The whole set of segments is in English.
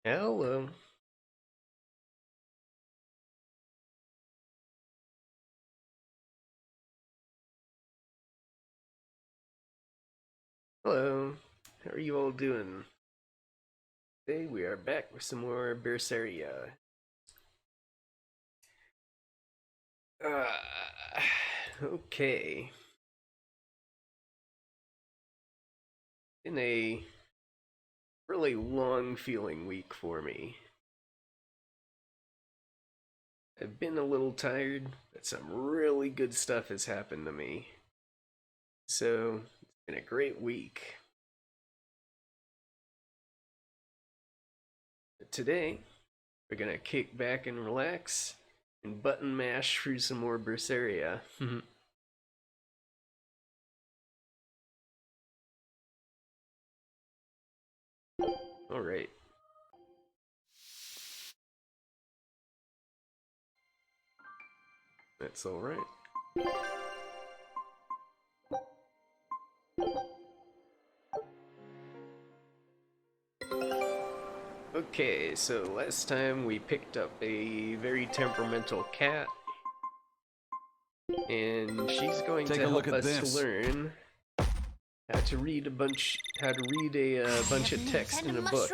Hello. Hello. How are you all doing? Today we are back with some more Berseria. Okay. Been a really long feeling week for me. I've been a little tired, but some really good stuff has happened to me. So, it's been a great week. But today, we're gonna kick back and relax and button mash through some more Berseria. Alright. That's alright. Okay, so last time we picked up a very temperamental cat, and she's going to help us learn how to read a bunch of text in a book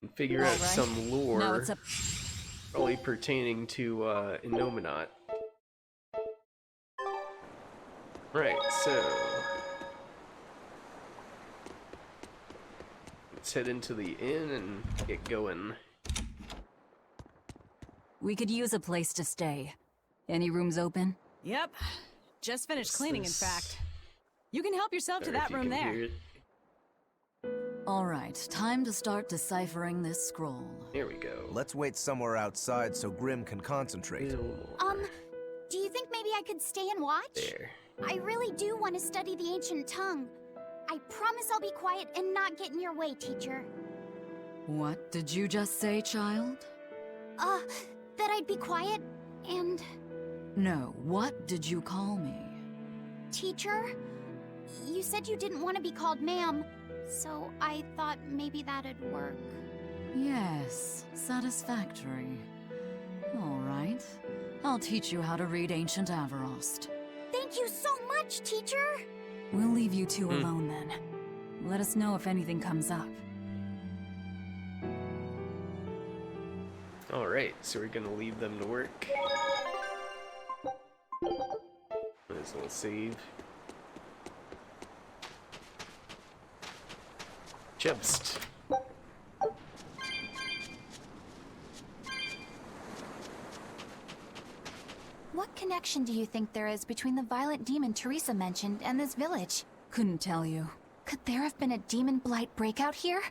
and figure out some lore, probably pertaining to Innominat. Right, so let's head into the inn and get going. We could use a place to stay. Any rooms open? Yep. Just finished cleaning, in fact. You can help yourself to that room there. All right, time to start deciphering this scroll. There we go. Let's wait somewhere outside so Grim can concentrate. Do you think maybe I could stay and watch? There. I really do want to study the ancient tongue. I promise I'll be quiet and not get in your way, teacher. What did you just say, child? That I'd be quiet and... No, what did you call me? Teacher? You said you didn't want to be called ma'am, so I thought maybe that'd work. Yes, satisfactory. All right. I'll teach you how to read Ancient Avarost. Thank you so much, teacher! We'll leave you two alone then. Let us know if anything comes up. Alright, so we're gonna leave them to work. Might as well save. Just. What connection do you think there is between the violent demon Teresa mentioned and this village? Couldn't tell you. Could there have been a demon blight breakout here?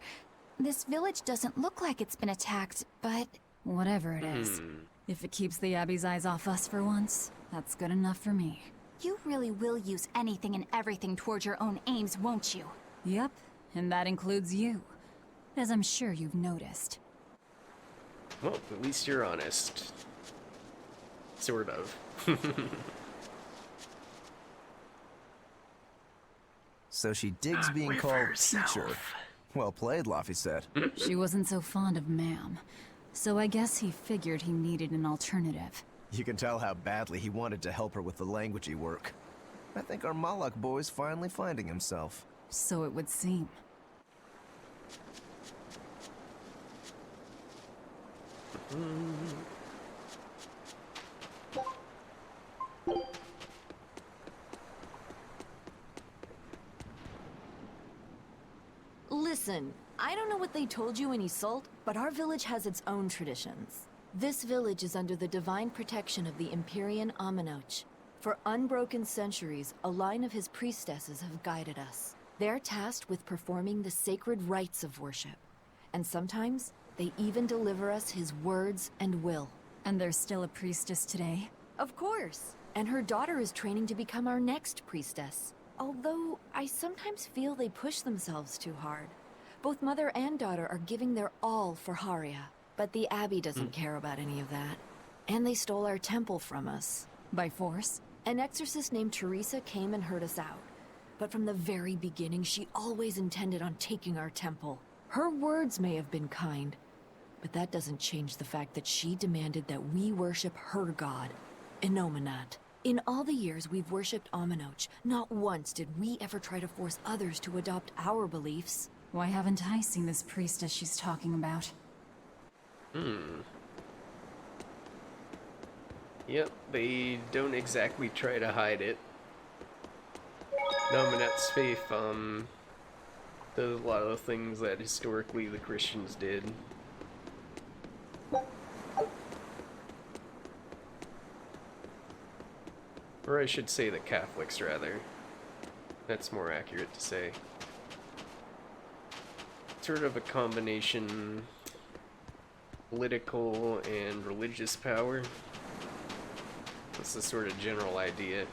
This village doesn't look like it's been attacked, but... Whatever it is. If it keeps the Abbey's eyes off us for once, that's good enough for me. You really will use anything and everything towards your own aims, won't you? Yep, and that includes you. As I'm sure you've noticed. Well, at least you're honest. Sort of. So she digs being called teacher. Well played, Laffy said. She wasn't so fond of ma'am, so I guess he figured he needed an alternative. You can tell how badly he wanted to help her with the languagey work. I think our Malak boy's finally finding himself. So it would seem. Listen, I don't know what they told you in Isolde, but our village has its own traditions. This village is under the divine protection of the Empyrean Aminoch. For unbroken centuries, a line of his priestesses have guided us. They're tasked with performing the sacred rites of worship. And sometimes, they even deliver us his words and will. And there's still a priestess today? Of course! And her daughter is training to become our next priestess. Although, I sometimes feel they push themselves too hard. Both mother and daughter are giving their all for Haria. But the Abbey doesn't care about any of that. And they stole our temple from us. By force? An exorcist named Teresa came and heard us out. But from the very beginning, she always intended on taking our temple. Her words may have been kind, but that doesn't change the fact that she demanded that we worship her god, Inominat. In all the years we've worshipped Aminoch, not once did we ever try to force others to adopt our beliefs. Why haven't I seen this priestess she's talking about? Yep, they don't exactly try to hide it. Nominat's faith, does a lot of the things that historically the Christians did. Or I should say the Catholics, rather. That's more accurate to say. Sort of a combination political and religious power. That's the sort of general idea.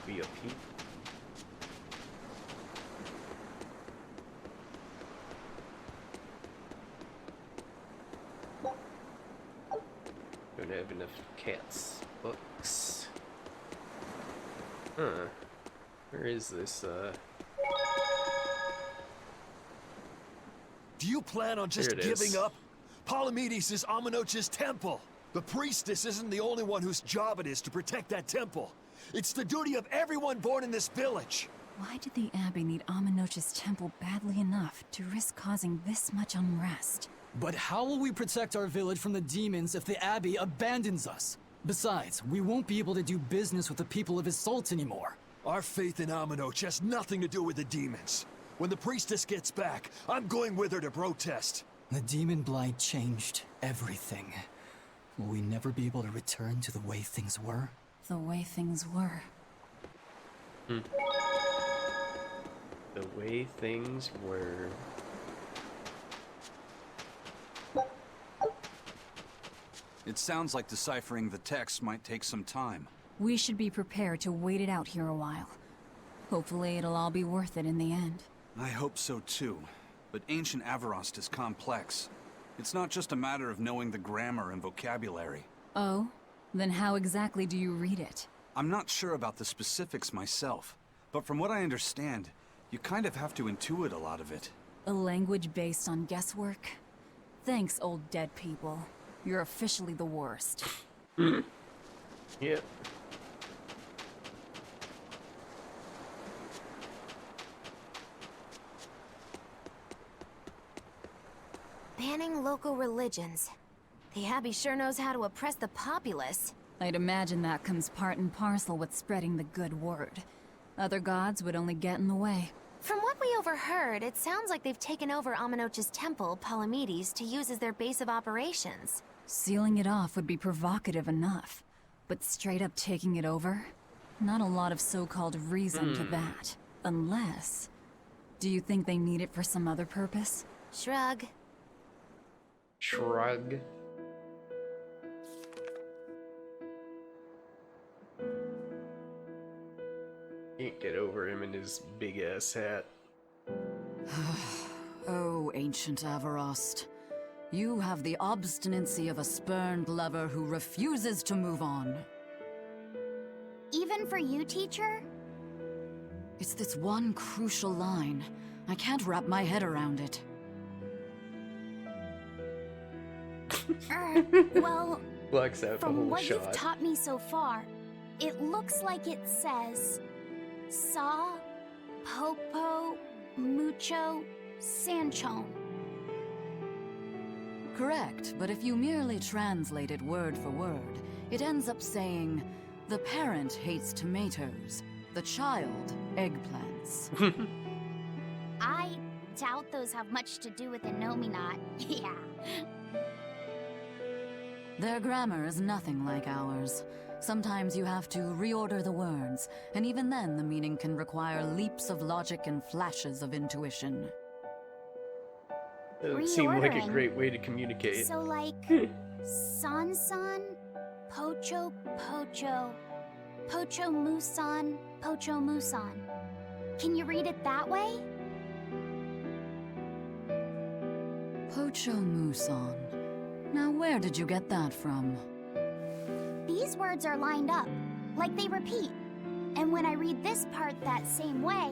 Be a peep. Don't have enough cats. Books. Huh. Where is this, Do you plan on just giving up? Palamedes is Aminoch's temple. The priestess isn't the only one whose job it is to protect that temple. It's the duty of everyone born in this village. Why did the Abbey need Aminoch's temple badly enough to risk causing this much unrest? But how will we protect our village from the demons if the Abbey abandons us? Besides, we won't be able to do business with the people of Isolt anymore. Our faith in Aminoch has nothing to do with the demons. When the priestess gets back, I'm going with her to protest. The demon blight changed everything. Will we never be able to return to the way things were? The way things were. The way things were. It sounds like deciphering the text might take some time. We should be prepared to wait it out here a while. Hopefully it'll all be worth it in the end. I hope so too. But ancient Avarost is complex. It's not just a matter of knowing the grammar and vocabulary. Oh? Then how exactly do you read it? I'm not sure about the specifics myself, but from what I understand, you kind of have to intuit a lot of it. A language based on guesswork? Thanks, old dead people. You're officially the worst. Yep. Banning local religions. The Abbey sure knows how to oppress the populace. I'd imagine that comes part and parcel with spreading the good word. Other gods would only get in the way. From what we overheard, it sounds like they've taken over Aminoch's temple, Palamedes, to use as their base of operations. Sealing it off would be provocative enough, but straight up taking it over? Not a lot of so-called reason to that. Unless... Do you think they need it for some other purpose? Shrug. Shrug. Can't get over him in his big-ass hat. Oh, ancient Avarost. You have the obstinacy of a spurned lover who refuses to move on. Even for you, teacher? It's this one crucial line. I can't wrap my head around it. Well, Blocks out the from whole what shot. you've taught me so far, it looks like it says... Sa, Popo, Mucho, Sanchon. Correct, but if you merely translate it word for word, it ends up saying, the parent hates tomatoes, the child eggplants. I doubt those have much to do with Inominat. Yeah. Their grammar is nothing like ours. Sometimes you have to reorder the words, and even then the meaning can require leaps of logic and flashes of intuition. Doesn't seem like a great way to communicate. So like, San-san, Pocho, Pocho, Pocho Musan, Pocho Musan. Can you read it that way? Pocho Muson. Now where did you get that from? These words are lined up, like they repeat. And when I read this part that same way,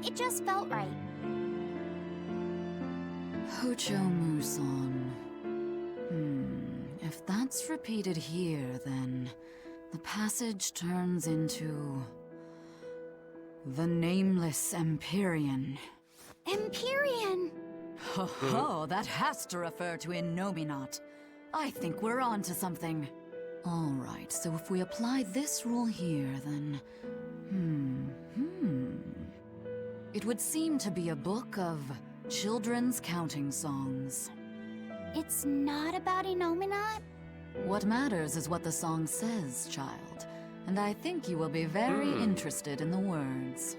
it just felt right. Pocho Muson. If that's repeated here, then the passage turns into the Nameless Empyrean. Empyrean! Ho ho, that has to refer to Innominat. I think we're on to something. Alright, so if we apply this rule here, then... It would seem to be a book of children's counting songs. It's not about Innominat? What matters is what the song says, child. And I think you will be very interested in the words.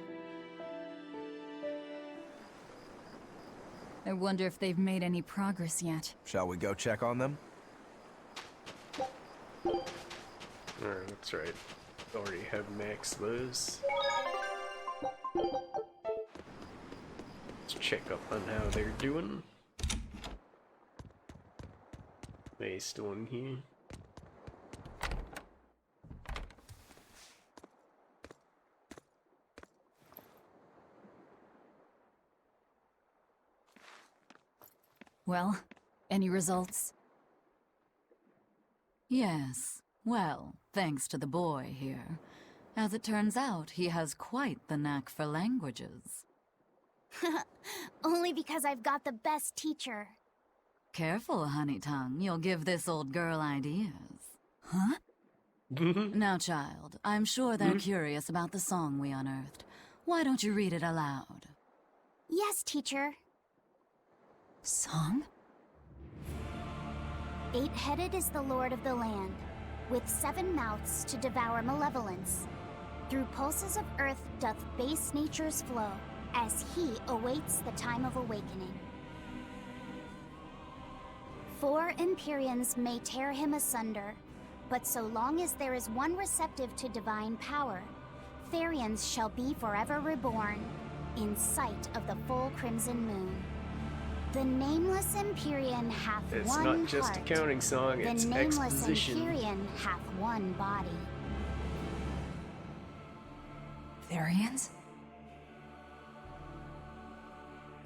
I wonder if they've made any progress yet. Shall we go check on them? Alright, that's right. Already have max those. Let's check up on how they're doing. They still in here? Well, any results? Yes. Well, thanks to the boy here. As it turns out, he has quite the knack for languages. Only because I've got the best teacher. Careful, honey tongue. You'll give this old girl ideas. Huh? Now, child, I'm sure they're curious about the song we unearthed. Why don't you read it aloud? Yes, teacher. Song? 8-headed is the lord of the land, with 7 mouths to devour malevolence. Through pulses of earth doth base nature's flow, as he awaits the time of awakening. 4 Empyreans may tear him asunder, but so long as there is one receptive to divine power, Therians shall be forever reborn, in sight of the full crimson moon. The Nameless Empyrean hath It's one not just heart. a counting song, it's The Nameless exposition. Empyrean hath one body. Therians?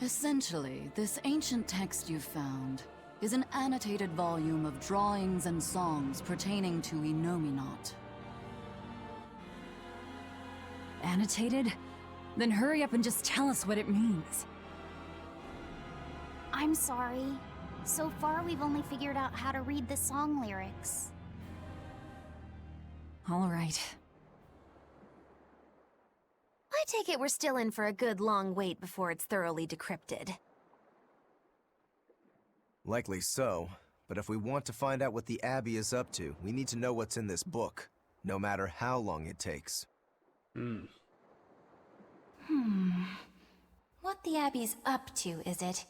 Essentially, this ancient text you found is an annotated volume of drawings and songs pertaining to Innominat. Annotated? Then hurry up and just tell us what it means. I'm sorry. So far, we've only figured out how to read the song lyrics. All right. I take it we're still in for a good long wait before it's thoroughly decrypted. Likely so, but if we want to find out what the Abbey is up to, we need to know what's in this book, no matter how long it takes. What the Abbey's up to, is it?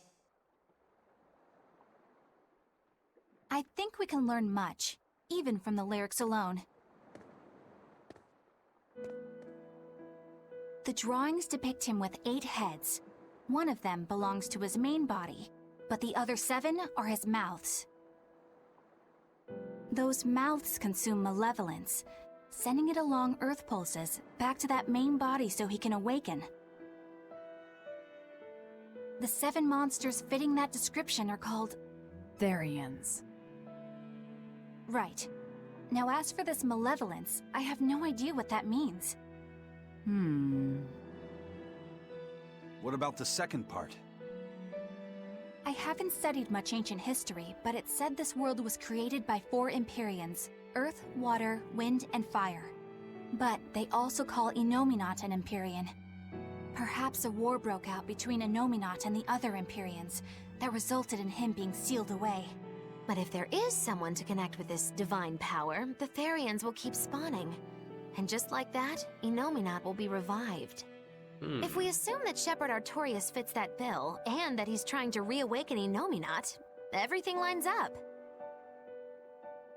I think we can learn much, even from the lyrics alone. The drawings depict him with 8 heads. One of them belongs to his main body, but the other 7 are his mouths. Those mouths consume malevolence, sending it along earth pulses back to that main body so he can awaken. The 7 monsters fitting that description are called Therians. Right. Now as for this malevolence, I have no idea what that means. What about the second part? I haven't studied much ancient history, but it said this world was created by 4 Empyreans: Earth, Water, Wind, and Fire. But they also call Innominat an Empyrean. Perhaps a war broke out between Innominat and the other Empyreans that resulted in him being sealed away. But if there is someone to connect with this divine power, the Therians will keep spawning. And just like that, Innominat will be revived. If we assume that Shepherd Artorius fits that bill, and that he's trying to reawaken Innominat, everything lines up.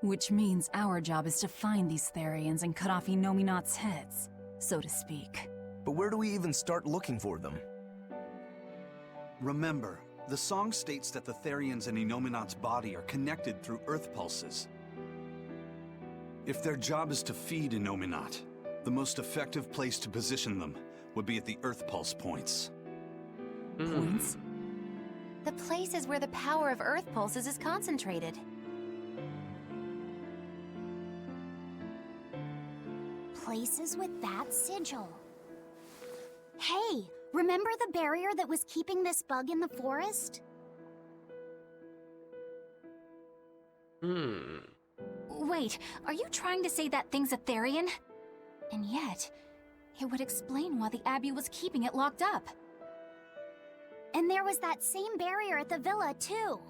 Which means our job is to find these Therians and cut off Innominat's heads, so to speak. But where do we even start looking for them? Remember, The song states that the Therians and Innominat's body are connected through Earth pulses. If their job is to feed Innominat, the most effective place to position them would be at the Earth pulse points. Points? The places where the power of Earth pulses is concentrated. Places with that sigil. Hey, remember the barrier that was keeping this bug in the forest? Wait, are you trying to say that thing's a Therian? And yet, it would explain why the Abbey was keeping it locked up. And there was that same barrier at the villa, too.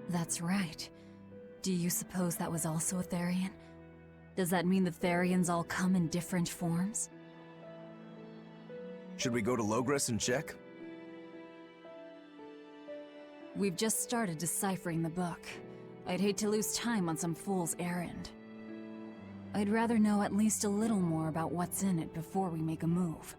That's right. Do you suppose that was also a Therian? Does that mean the Therians all come in different forms? Should we go to Logres and check? We've just started deciphering the book. I'd hate to lose time on some fool's errand. I'd rather know at least a little more about what's in it before we make a move.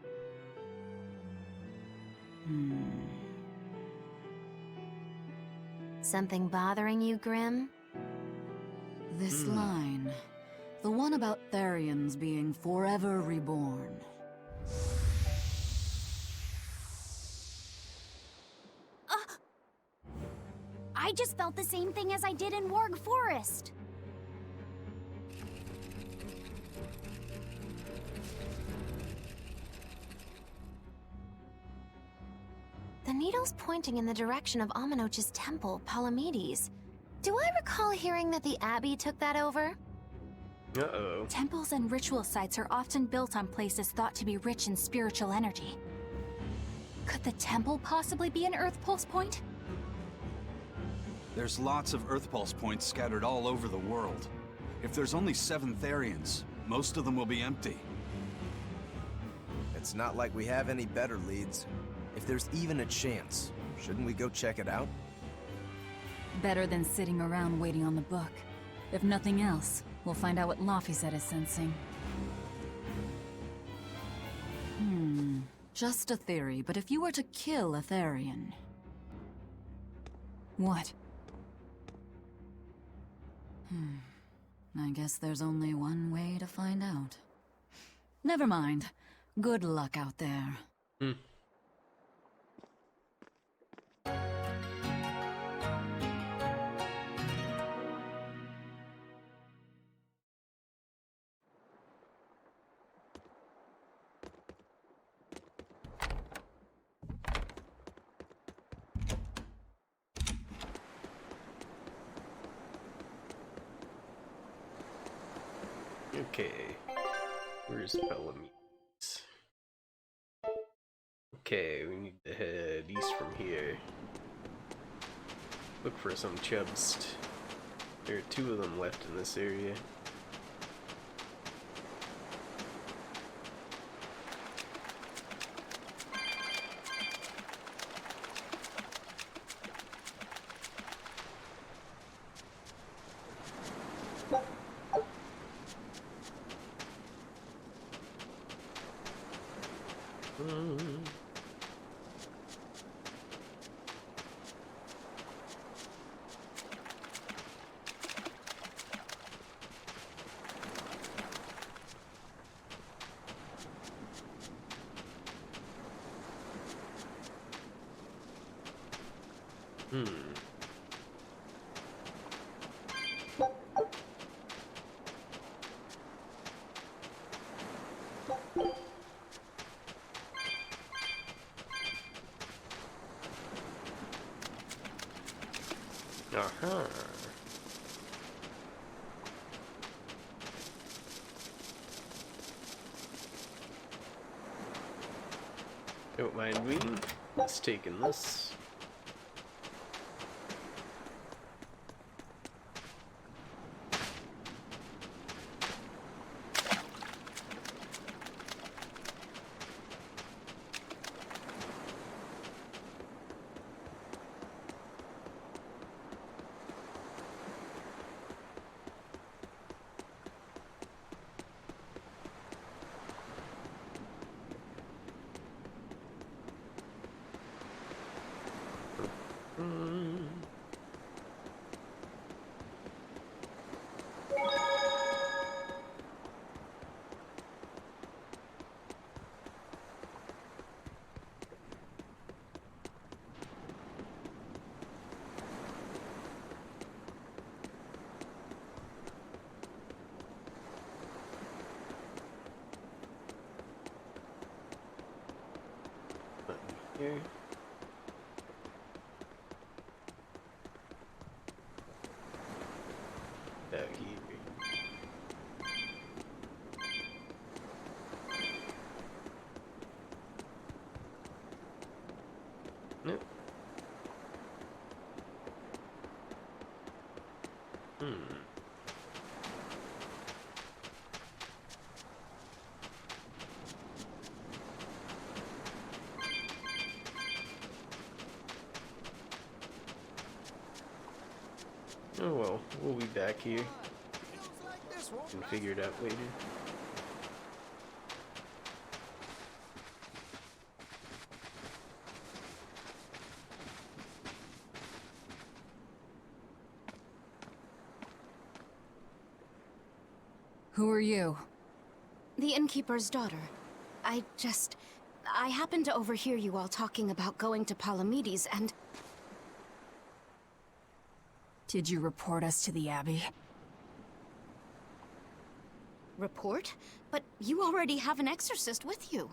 Something bothering you, Grim? This line. The one about Therians being forever reborn. I just felt the same thing as I did in Warg Forest. The needle's pointing in the direction of Aminoch's temple, Palamedes. Do I recall hearing that the Abbey took that over? Uh-oh. Temples and ritual sites are often built on places thought to be rich in spiritual energy. Could the temple possibly be an Earth Pulse point? There's lots of Earth pulse points scattered all over the world. If there's only 7 Therians, most of them will be empty. It's not like we have any better leads. If there's even a chance, shouldn't we go check it out? Better than sitting around waiting on the book. If nothing else, we'll find out what Laphicet is sensing. Just a theory, but if you were to kill a Therian... What? I guess there's only one way to find out. Never mind. Good luck out there. Okay. Where's Palamedes? Okay, we need to head east from here. Look for some chubs. There are 2 of them left in this area. Aha. Don't mind me. Let's take in this. here. Back here. Nope. Oh well, we'll be back here. Can figure it out later. Who are you? The innkeeper's daughter. I happened to overhear you all talking about going to Palamedes, and... Did you report us to the Abbey? Report? But you already have an exorcist with you.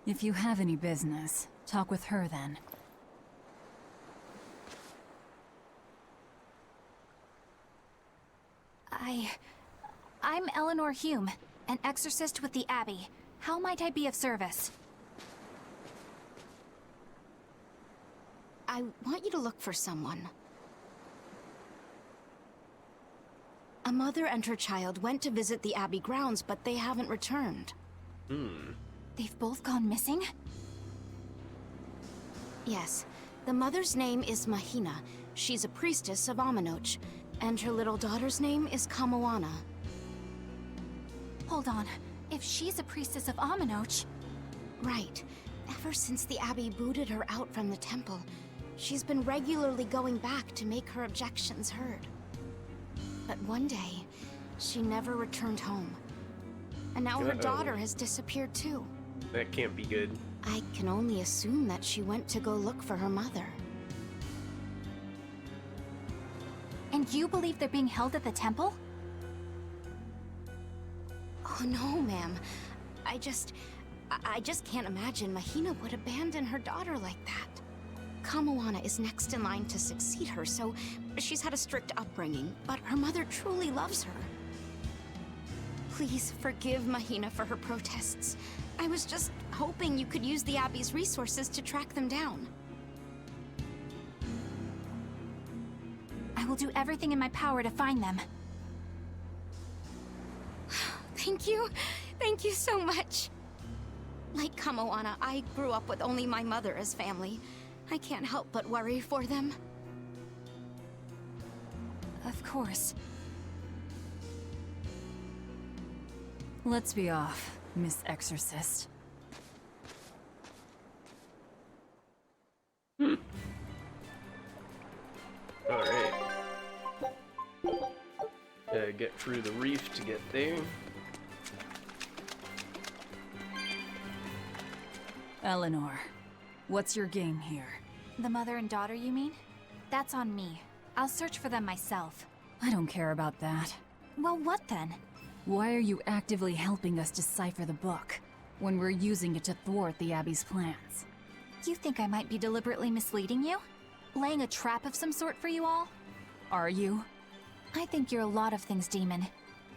If you have any business, talk with her then. I'm Eleanor Hume, an exorcist with the Abbey. How might I be of service? I want you to look for someone. A mother and her child went to visit the Abbey grounds, but they haven't returned. They've both gone missing? Yes. The mother's name is Mahina. She's a priestess of Aminoch. And her little daughter's name is Kamoana. Hold on. If she's a priestess of Aminoch... Right. Ever since the Abbey booted her out from the temple, she's been regularly going back to make her objections heard. But one day, she never returned home. And now her daughter has disappeared too. That can't be good. I can only assume that she went to go look for her mother. And you believe they're being held at the temple? Oh no, ma'am. I just can't imagine Mahina would abandon her daughter like that. Kamoana is next in line to succeed her, so she's had a strict upbringing, but her mother truly loves her. Please forgive Mahina for her protests. I was just hoping you could use the Abbey's resources to track them down. I will do everything in my power to find them. Thank you. Thank you so much. Like Kamoana, I grew up with only my mother as family. I can't help but worry for them. Of course. Let's be off, Miss Exorcist. Alright. Get through the reef to get there. Eleanor, what's your game here? The mother and daughter, you mean? That's on me. I'll search for them myself. I don't care about that. Well, what then? Why are you actively helping us decipher the book, when we're using it to thwart the Abbey's plans? You think I might be deliberately misleading you? Laying a trap of some sort for you all? Are you? I think you're a lot of things, Demon.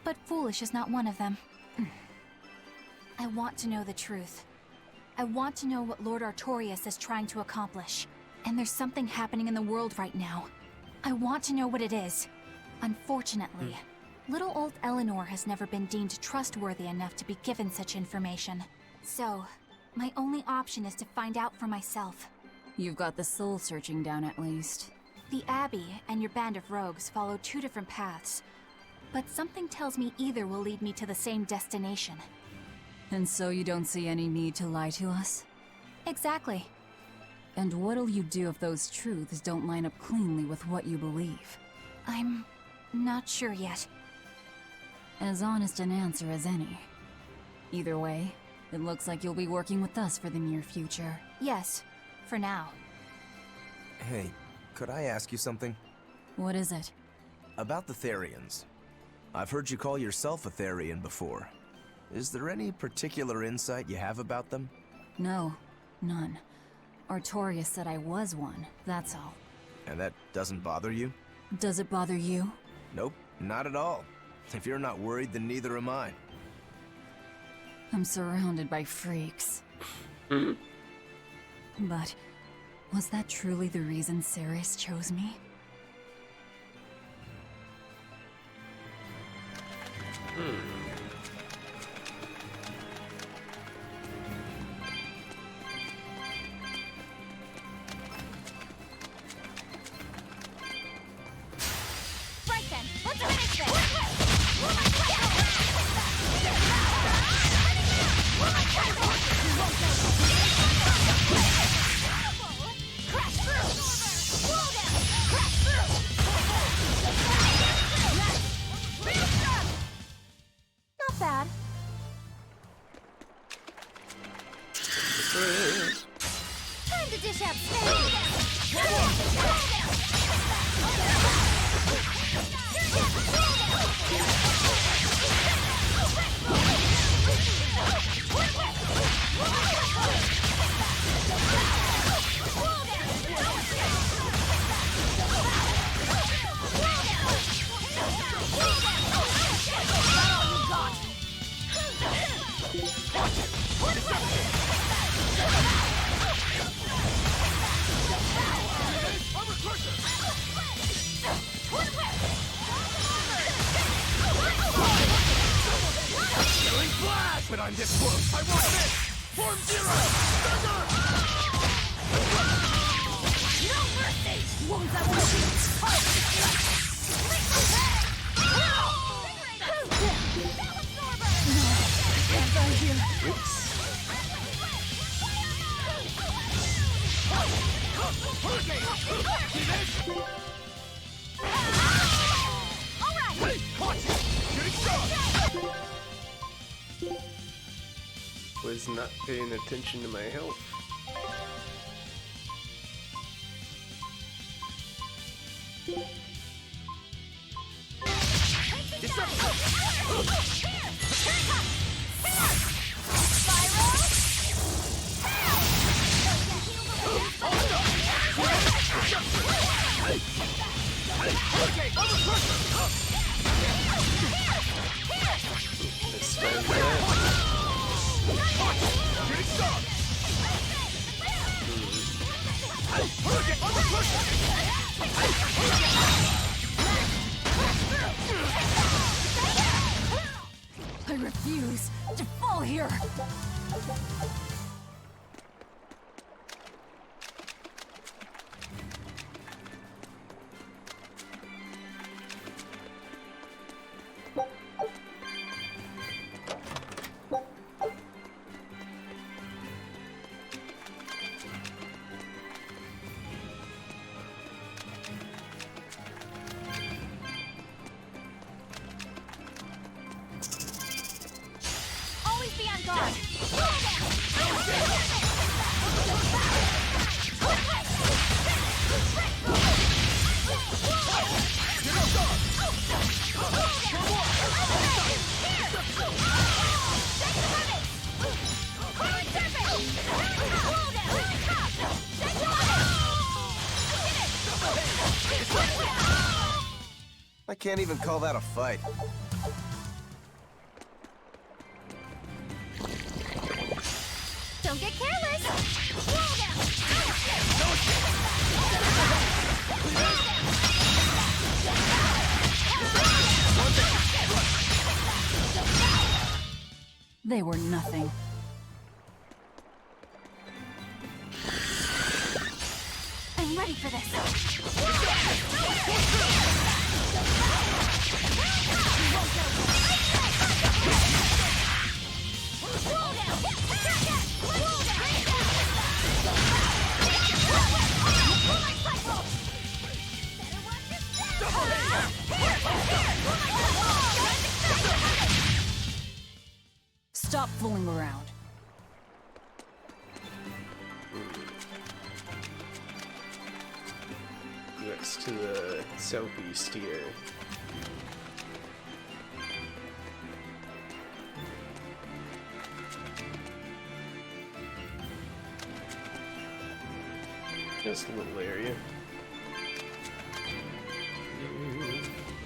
But foolish is not one of them. I want to know the truth. I want to know what Lord Artorias is trying to accomplish. And there's something happening in the world right now. I want to know what it is. Unfortunately, little old Eleanor has never been deemed trustworthy enough to be given such information. So, my only option is to find out for myself. You've got the soul searching down at least. The Abbey and your band of rogues follow two different paths. But something tells me either will lead me to the same destination. And so you don't see any need to lie to us? Exactly. And what'll you do if those truths don't line up cleanly with what you believe? I'm not sure yet. As honest an answer as any. Either way, it looks like you'll be working with us for the near future. Yes, for now. Hey, could I ask you something? What is it? About the Therians. I've heard you call yourself a Therian before. Is there any particular insight you have about them? No, none. Artorias said I was one, that's all. And that doesn't bother you? Does it bother you? Nope, not at all. If you're not worried, then neither am I. I'm surrounded by freaks. But was that truly the reason Ceres chose me? Right then, let's finish this! Crash through! Wall down! Crash through! Not bad. Time to dish out But I'm this close. I want this! Form zero! No mercy! Wounds I won't see! Was not paying attention to my health. I refuse to fall here! Always be on guard! I can't even call that a fight. Don't get careless! They were nothing. I'm ready for this. Stop fooling around. Next to the southeast here. Just a little area.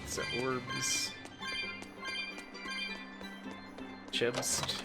What's that? Orbs. Chest.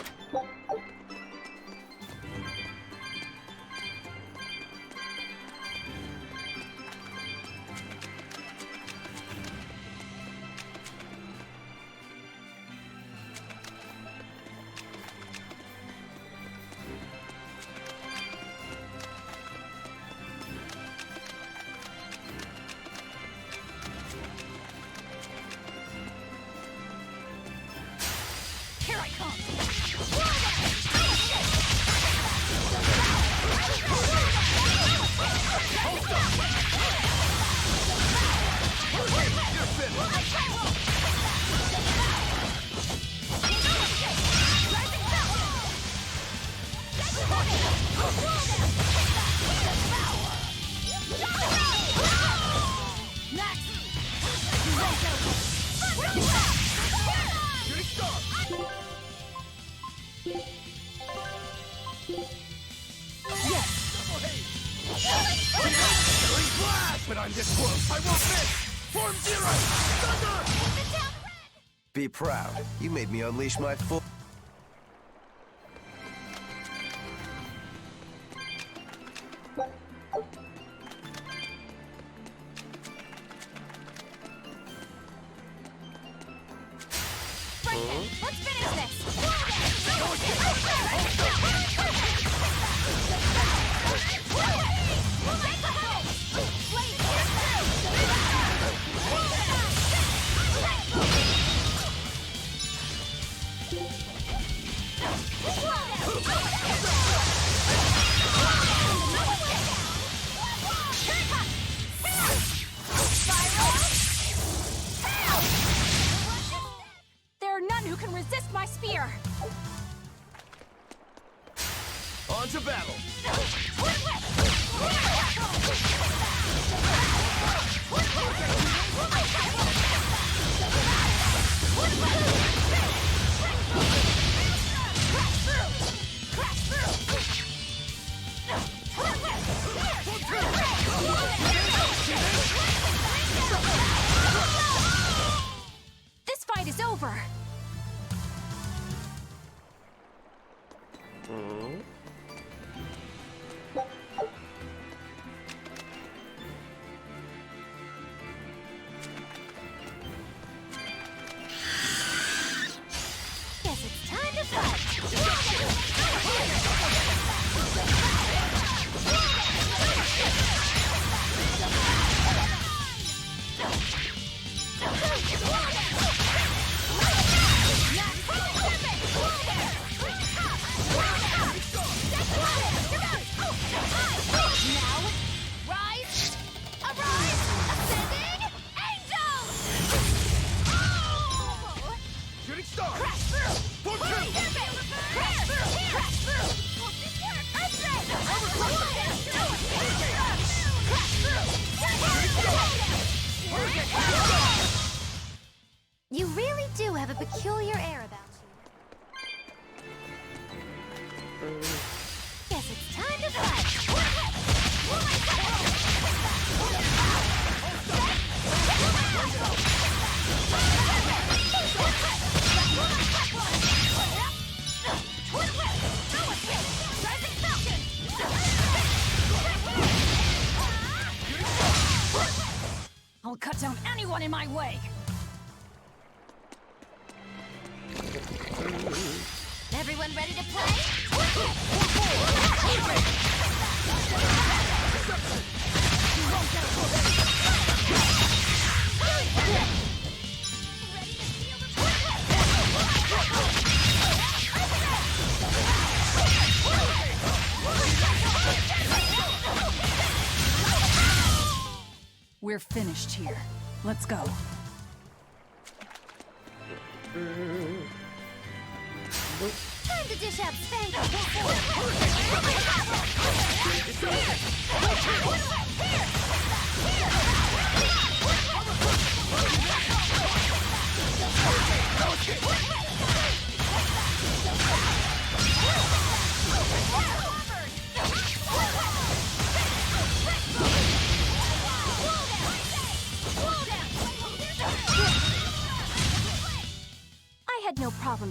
But I'm this close. I won't miss! Form zero! Thunder! Be proud. You made me unleash my full... Let's finish this! There are none who can resist my spear! On to battle! This fight is over! Guess it's time to fight! You really do have a peculiar air about you. Guess it's time to fight! I'll cut down anyone in my way! Everyone ready to play? We're finished here. Let's go. Time to dish out spank!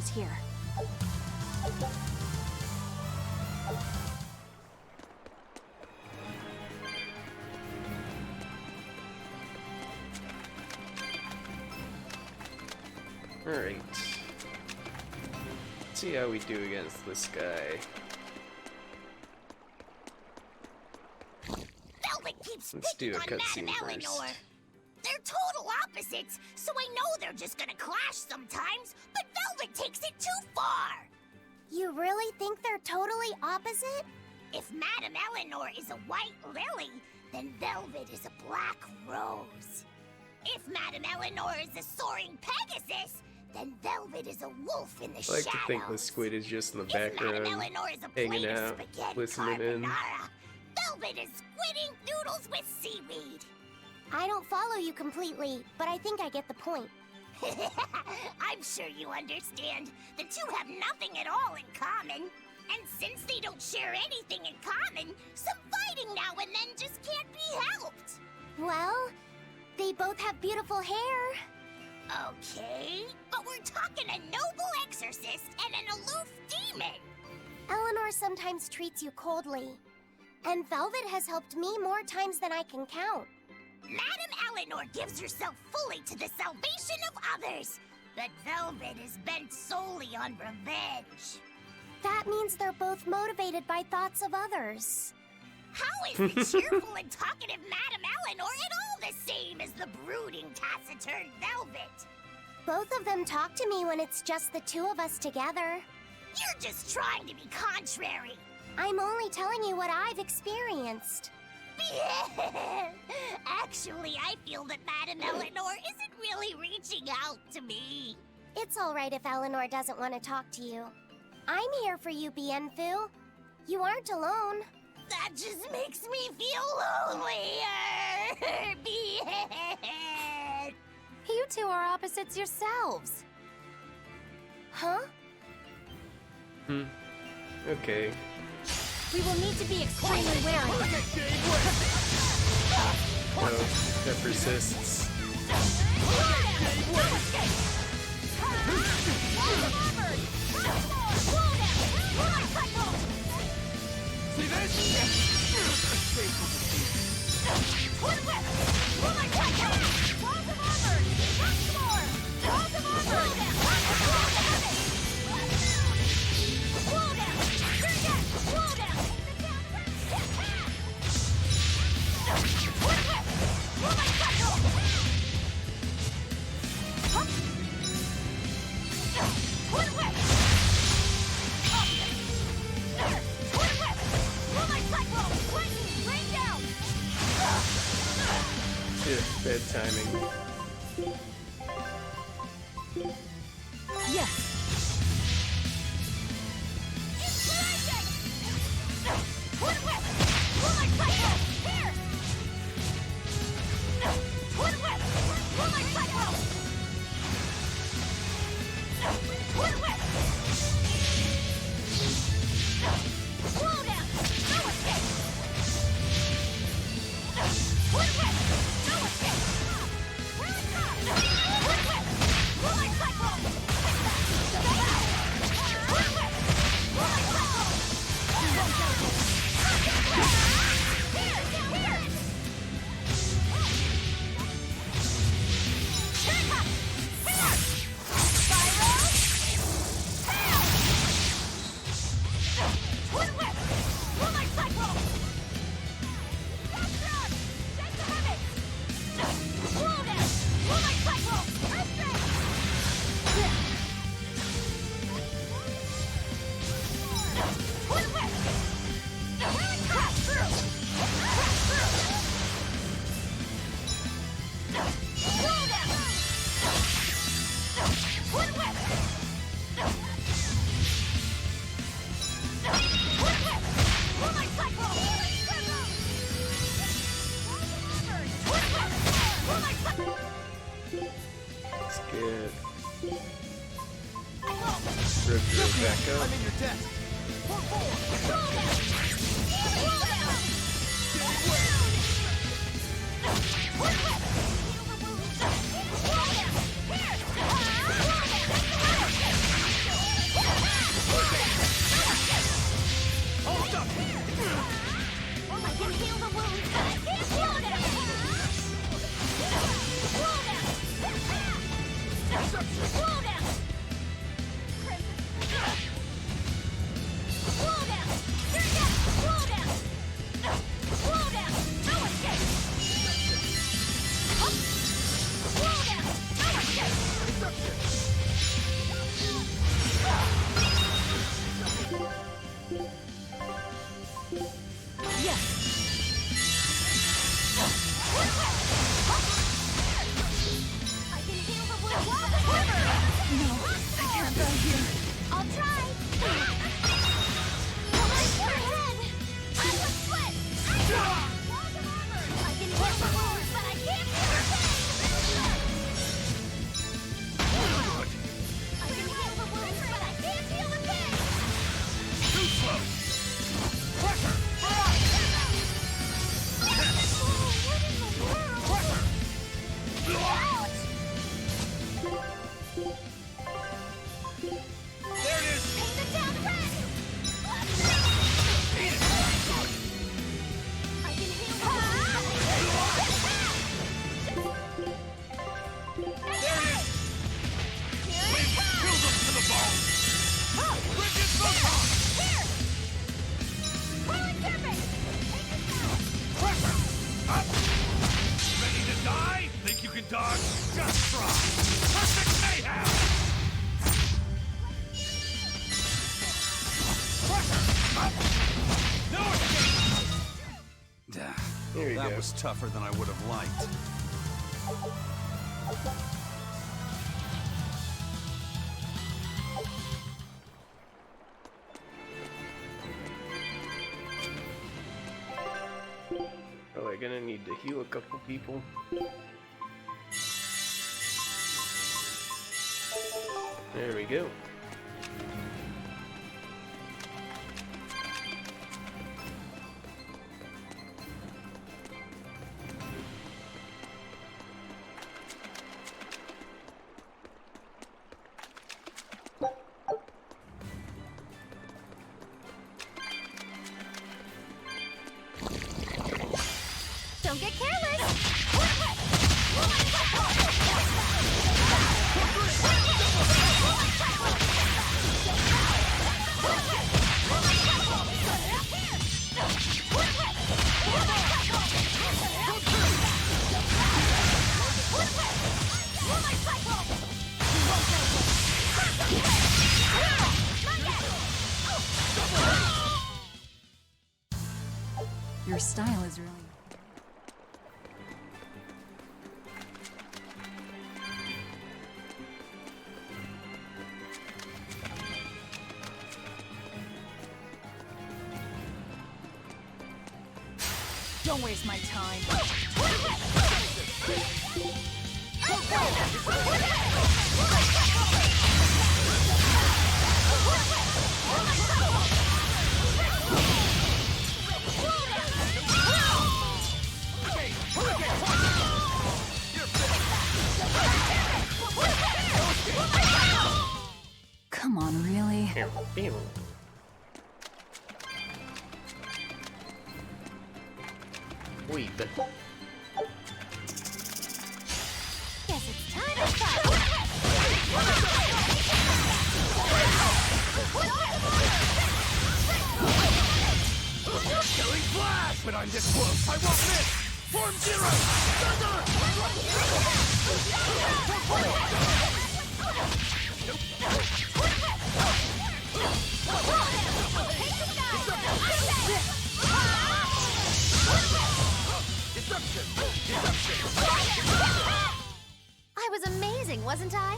who's here. Alright. Let's see how we do against this guy. Velvet keeps Let's do a picking on cutscene Madame first. Eleanor. They're total opposites, so I know they're just gonna clash sometimes, but Velvet takes it too far! You really think they're totally opposite? If Madame Eleanor is a white lily, then Velvet is a black rose. If Madame Eleanor is a soaring Pegasus, then Velvet is a wolf in the shadows. I like to think the squid is just in the background, If Madame Eleanor is a hanging plate of out, spaghetti listening in. carbonara, Velvet is squidding noodles with seaweed. I don't follow you completely, but I think I get the point. I'm sure you understand. The two have nothing at all in common. And since they don't share anything in common, some fighting now and then just can't be helped. Well, they both have beautiful hair. Okay, but we're talking a noble exorcist and an aloof demon. Eleanor sometimes treats you coldly. And Velvet has helped me more times than I can count. Madame Eleanor gives herself fully to the salvation of others, but Velvet is bent solely on revenge. That means they're both motivated by thoughts of others. How is the cheerful and talkative Madame Eleanor at all the same as the brooding, taciturn Velvet? Both of them talk to me when it's just the two of us together. You're just trying to be contrary. I'm only telling you what I've experienced. Actually, I feel that Madame Eleanor isn't really reaching out to me. It's all right if Eleanor doesn't want to talk to you. I'm here for you, Bienfu. You aren't alone. That just makes me feel lonelier. You two are opposites yourselves. Huh? Okay. We will need to be extremely wary. Oh, that persists. See this? Bad timing. Yes. I'll try. My forehead! I was split! I can heal the wounds, but I can't feel the pain! I can heal the wounds, but I can't feel the pain! Too slow! Pressure! There it is! Paint it down red! I can heal the There it is! Kill them to the bone! Rigid photon! Here! Forward surface! Pressure! Up! Ready to die? Think you can dodge? Just try! Perfect mayhem! Pressure! Up! No escape! There you That go. was tougher than I would have liked. Probably gonna need to heal a couple people. There we go. Don't get careless! Your style is really... Don't waste my time. Come on, really? Wait, but Guess it's time to fight! Killing flash! But I'm this close, I won't miss! Form zero! I was amazing, wasn't I?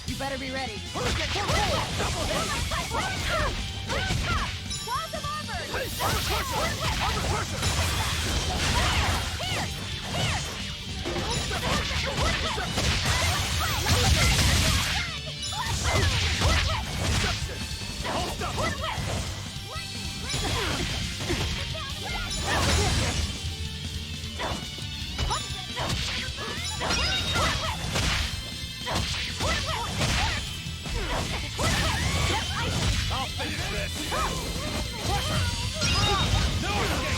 You better be ready. I'll finish this! No escape!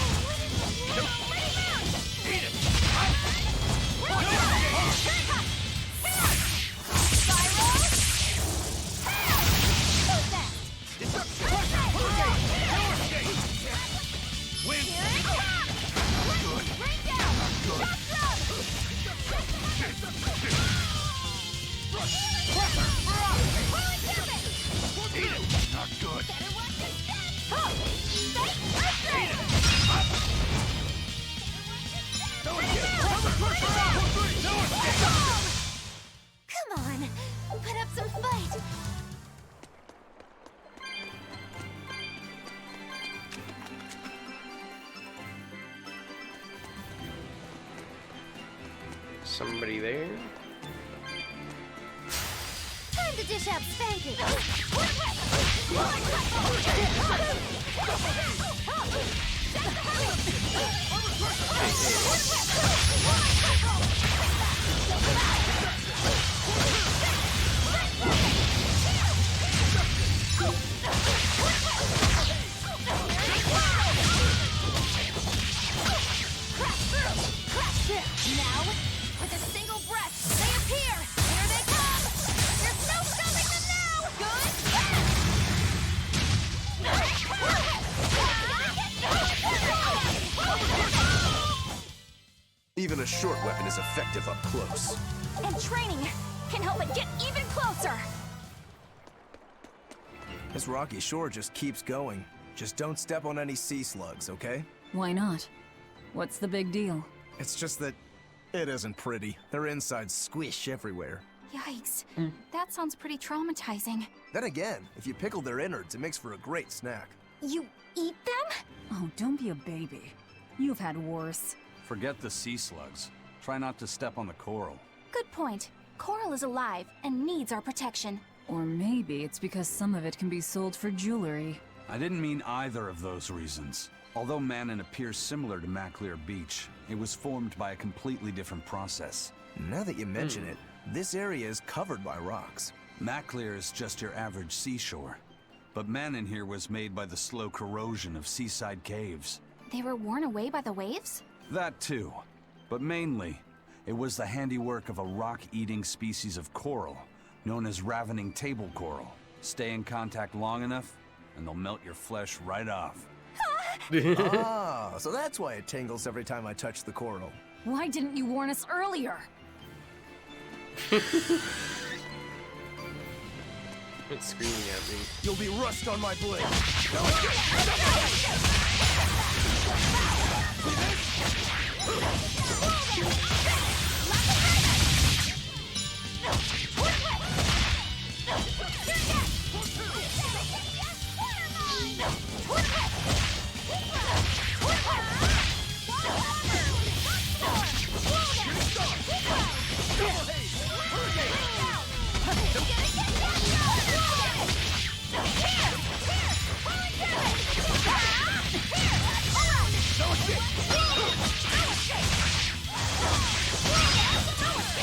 somebody there. Time to dish out spanking. Now, with a single breath, they appear! Here they come! There's no stopping them now! Good! Even a short weapon is effective up close. And training can help it get even closer! This rocky shore just keeps going. Just don't step on any sea slugs, okay? Why not? What's the big deal? It's just that it isn't pretty. Their insides squish everywhere. Yikes. That sounds pretty traumatizing. Then again, if you pickle their innards, it makes for a great snack. You eat them? Oh, don't be a baby. You've had worse. Forget the sea slugs. Try not to step on the coral. Good point. Coral is alive and needs our protection. Or maybe it's because some of it can be sold for jewelry. I didn't mean either of those reasons. Although Manon appears similar to Maclear Beach, it was formed by a completely different process. Now that you mention it, this area is covered by rocks. Maclear is just your average seashore. But Manon here was made by the slow corrosion of seaside caves. They were worn away by the waves? That too. But mainly, it was the handiwork of a rock-eating species of coral, known as ravening table coral. Stay in contact long enough, and they'll melt your flesh right off. Ah, so that's why it tingles every time I touch the coral. Why didn't you warn us earlier? It's screaming at me. You'll be rust on my blade.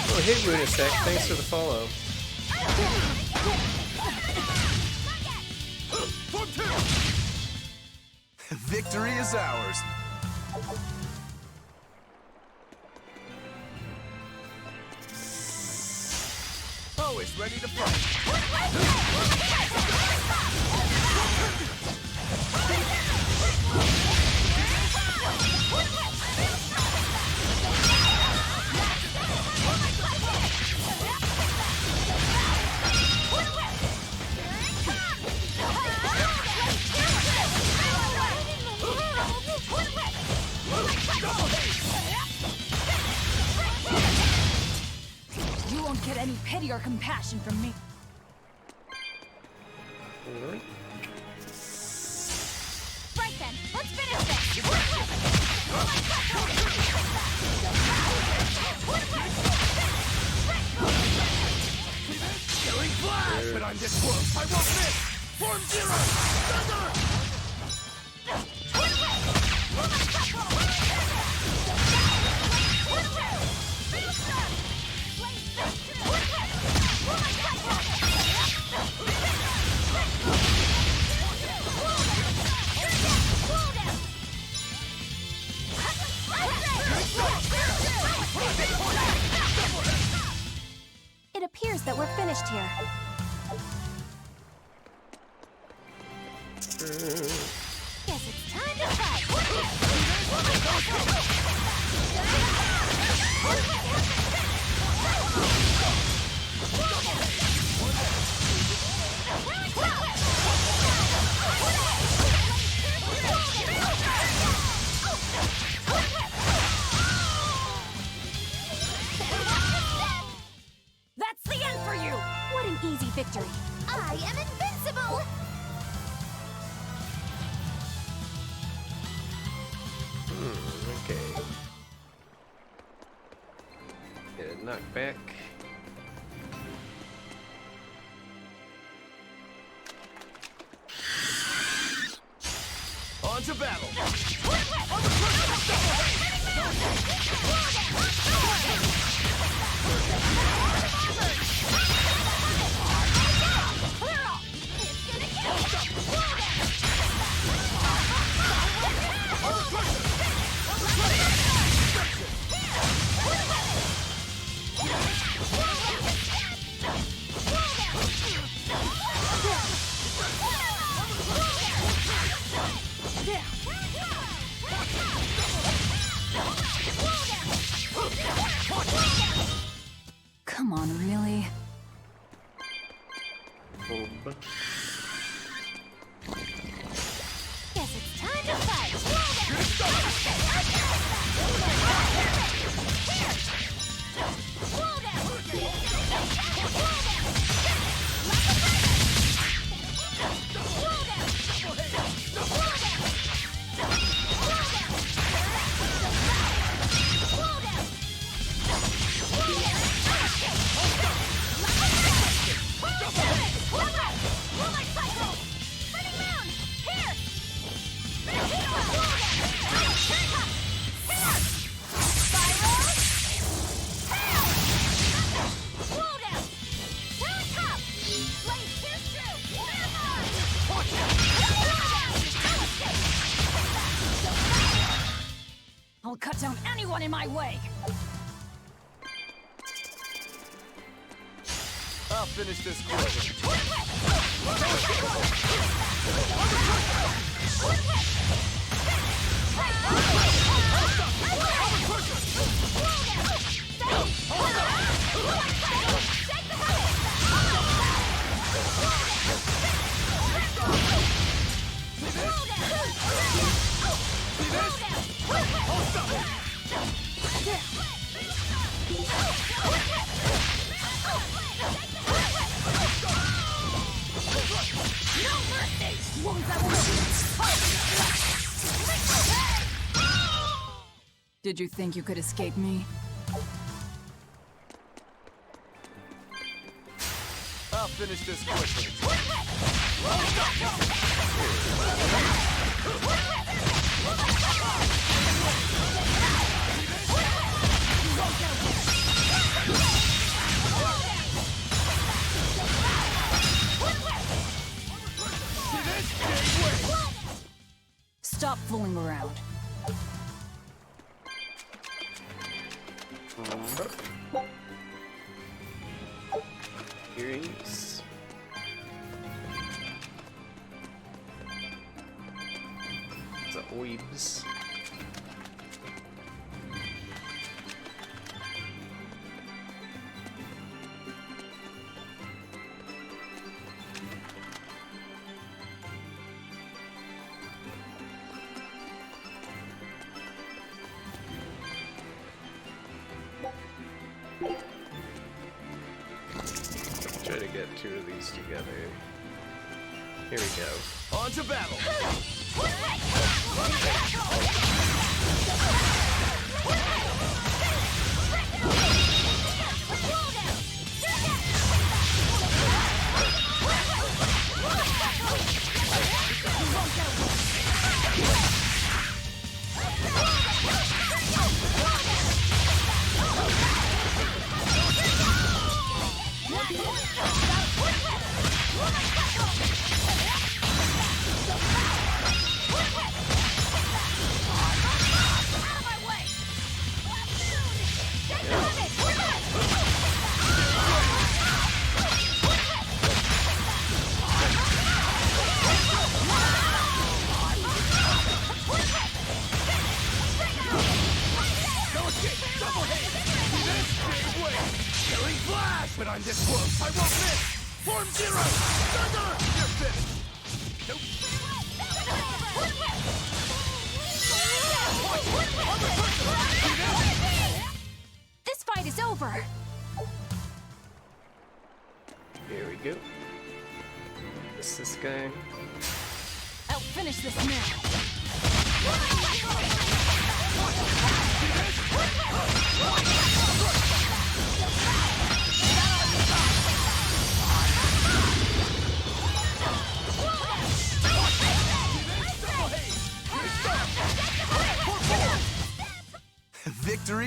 Oh, hey, Lunisec, thanks for the follow. Victory is ours. Always ready to fight. You won't get any pity or compassion from me. Right then, let's finish this! Killing blast! But I'm this close, I won't miss! Form zero! Thunder! It appears that we're finished here. Guess it's time to fight! That's the end for you! What an easy victory. I am invincible! Okay. Yeah, knocked back. On to battle! Come on, really? Guess it's time to fight. I'll cut down anyone in my way! I'll finish this quickly. Did you think you could escape me? I'll finish this quickly. Stop fooling around. Earrings. The oibs. Try to get two of these together. Here we go. On to battle! But I'm this close, I won't miss! Form Zero! Thunder! You're finished! Nope. This fight is over! Here we go. This guy. I'll finish this now!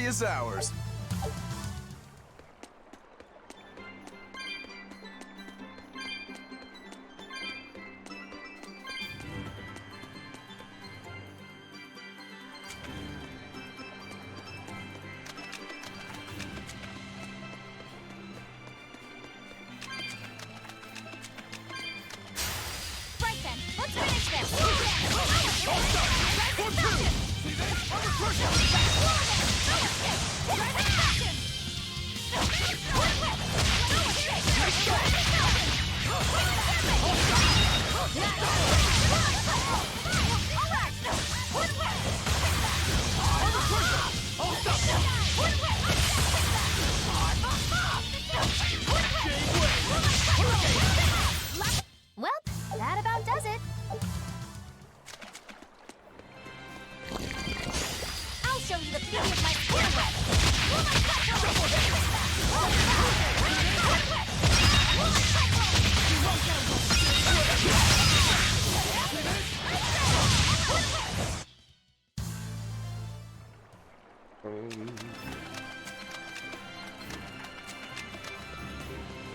is ours. Well, that about does it. I'll show you the beauty of my spirit web.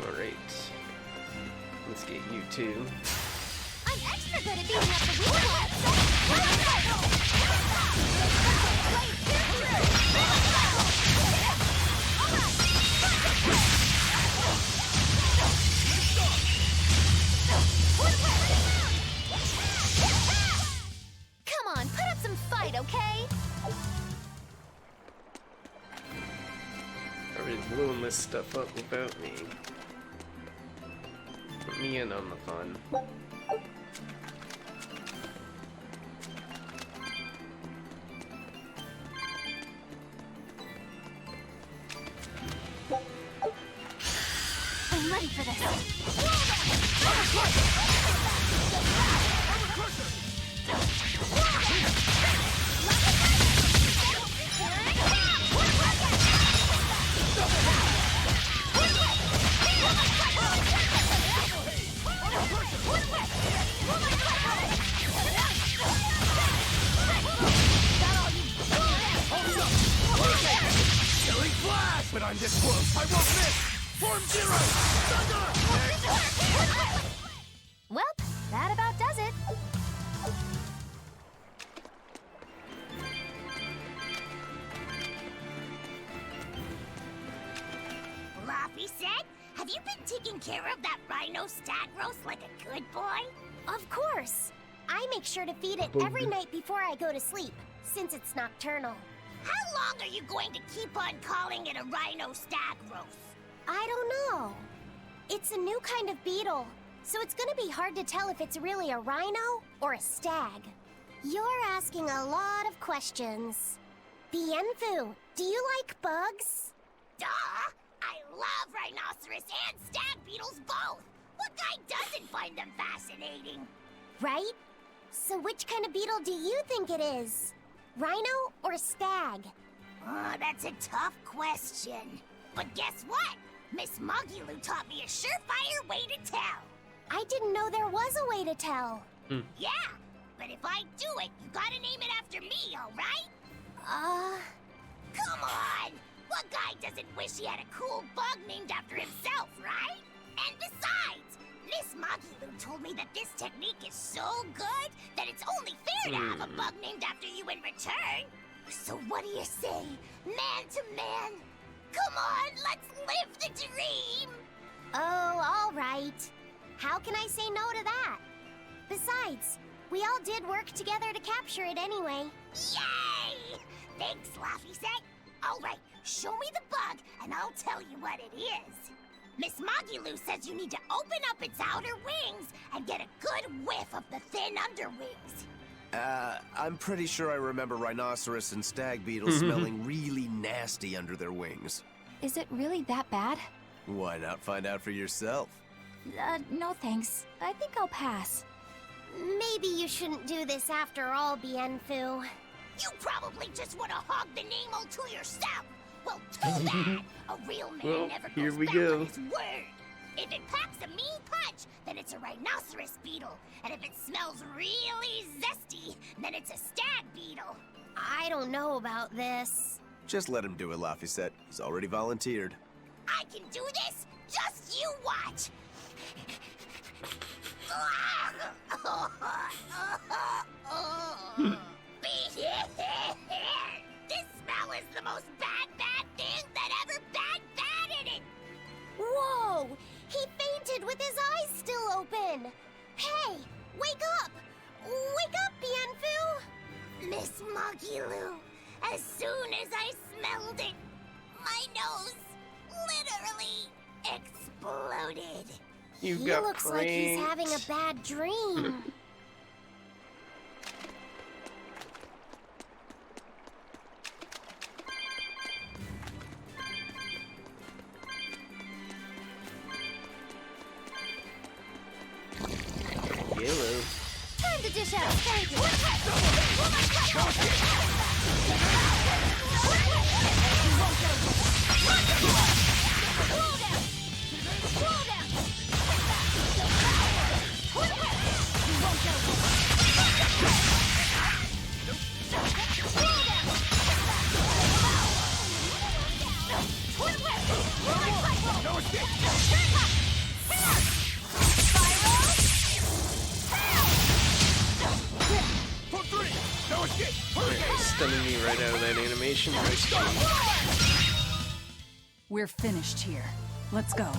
Alright. Let's get you two. I'm extra good at beating up the weak Come on, put up some fight, okay? Already blowing this stuff up without me. Put me in on the fun. I'm ready for this. But I'm this close, I won't miss! Form Zero! Thunder! Well, that about does it. Laffy said, have you been taking care of that rhino stag roast like a good boy? Of course. I make sure to feed it every night before I go to sleep, since it's nocturnal. How long are you going to keep on calling it a rhino stag roast? I don't know. It's a new kind of beetle, so it's gonna be hard to tell if it's really a rhino or a stag. You're asking a lot of questions. Bienfu, do you like bugs? Duh! I love rhinoceros and stag beetles both! What guy doesn't find them fascinating? Right? So which kind of beetle do you think it is? Rhino or stag? Oh, that's a tough question. But guess what? Miss Mogulu taught me a surefire way to tell. I didn't know there was a way to tell. Yeah, but if I do it, you gotta name it after me, alright? Come on! What guy doesn't wish he had a cool bug named after himself, right? And besides, Miss Mogulu told me that this technique is so good that it's only fair to have a bug named after you in return. So what do you say, man to man? Come on, let's live the dream! Oh, all right. How can I say no to that? Besides, we all did work together to capture it anyway. Yay! Thanks, Laffy Set. All right, show me the bug, and I'll tell you what it is. Miss Mogulu says you need to open up its outer wings and get a good whiff of the thin underwings. I'm pretty sure I remember rhinoceros and stag beetles smelling really nasty under their wings. Is it really that bad? Why not find out for yourself? No thanks. I think I'll pass. Maybe you shouldn't do this after all, Bienfu. You probably just want to hog the name all to yourself. Well, too bad. A real man never goes back on his word. If it packs a mean punch, then it's a rhinoceros beetle. And if it smells really zesty, then it's a stag beetle. I don't know about this. Just let him do it, Laphicet. He's already volunteered. I can do this. Just you watch. This smell is the most bad thing that ever bad in it. Whoa! He fainted with his eyes still open. Hey, wake up! Wake up, Bienfu! Miss Magilu, as soon as I smelled it, my nose literally exploded. You He got looks like he's pranked. having a bad dream. Yellow. Time to dish out spankings. Stunning me right out of that animation. Nice job. We're finished here. Let's go.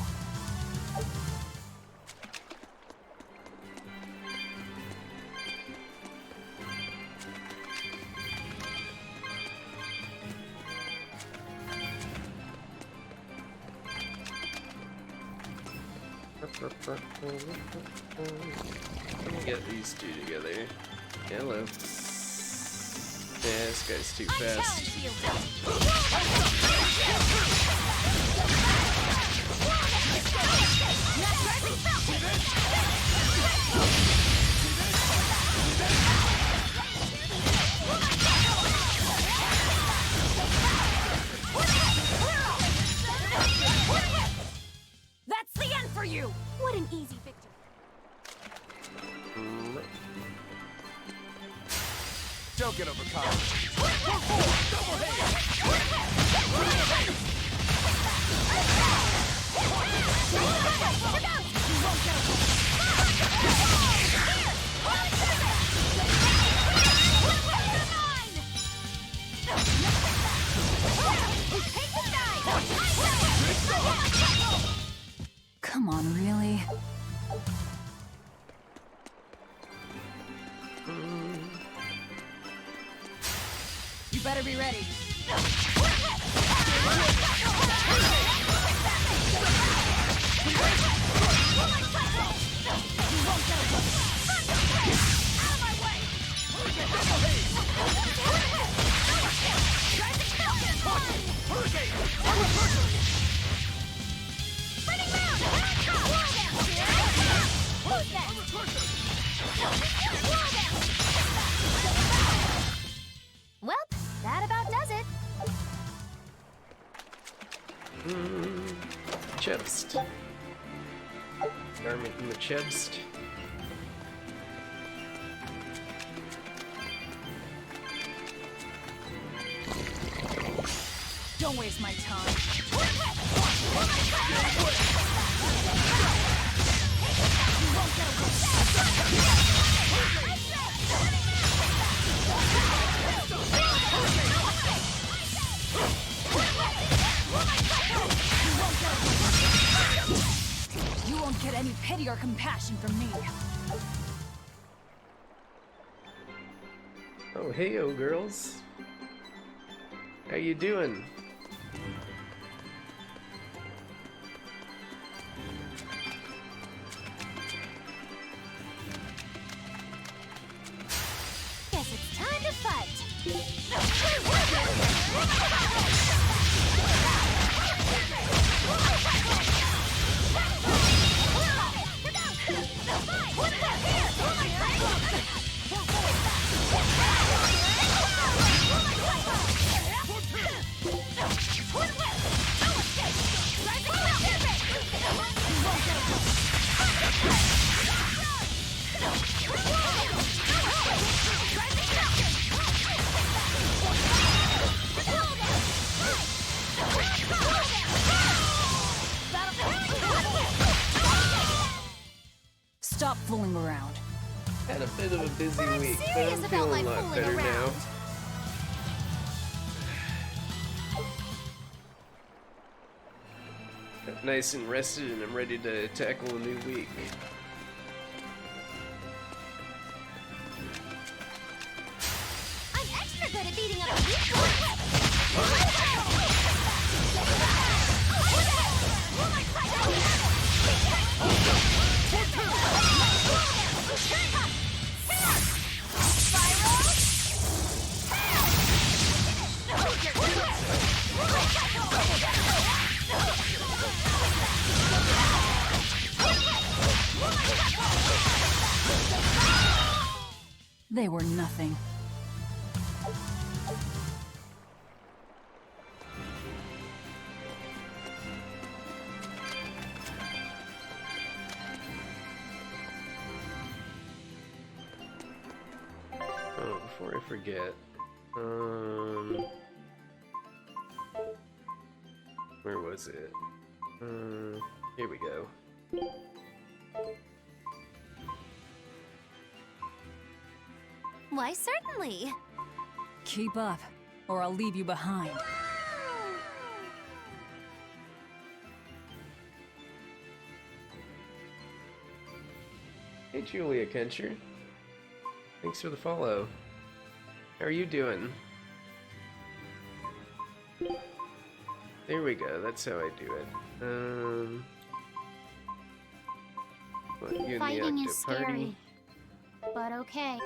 Let me get these two together. Hello. Yeah, this guy's too fast. That's the end for you! What an easy victory. Don't get overcome. Come on, really? You better be ready. Well, that about does it. Chest. Garment in the chest. Don't waste my time. You won't get any pity or compassion from me. Oh, hey-o, girls. How you doing? Guess it's time to fight. Stop fooling around. Had a bit of a busy I'm week, but serious I'm about feeling my a lot fooling better now. around. Got nice and rested, and I'm ready to tackle a new week. I'm extra good at beating up a weak one. They were nothing. Oh, before I forget, where was it? Here we go. Why, certainly. Keep up, or I'll leave you behind. Hey, Julia Kencher. Thanks for the follow. How are you doing? There we go. That's how I do it. What, you and the Fighting Octo is Party? scary, but okay.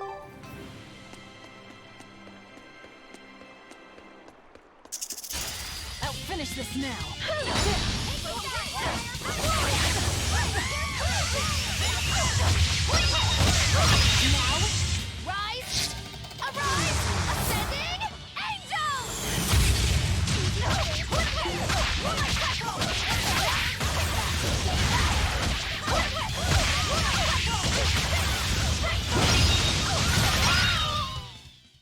I'll finish this now. Now, rise, arise, ascending, angels!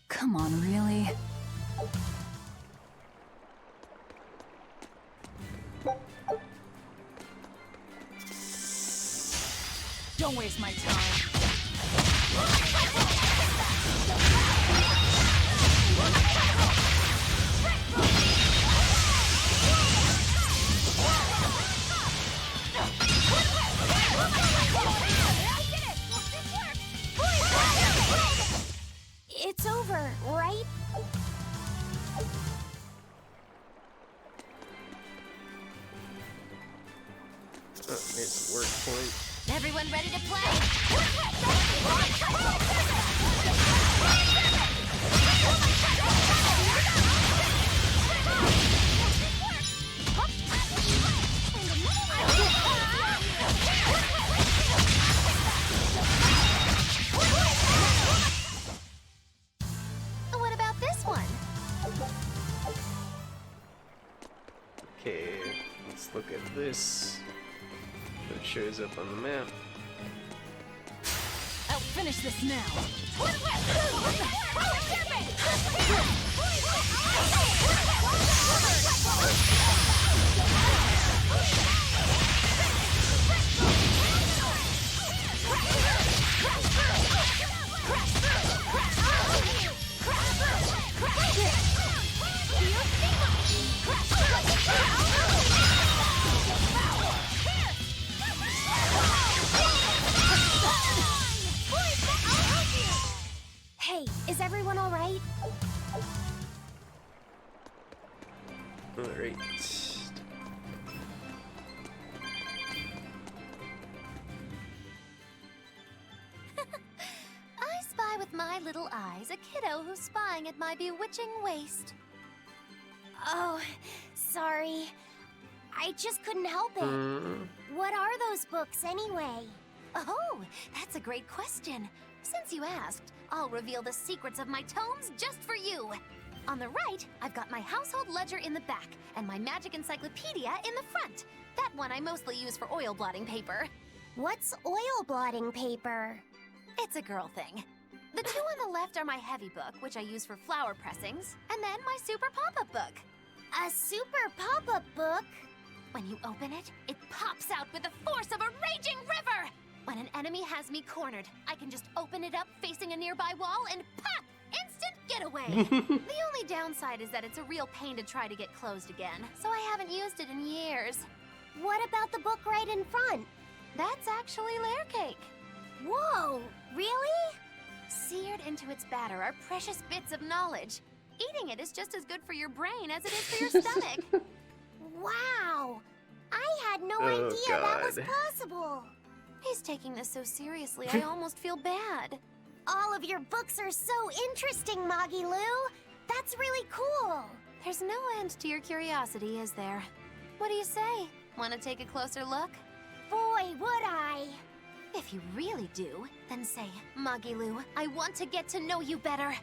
Come on, really? Don't waste my time. It's over, right? Oh, there's a work point. Everyone ready to play? What about this one? Okay, let's look at this. It shows up on the map. I'll finish this now. Hey, is everyone all right? Alright. I spy with my little eyes a kiddo who's spying at my bewitching waist. Oh, sorry. I just couldn't help it. What are those books anyway? Oh, that's a great question. Since you asked, I'll reveal the secrets of my tomes just for you. On the right, I've got my household ledger in the back, and my magic encyclopedia in the front. That one I mostly use for oil blotting paper. What's oil blotting paper? It's a girl thing. The two on the left are my heavy book, which I use for flower pressings, and then my super pop-up book. A super pop-up book? When you open it, it pops out with the force of a raging river! When an enemy has me cornered, I can just open it up facing a nearby wall and pop! Instant getaway! The only downside is that it's a real pain to try to get closed again, so I haven't used it in years. What about the book right in front? That's actually layer cake. Whoa, really? Seared into its batter are precious bits of knowledge. Eating it is just as good for your brain as it is for your stomach. Wow! I had no idea that was possible. He's taking this so seriously, I almost feel bad. All of your books are so interesting, Magilu. That's really cool. There's no end to your curiosity, is there? What do you say? Want to take a closer look? Boy, would I. If you really do, then say, Magilu, I want to get to know you better.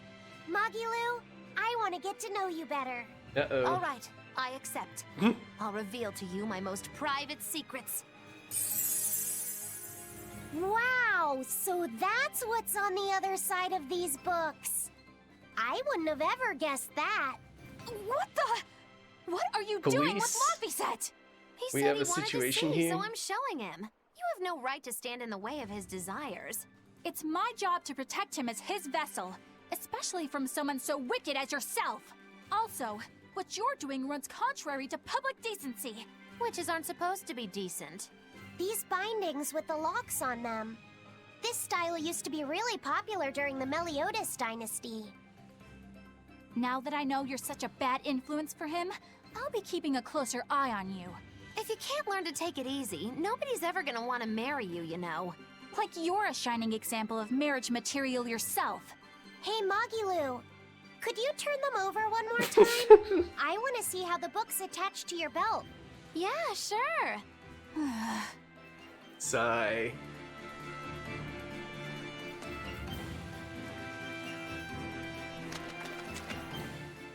Magilu, I want to get to know you better. Uh-oh. All right, I accept. I'll reveal to you my most private secrets. Wow, so that's what's on the other side of these books. I wouldn't have ever guessed that. What the? What are you doing with Laphicet? He We said have he a wanted situation to see, here. so I'm showing him. You have no right to stand in the way of his desires. It's my job to protect him as his vessel, especially from someone so wicked as yourself. Also, what you're doing runs contrary to public decency. Witches aren't supposed to be decent. These bindings with the locks on them. This style used to be really popular during the Meliodas dynasty. Now that I know you're such a bad influence for him, I'll be keeping a closer eye on you. If you can't learn to take it easy, nobody's ever gonna want to marry you, you know. Like you're a shining example of marriage material yourself. Hey, Magilu, could you turn them over one more time? I want to see how the book's attached to your belt. Yeah, sure. Sigh.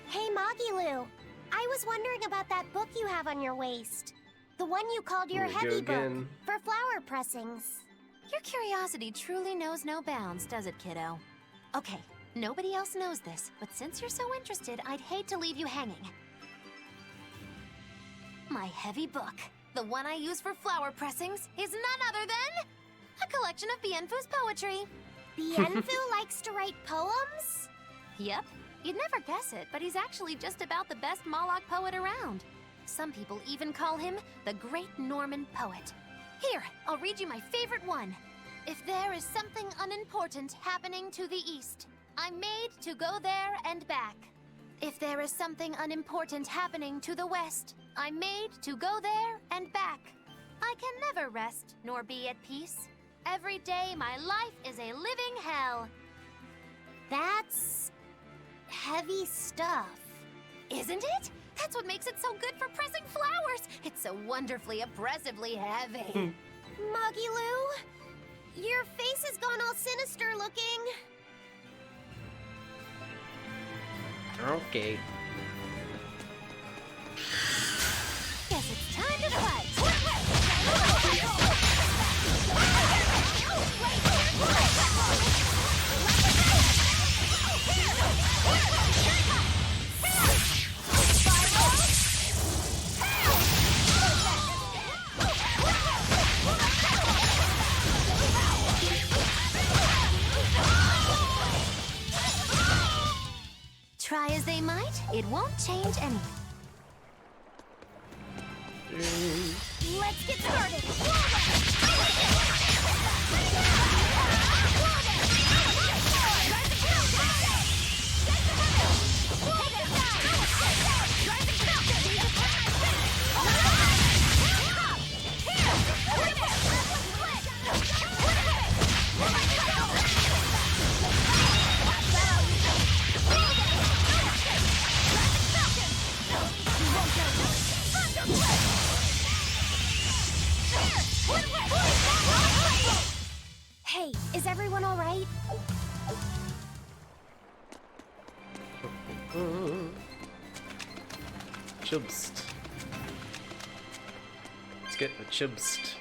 Hey, Magilu, I was wondering about that book you have on your waist. The one you called your heavy book for flower pressings. Your curiosity truly knows no bounds, does it, kiddo? Okay, nobody else knows this, but since you're so interested, I'd hate to leave you hanging. My heavy book, the one I use for flower pressings, is none other than a collection of Bienfu's poetry. Bienfu likes to write poems? Yep. You'd never guess it, but he's actually just about the best Moloch poet around. Some people even call him the Great Norman Poet. Here, I'll read you my favorite one. If there is something unimportant happening to the east, I'm made to go there and back. If there is something unimportant happening to the west, I'm made to go there and back. I can never rest nor be at peace. Every day my life is a living hell. That's heavy stuff. Isn't it? That's what makes it so good for pressing flowers. It's so wonderfully oppressively heavy. Magilu, your face has gone all sinister looking. Okay. Guess it's time to fight. Try as they might, it won't change anything. Let's get started. Hey, is everyone all right? Chubst. Let's get the chubst.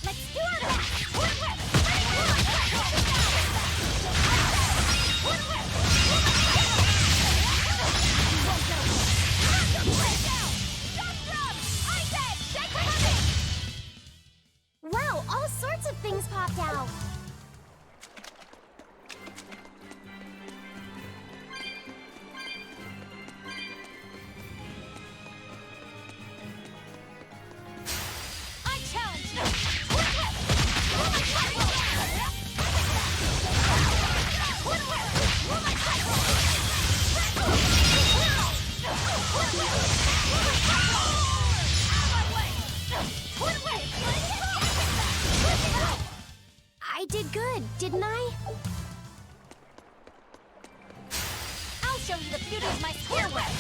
Let's do it! I did good, didn't I? I'll show you the beauty of my square web.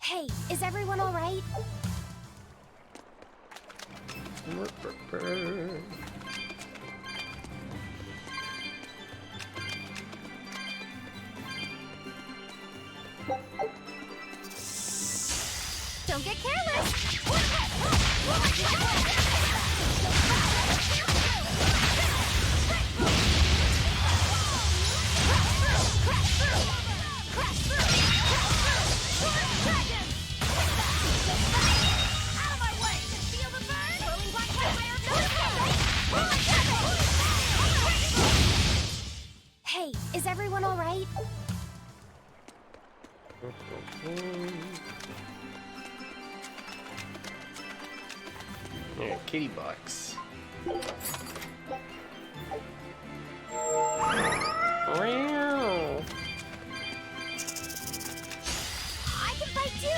Hey, is everyone all right? Don't get careless! Hey, is everyone all right? Yeah, kitty box. I can fight too!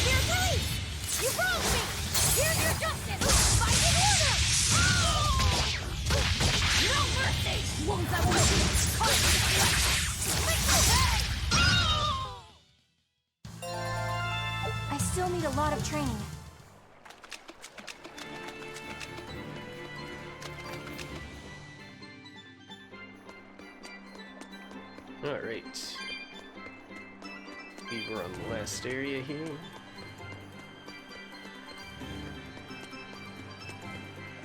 Dear police! You wronged me! Here's your justice! Fight in order! No mercy! Won't I want you? I still need a lot of training. Alright. We're on the last area here.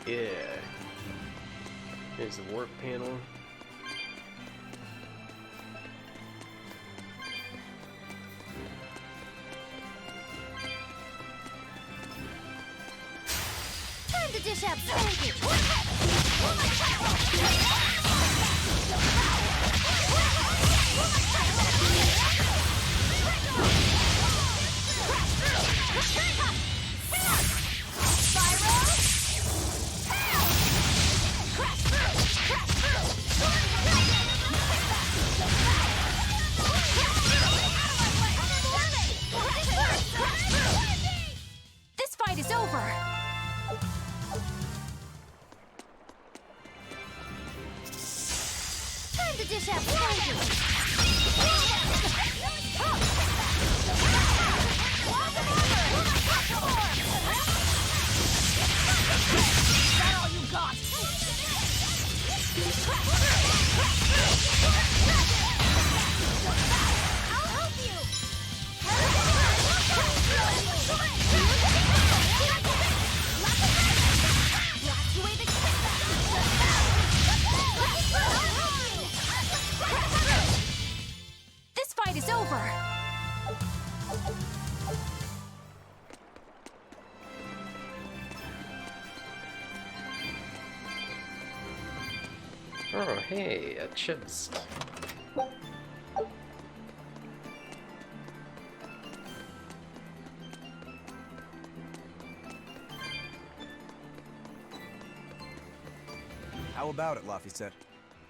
Yeah. There's the warp panel. Time to dish out spanking! This fight is over! Time to dish out spanking! Is that all you got? I'll help you! Blast away the... This fight is over! Oh, hey, a chest. How about it, Laphicet?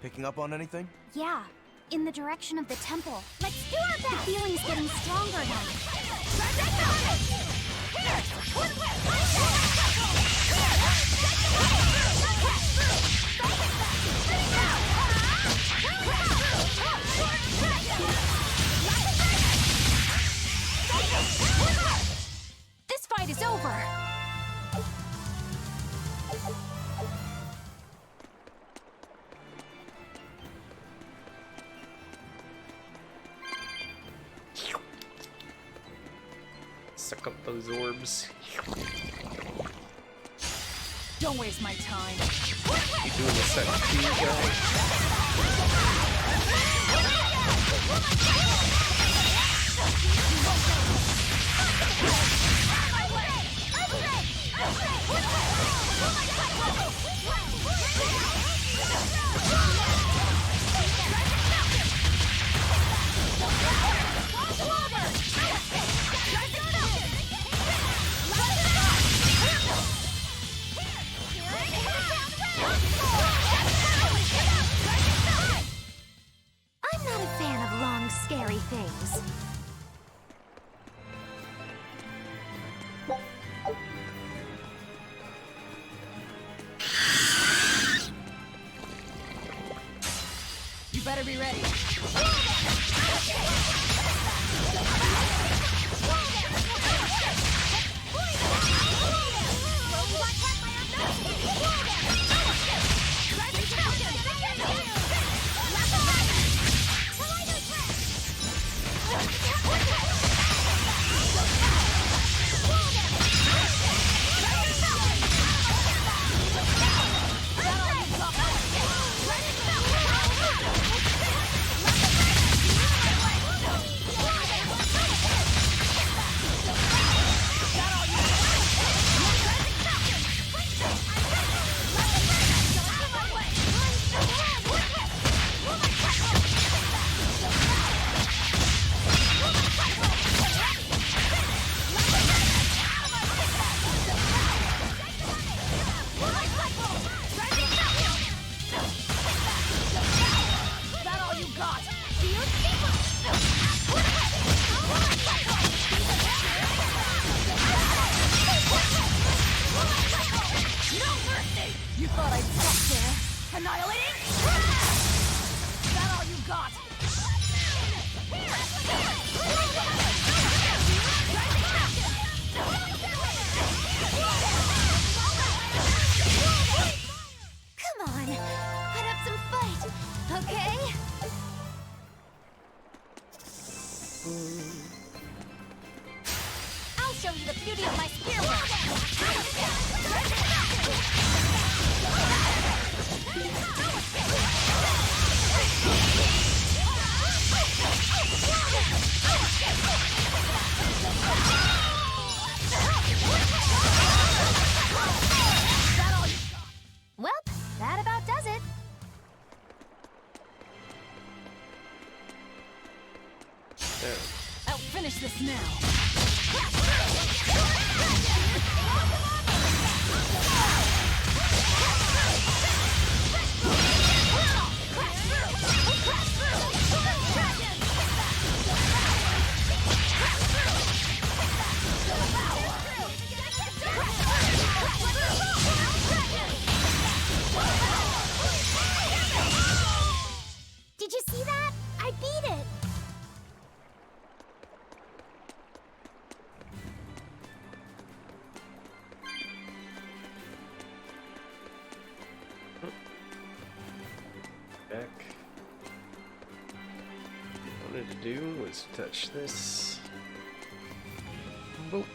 Picking up on anything? Yeah, in the direction of the temple. Let's do our best! The feeling's getting stronger now. This fight is over! Suck up those orbs. Don't waste my time. You doing the set 2, guys? better be ready. You thought I'd stop there? Annihilating? Is that all you got? Come on, put up some fight, okay? I'll show you the beauty of my spear work. Well, that about does it. There. I'll finish this now. Did you see that? I beat it. Back. What I wanted to do was touch this. Boop.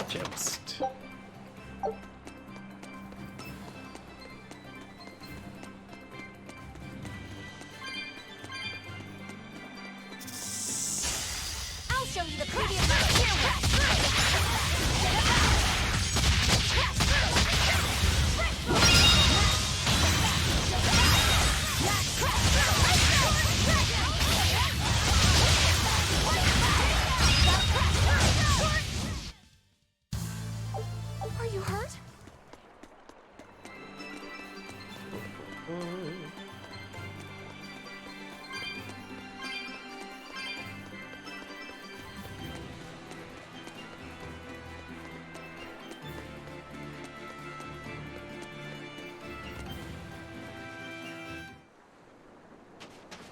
Just. I'll show you the beauty of my spear work. Are you hurt?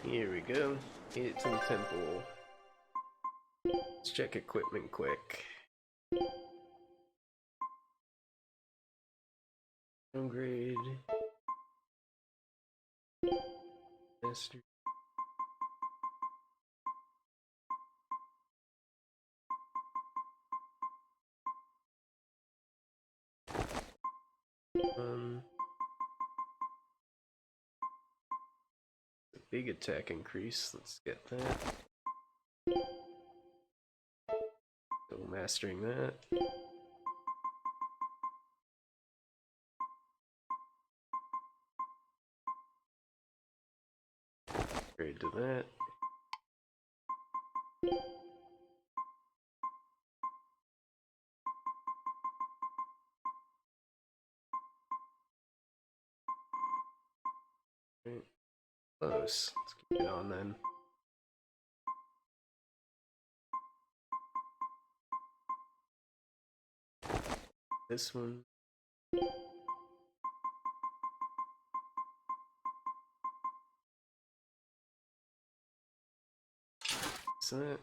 Here we go. Get it to the temple. Let's check equipment quick. Downgrade. Master. A big attack increase. Let's get that. So mastering that. Upgrade to that. Right. Close. Let's keep it on then. This one. What's that?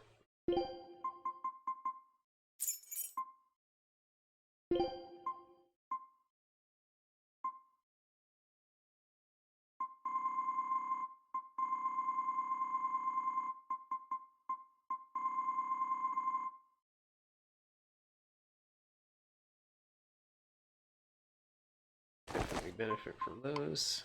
Definitely benefit from those.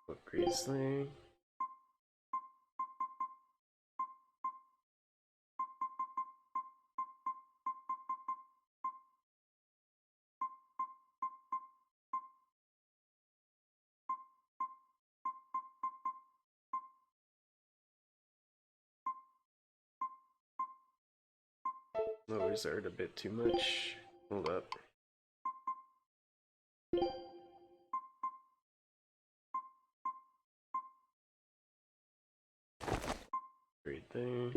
Upgrades thing. Lowers art a bit too much. Hold up. Great thing.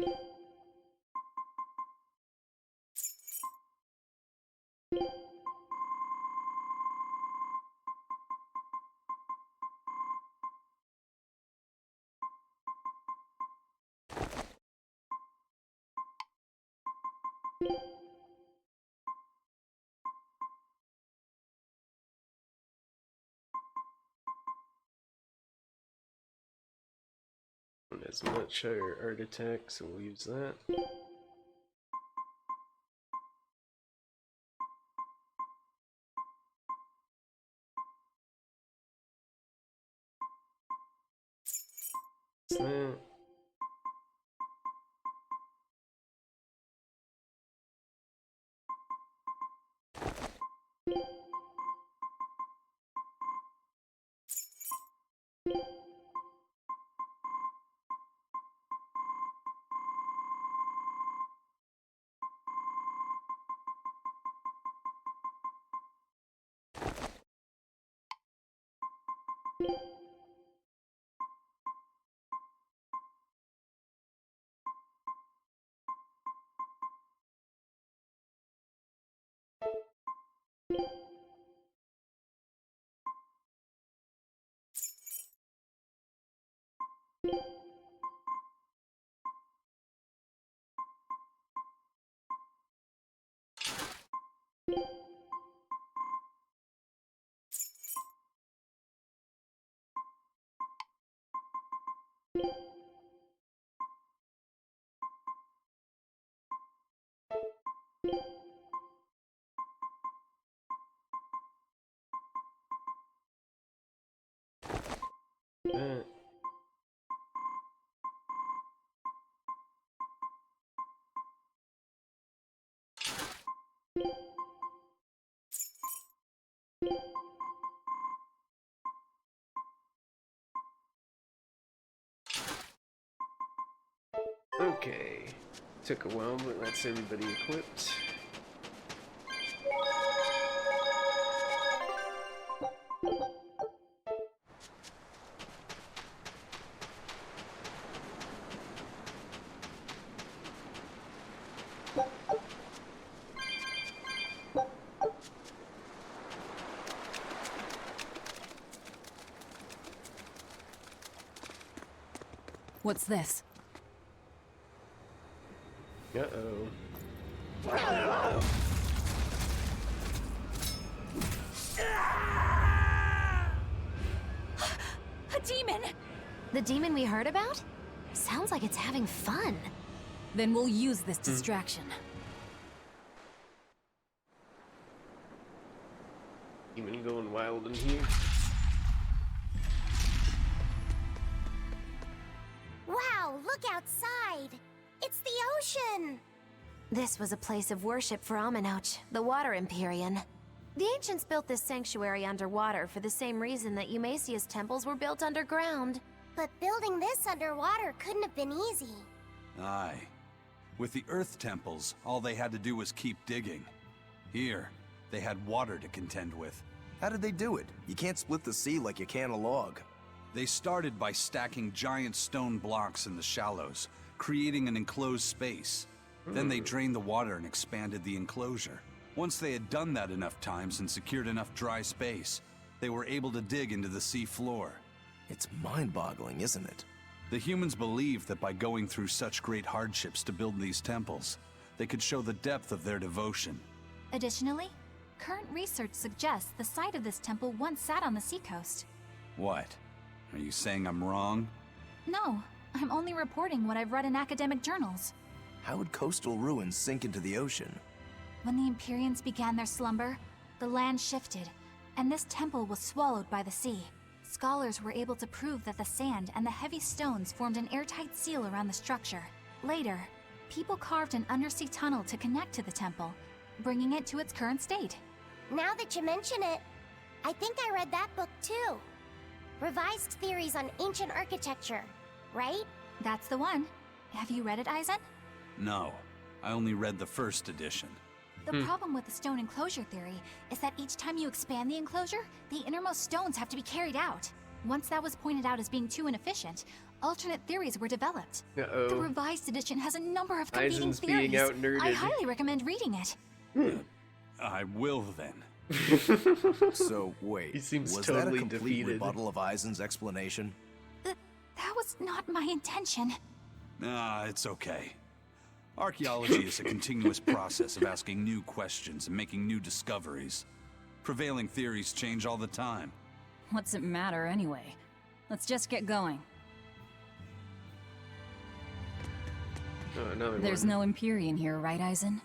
Not as much higher art attack, so we'll use that. That. Okay. Took a while, but that's everybody equipped. What's this? Uh-oh. A demon! The demon we heard about? Sounds like it's having fun. Then we'll use this distraction. Demon going wild in here. Wow, look outside! It's the ocean! This was a place of worship for Aminoch, the Water Empyrean. The ancients built this sanctuary underwater for the same reason that Eumasia's temples were built underground. But building this underwater couldn't have been easy. Aye. With the Earth temples, all they had to do was keep digging. Here, they had water to contend with. How did they do it? You can't split the sea like you can a log. They started by stacking giant stone blocks in the shallows, creating an enclosed space. Then they drained the water and expanded the enclosure. Once they had done that enough times and secured enough dry space, They were able to dig into the sea floor. It's mind-boggling, isn't it? The humans believed that by going through such great hardships to build these temples, they could show the depth of their devotion. Additionally, current research suggests the site of this temple once sat on the seacoast. What? Are you saying I'm wrong? No, I'm only reporting what I've read in academic journals. How would coastal ruins sink into the ocean? When the Empyreans began their slumber, the land shifted, and this temple was swallowed by the sea. Scholars were able to prove that the sand and the heavy stones formed an airtight seal around the structure. Later, people carved an undersea tunnel to connect to the temple, bringing it to its current state. Now that you mention it, I think I read that book too. Revised Theories on Ancient Architecture, right? That's the one. Have you read it, Aizen? No, I only read the first edition. The problem with the stone enclosure theory is that each time you expand the enclosure, the innermost stones have to be carried out. Once that was pointed out as being too inefficient, alternate theories were developed. The revised edition has a number of competing Aizen's theories. being out-nerded. I highly recommend reading it. I will then. So, wait, he seems was totally that a complete defeated. rebuttal of Aizen's explanation? That was not my intention. It's okay. Archaeology is a continuous process of asking new questions and making new discoveries. Prevailing theories change all the time. What's it matter anyway? Let's just get going. Oh, another There's one. no Empyrean here, right, Aizen?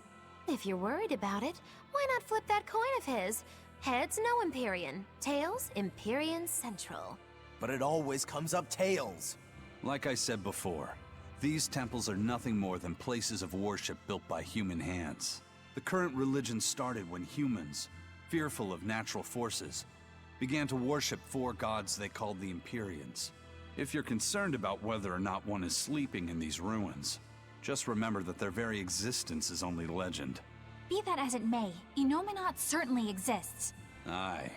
If you're worried about it, why not flip that coin of his? Heads, no Empyrean. Tails, Empyrean Central. But it always comes up tails. Like I said before, these temples are nothing more than places of worship built by human hands. The current religion started when humans, fearful of natural forces, began to worship four gods they called the Empyreans. If you're concerned about whether or not one is sleeping in these ruins, just remember that their very existence is only legend. Be that as it may, Innominat certainly exists. Aye.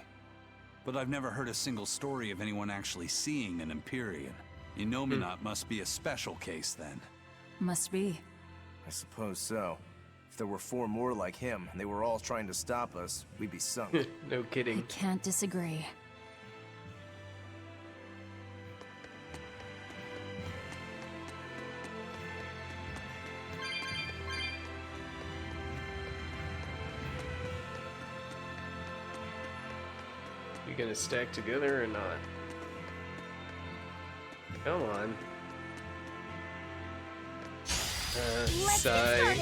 But I've never heard a single story of anyone actually seeing an Empyrean. Innominat must be a special case then. Must be. I suppose so. If there were 4 more like him, and they were all trying to stop us, we'd be sunk. No kidding. I can't disagree. You gonna stack together or not? Come on. Sigh.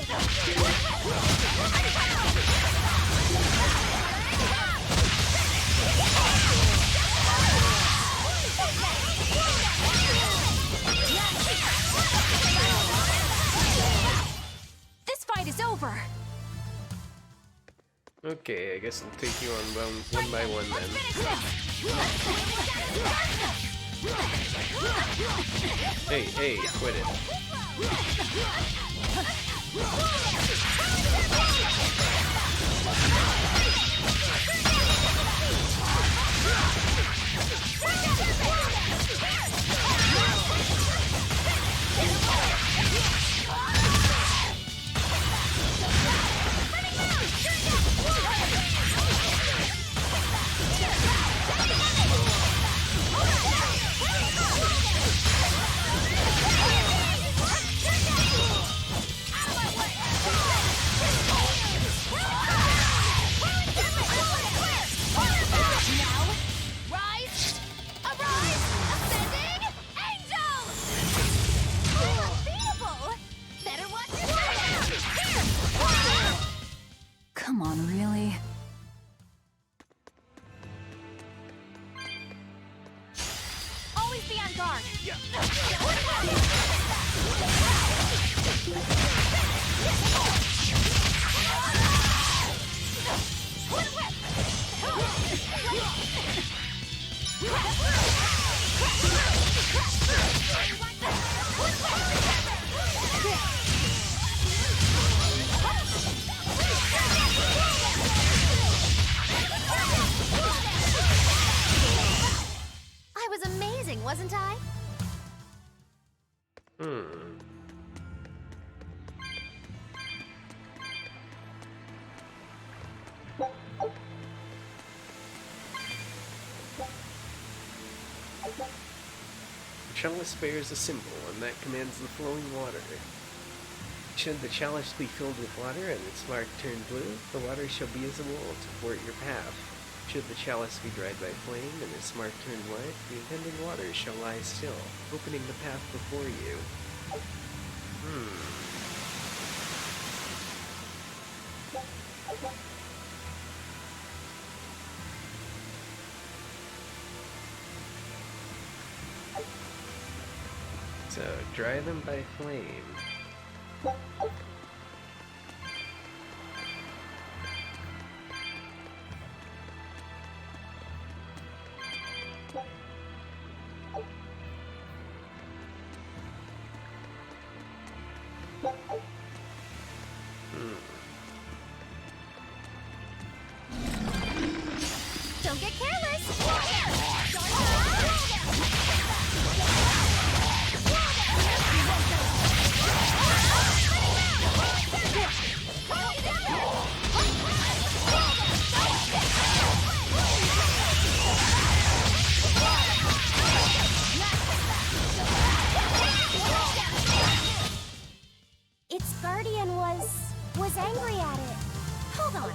This fight is over! Okay, I guess I'll take you on one by one then. Hey, quit it. Come on, really? Always be on guard! I was amazing, wasn't I? chalice bears a symbol, and that commands the flowing water. Should the chalice be filled with water and its mark turn blue, the water shall be as a wall to thwart your path. Should the chalice be dried by flame and its mark turn white, the impending water shall lie still, opening the path before you. So, dry them by flame. Don't get careless! Its guardian was angry at it. Hold on.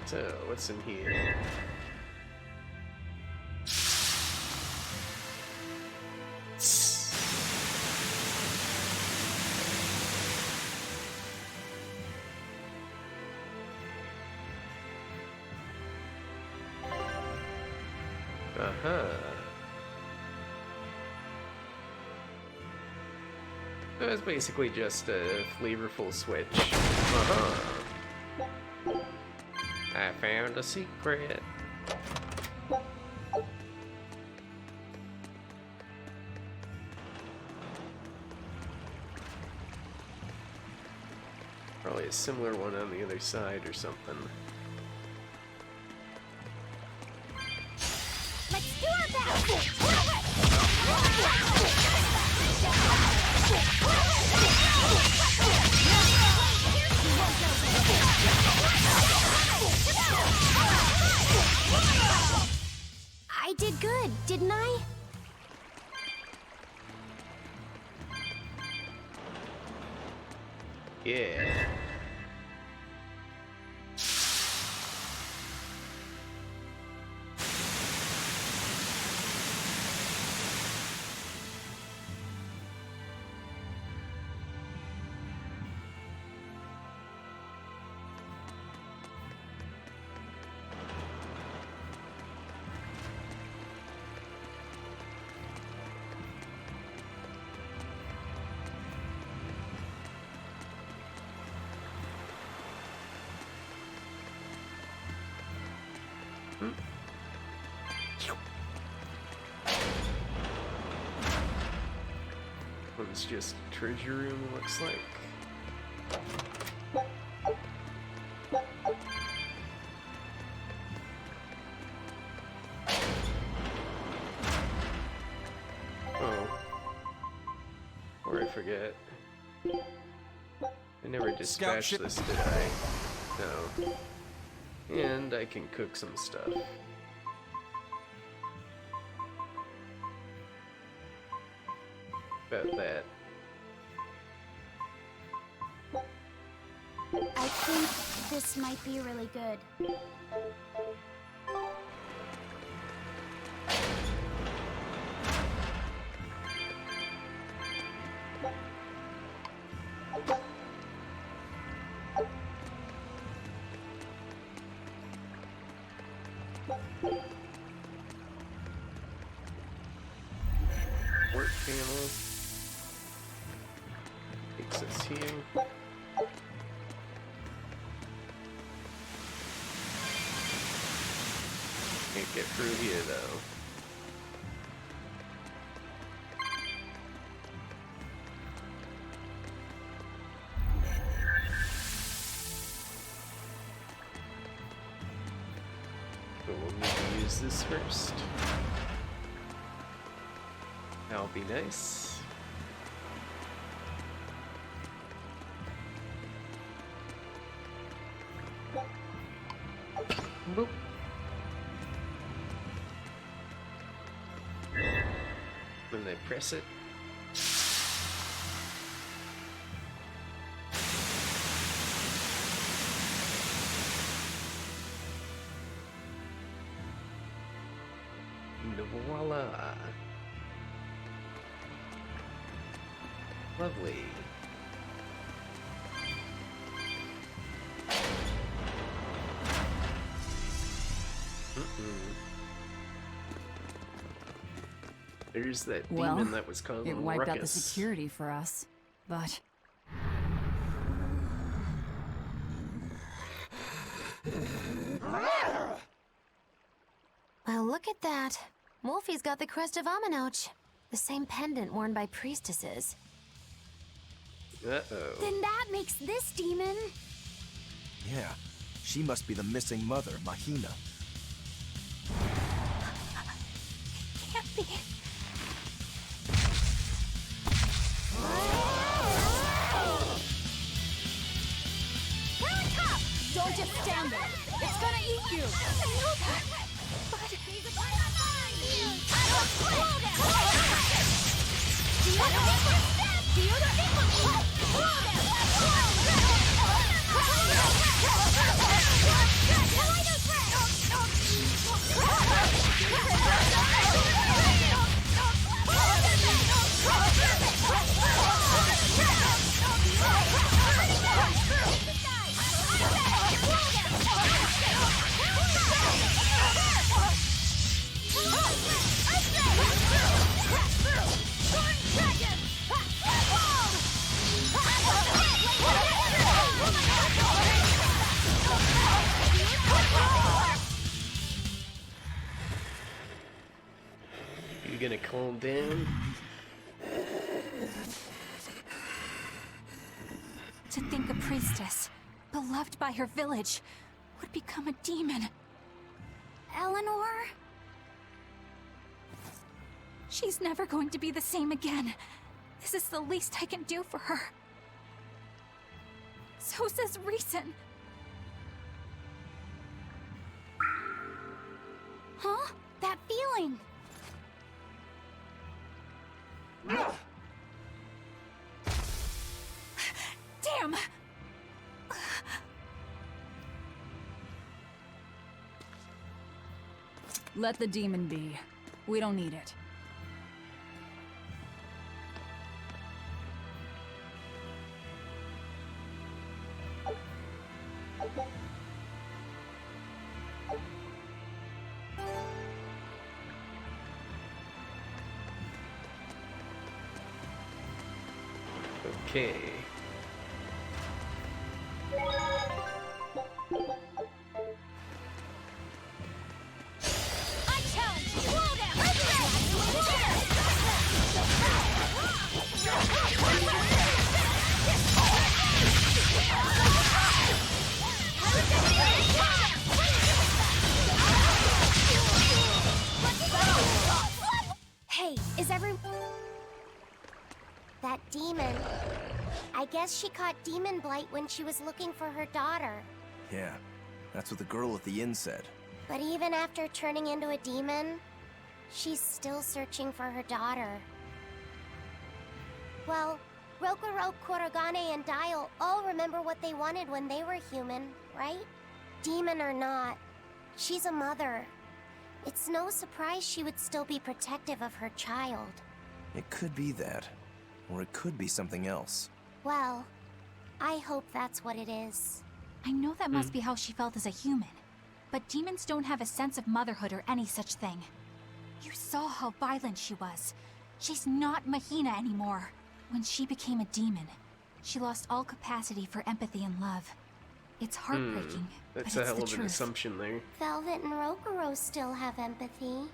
So, what's in here? So it's basically just a flavorful switch. I found a secret. Probably a similar one on the other side or something. Let's do our best! I did good, didn't I? Yeah. One's just treasure room, looks like. Oh. Or I forget. I never dispatched this, did I? No. And I can cook some stuff. About that. I think this might be really good. Work panel. Takes us here. Can't get through here though. But we'll need to use this first. That'll be nice. Boop. When I press it. Voila. Lovely. There's that demon that was causing it wiped ruckus. out the security for us, but... Well, look at that. Wolfie's got the crest of Aminoch. The same pendant worn by priestesses. Uh-oh. Then that makes this demon. Yeah, she must be the missing mother, Mahina. Can't be. Don't just stand there. It's gonna eat you. I know that. But He's a part of mine. You gonna calm down? To think a priestess, beloved by her village, would become a demon. Eleanor? She's never going to be the same again. This is the least I can do for her. So says reason. Huh? That feeling. Damn! Let the demon be. We don't need it. Okay. I challenge you. Slow down. Hey, is everyone... That demon. I guess she caught demon blight when she was looking for her daughter. Yeah, that's what the girl at the inn said. But even after turning into a demon, she's still searching for her daughter. Well, Rokurok, Kurogane, and Dial all remember what they wanted when they were human, right? Demon or not, she's a mother. It's no surprise she would still be protective of her child. It could be that, or it could be something else. Well, I hope that's what it is. I know that must be how she felt as a human. But demons don't have a sense of motherhood or any such thing. You saw how violent she was. She's not Mahina anymore. When she became a demon, she lost all capacity for empathy and love. It's heartbreaking, That's but a it's hell the of an truth. assumption there. Velvet and Rokuro still have empathy.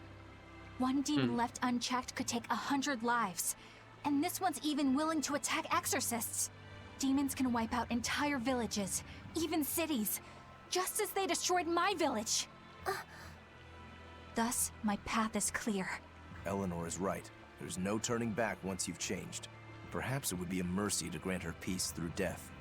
One demon left unchecked could take 100 lives. And this one's even willing to attack exorcists. Demons can wipe out entire villages, even cities, just as they destroyed my village. Thus, my path is clear. Eleanor is right. There's no turning back once you've changed. Perhaps it would be a mercy to grant her peace through death.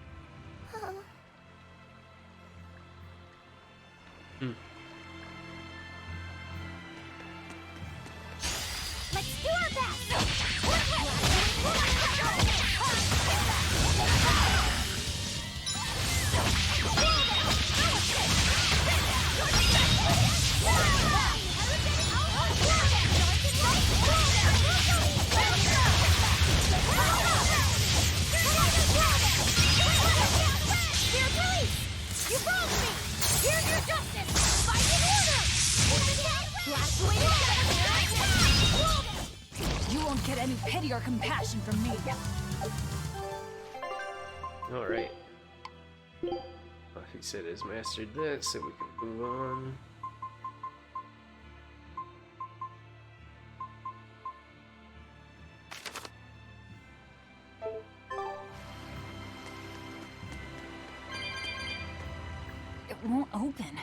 won't get any pity or compassion from me. Alright. He said has mastered that, so we can move on. It won't open.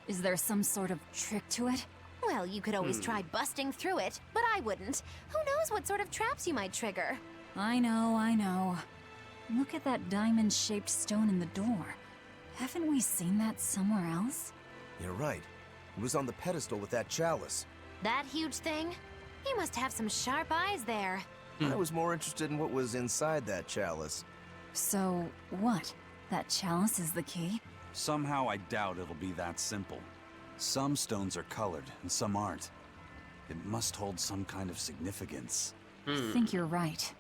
Is there some sort of trick to it? Well, you could always try busting through it, but I wouldn't. Who knows what sort of traps you might trigger? I know. Look at that diamond-shaped stone in the door. Haven't we seen that somewhere else? You're right. It was on the pedestal with that chalice. That huge thing? You must have some sharp eyes there. I was more interested in what was inside that chalice. So, what? That chalice is the key? Somehow I doubt it'll be that simple. Some stones are colored, and some aren't. It must hold some kind of significance. I think you're right.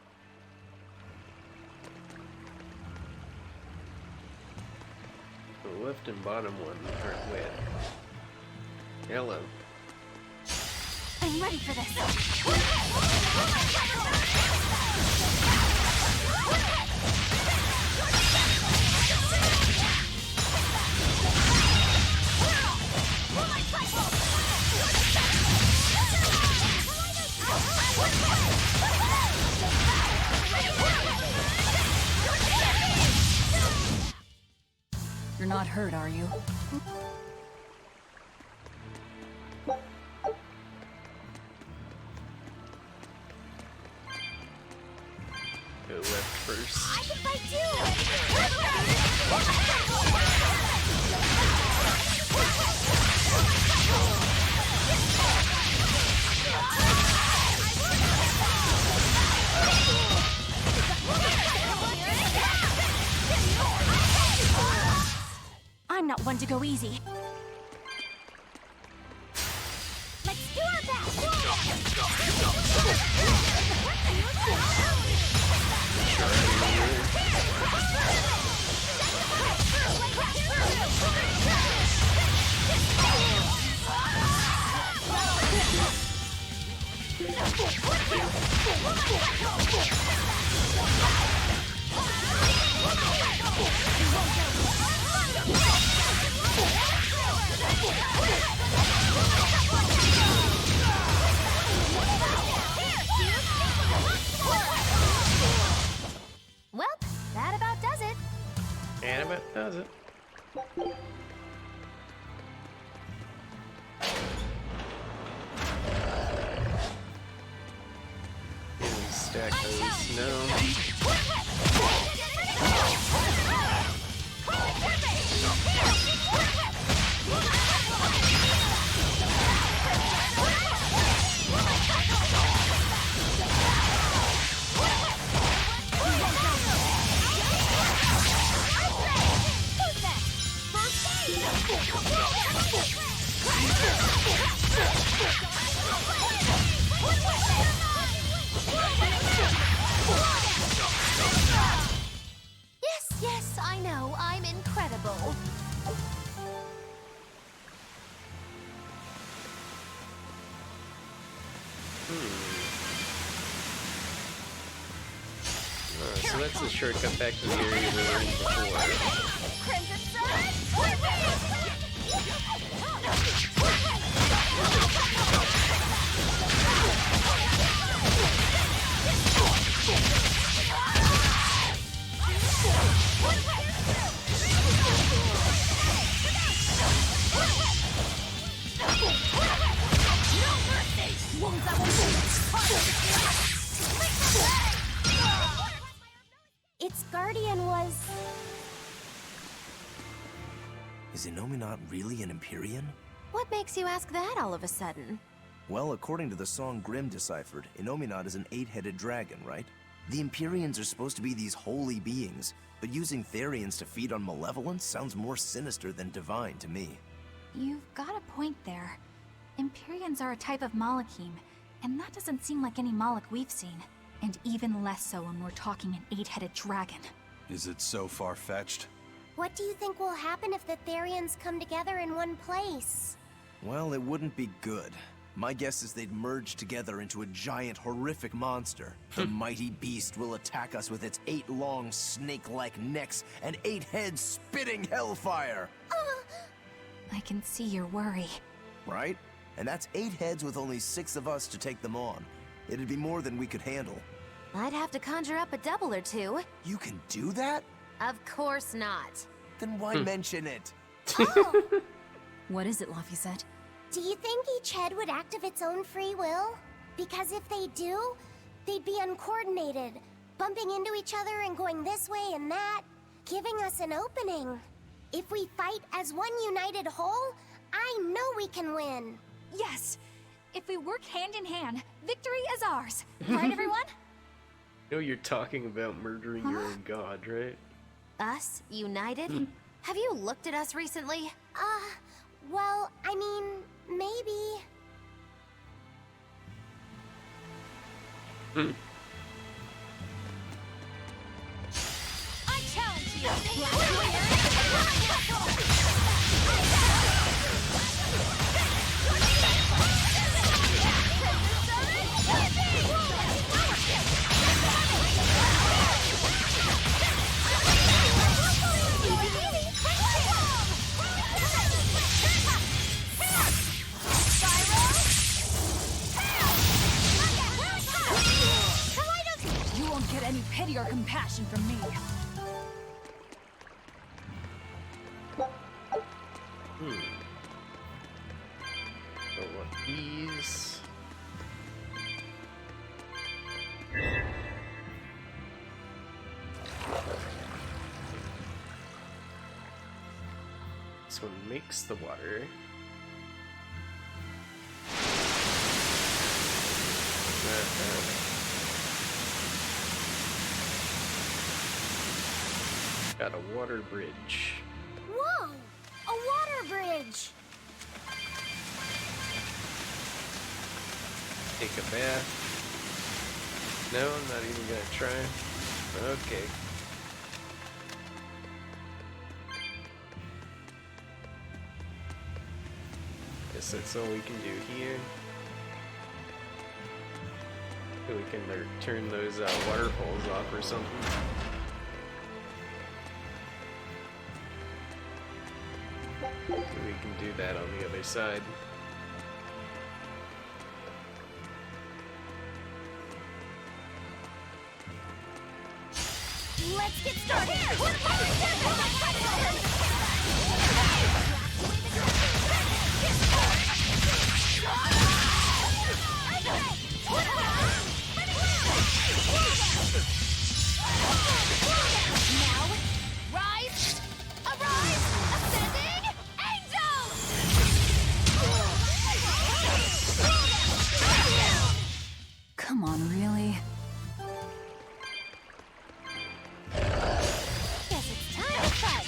The left and bottom one aren't wet. Hello. I'm ready for this. You're not hurt, are you? Go left first. I can fight too! I'm not one to go easy. Let's do our best! Well, that about does it. And about does it. Stack those snow. Yes, I know. I'm incredible. So that's the shortcut back to the area we were in before. Crimson Sun! Its guardian was... Is Innominat really an Empyrean? What makes you ask that all of a sudden? Well, according to the song Grimm deciphered, Innominat is an 8-headed dragon, right? The Empyreans are supposed to be these holy beings, but using Therians to feed on malevolence sounds more sinister than divine to me. You've got a point there. Empyreans are a type of Malachim, and that doesn't seem like any Malach we've seen. And even less so when we're talking an 8-headed dragon. Is it so far-fetched? What do you think will happen if the Therians come together in one place? Well, it wouldn't be good. My guess is they'd merge together into a giant, horrific monster. The mighty beast will attack us with its 8 long, snake-like necks and 8 heads spitting hellfire! I can see your worry. Right? And that's 8 heads with only 6 of us to take them on. It'd be more than we could handle. I'd have to conjure up a double or two. You can do that? Of course not. Then why mention it? What is it, Laphicet? Do you think each head would act of its own free will? Because if they do, they'd be uncoordinated, bumping into each other and going this way and that, giving us an opening. If we fight as one united whole, I know we can win. Yes! If we work hand in hand, victory is ours. Right, everyone? You know you're talking about murdering your own god, right? Us? United? Have you looked at us recently? Well, I mean, maybe. I challenge you! You won't get any pity or compassion from me. So what these? This one makes the water. Got a water bridge. Whoa! A water bridge! Take a bath. No, I'm not even gonna try. Okay. Guess that's all we can do here. We can turn those waterfalls off or something. We can do that on the other side. Let's get started! Now, rise! Arise! Ascending! Angel! Come on, really? Guess it's time to fight!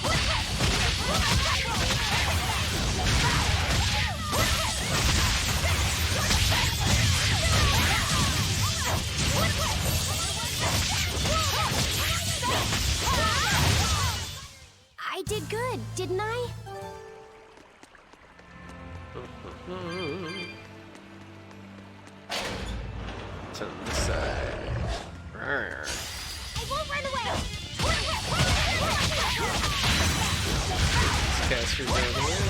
I did good, didn't I? To the side. Rawr. I won't run away! Let's cast her down here.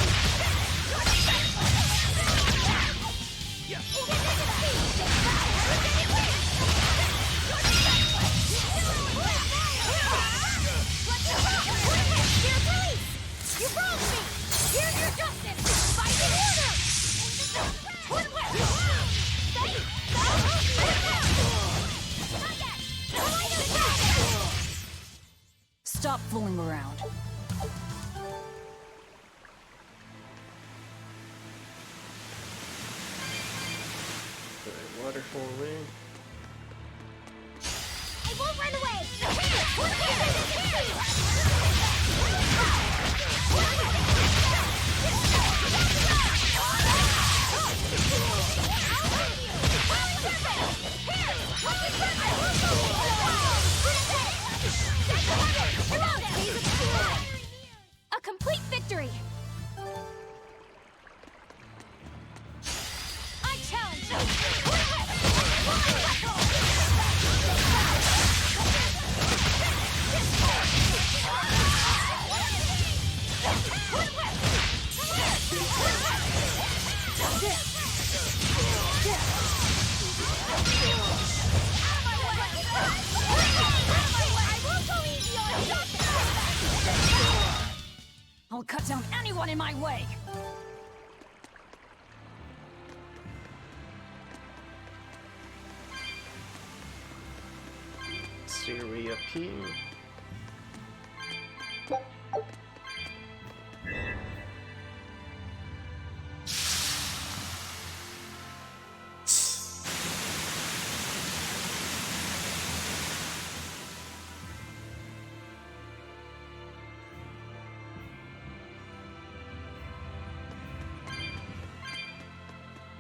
You wronged me! Here's your justice! Fight in order! Stop fooling around. Waterfall there. I won't run away! A complete victory! I challenge in my way! Stairway up here.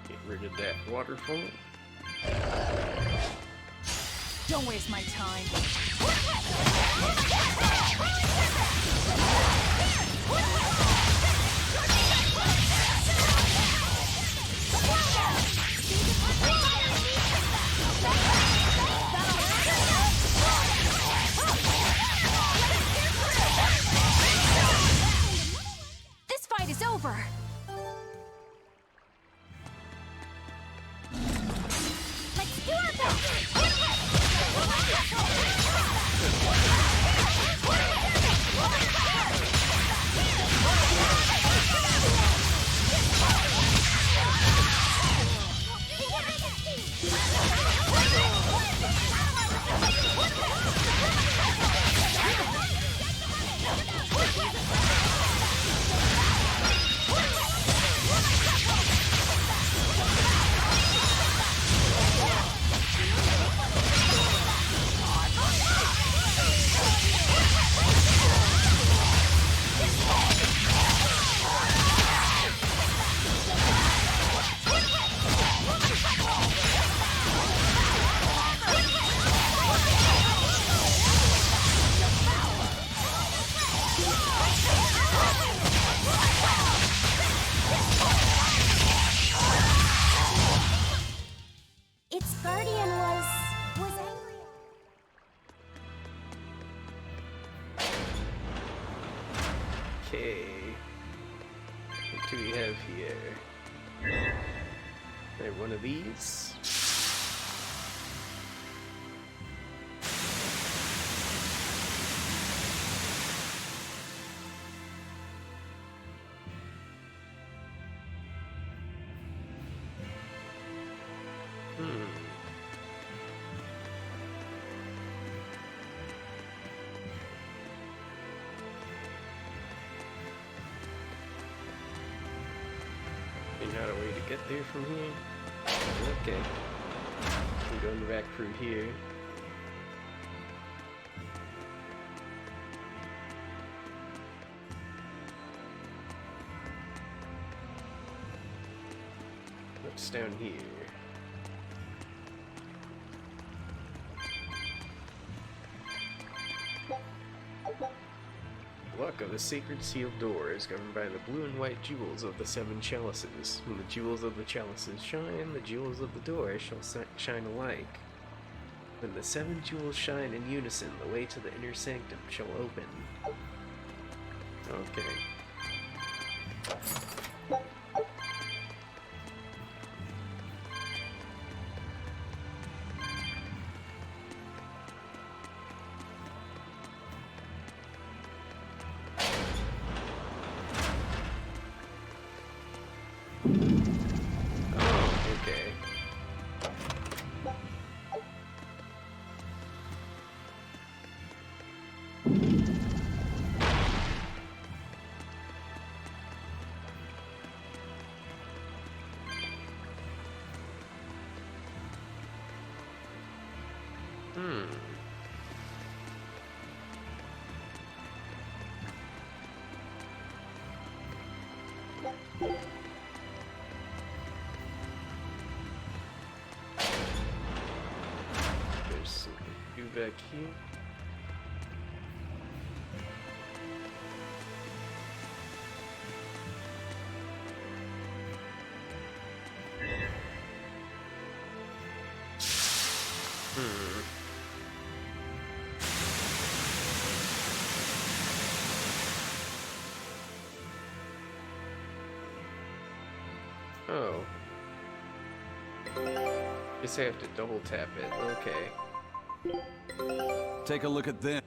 Get rid of that waterfall. Don't waste my time. This fight is over. Let's do our best! Its guardian was angry. Okay. What do we have here? Right, one of these. Not a way to get there from here. Okay. We're going back through here. What's down here? Luck of the sacred sealed door is governed by the blue and white jewels of the 7 chalices. When the jewels of the chalices shine, the jewels of the door shall shine alike. When the 7 jewels shine in unison, the way to the inner sanctum shall open. Okay. There's something to do back here. Oh. Guess I have to double tap it. Okay. Take a look at them.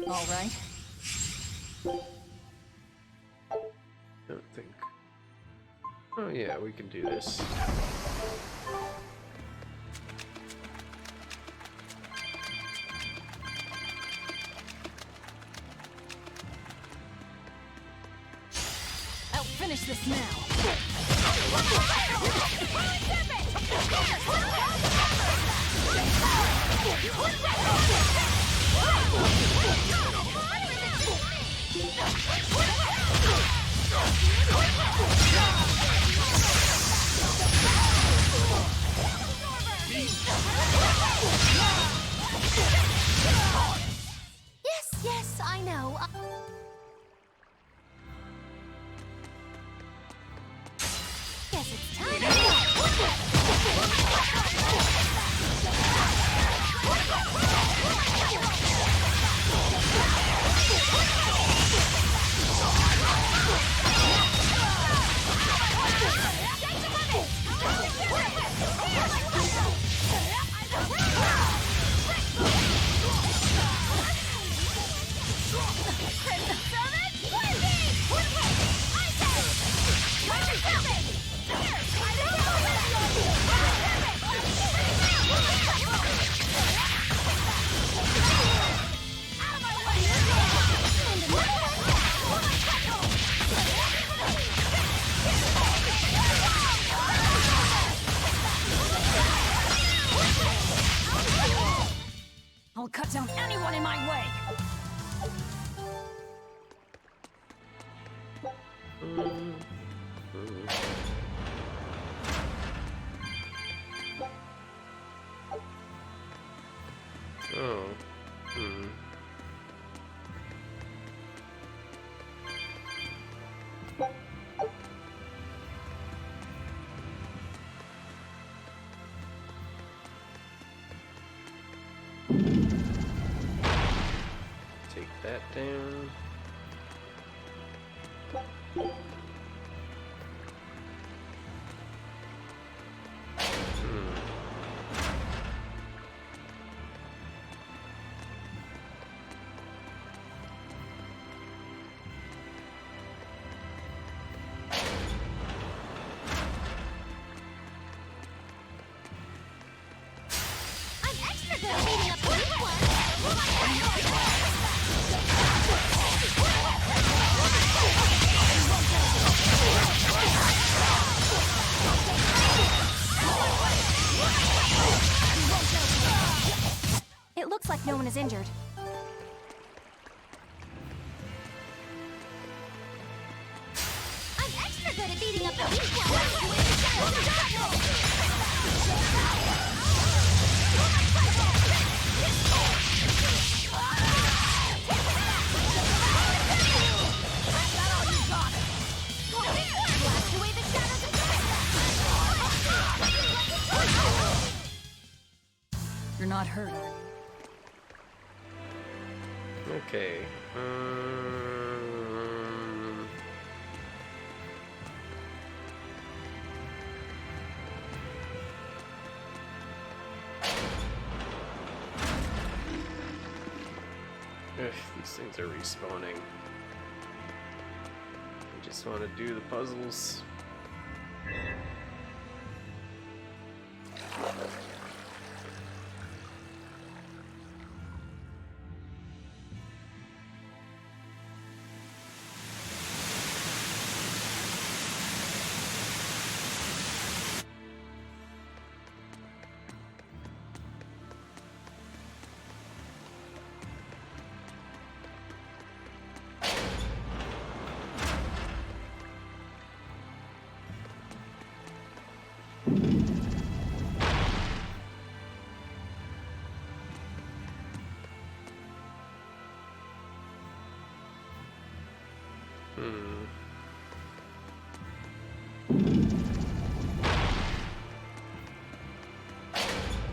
All right. Don't think. Oh yeah, we can do this. I'll finish this now. Yes, I know. Guess it's time. I'll cut down anyone in my way. Oh. Take that down. I'm extra good at beating up the weak ones. It looks like no one is injured. I'm extra good at beating up the weak ones. Blast away the shadows again. You're not hurt. Okay. Ugh, these things are respawning. I just want to do the puzzles.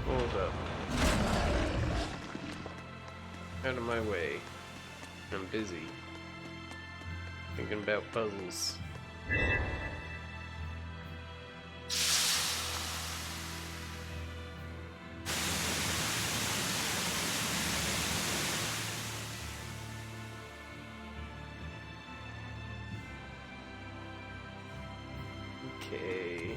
Hold up. Out of my way. I'm busy. Thinking about puzzles. Okay.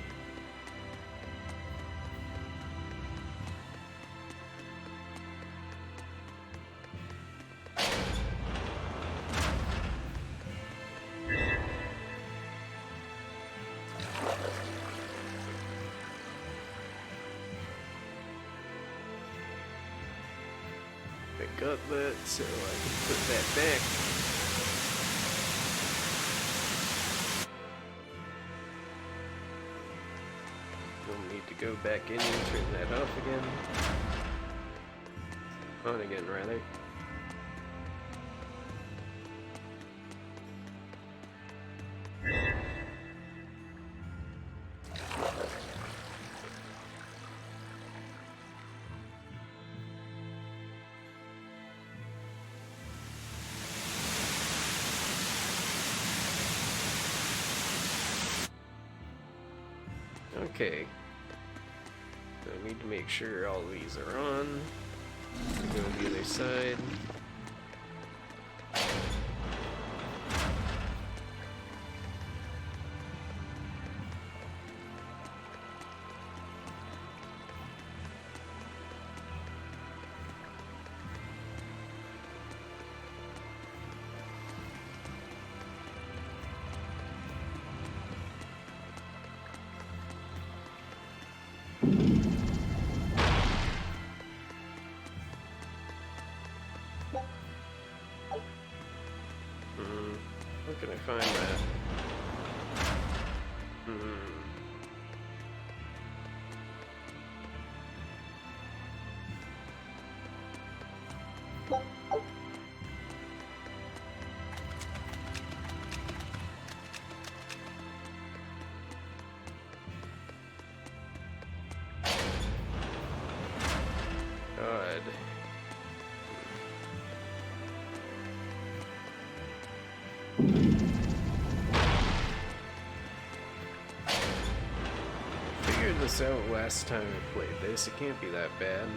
Pick up that so I can put that back. We'll need to go back in and turn that off again. On again, rather. Okay. So I need to make sure all these are on. Go to the other side. Where can I find that? God. Figured this out last time I played this. It can't be that bad.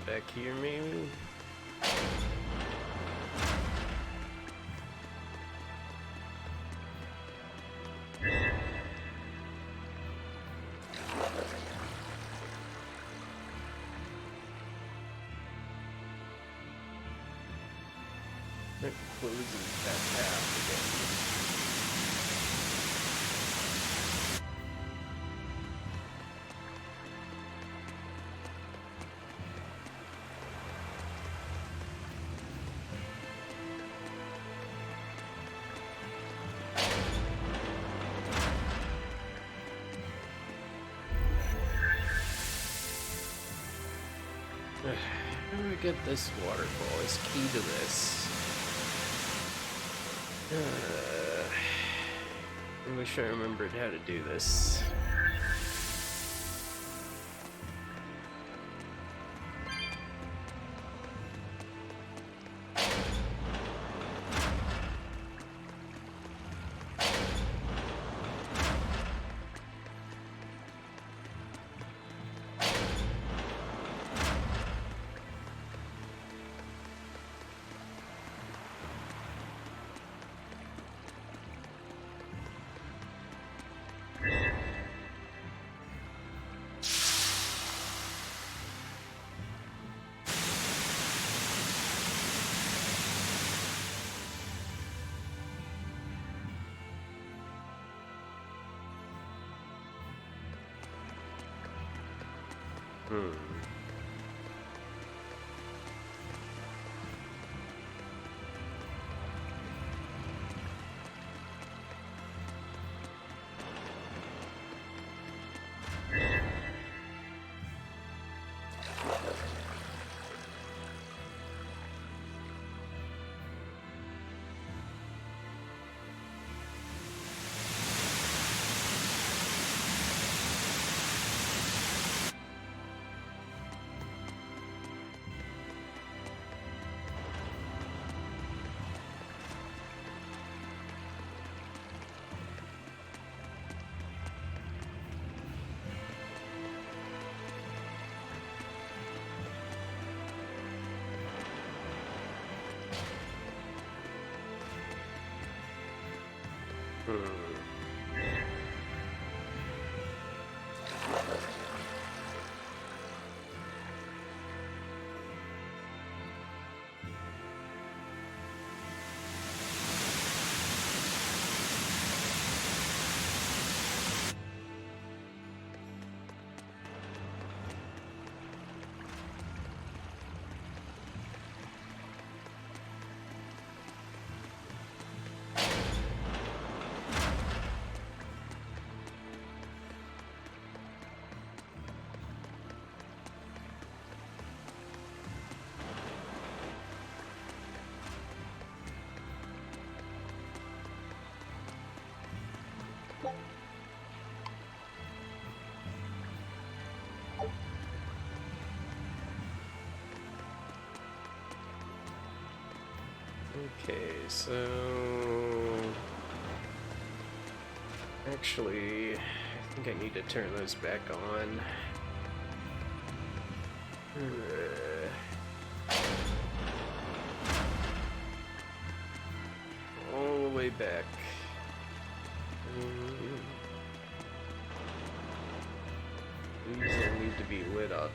Back here, maybe? That closes that path again. How do I get this waterfall? Is key to this. I wish I remembered how to do this. Okay, so actually, I think I need to turn those back on. All the way back. These all need to be lit up.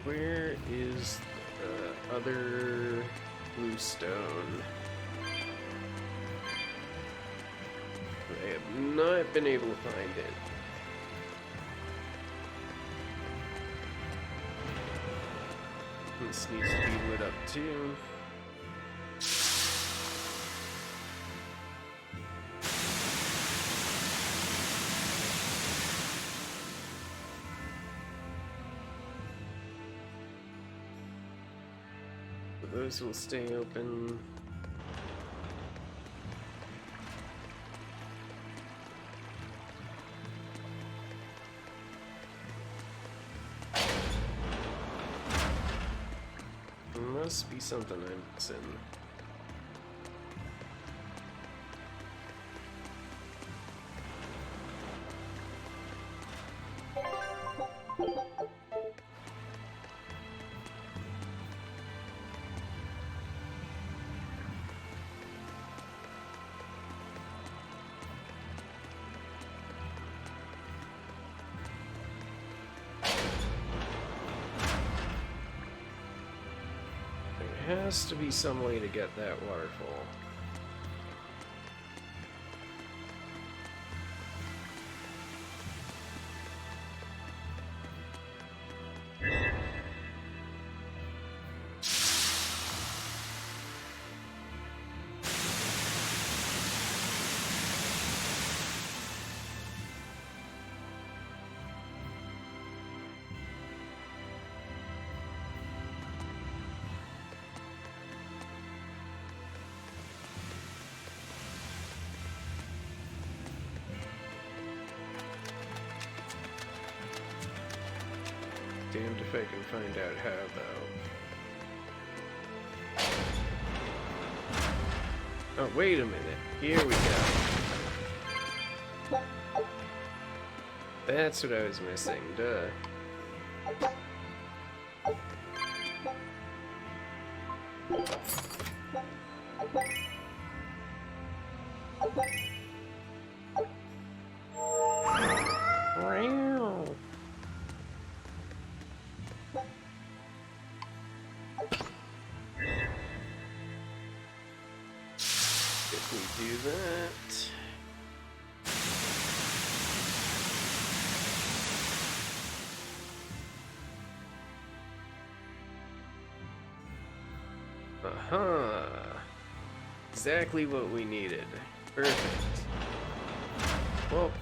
Where is the other blue stone? I have not been able to find it. This needs to be lit up too. Those will stay open. There must be something I'm missing. There has to be some way to get that waterfall. Damned if I can find out how, though. Oh, wait a minute. Here we go. That's what I was missing, duh. If we do that... Exactly what we needed. Perfect. Well,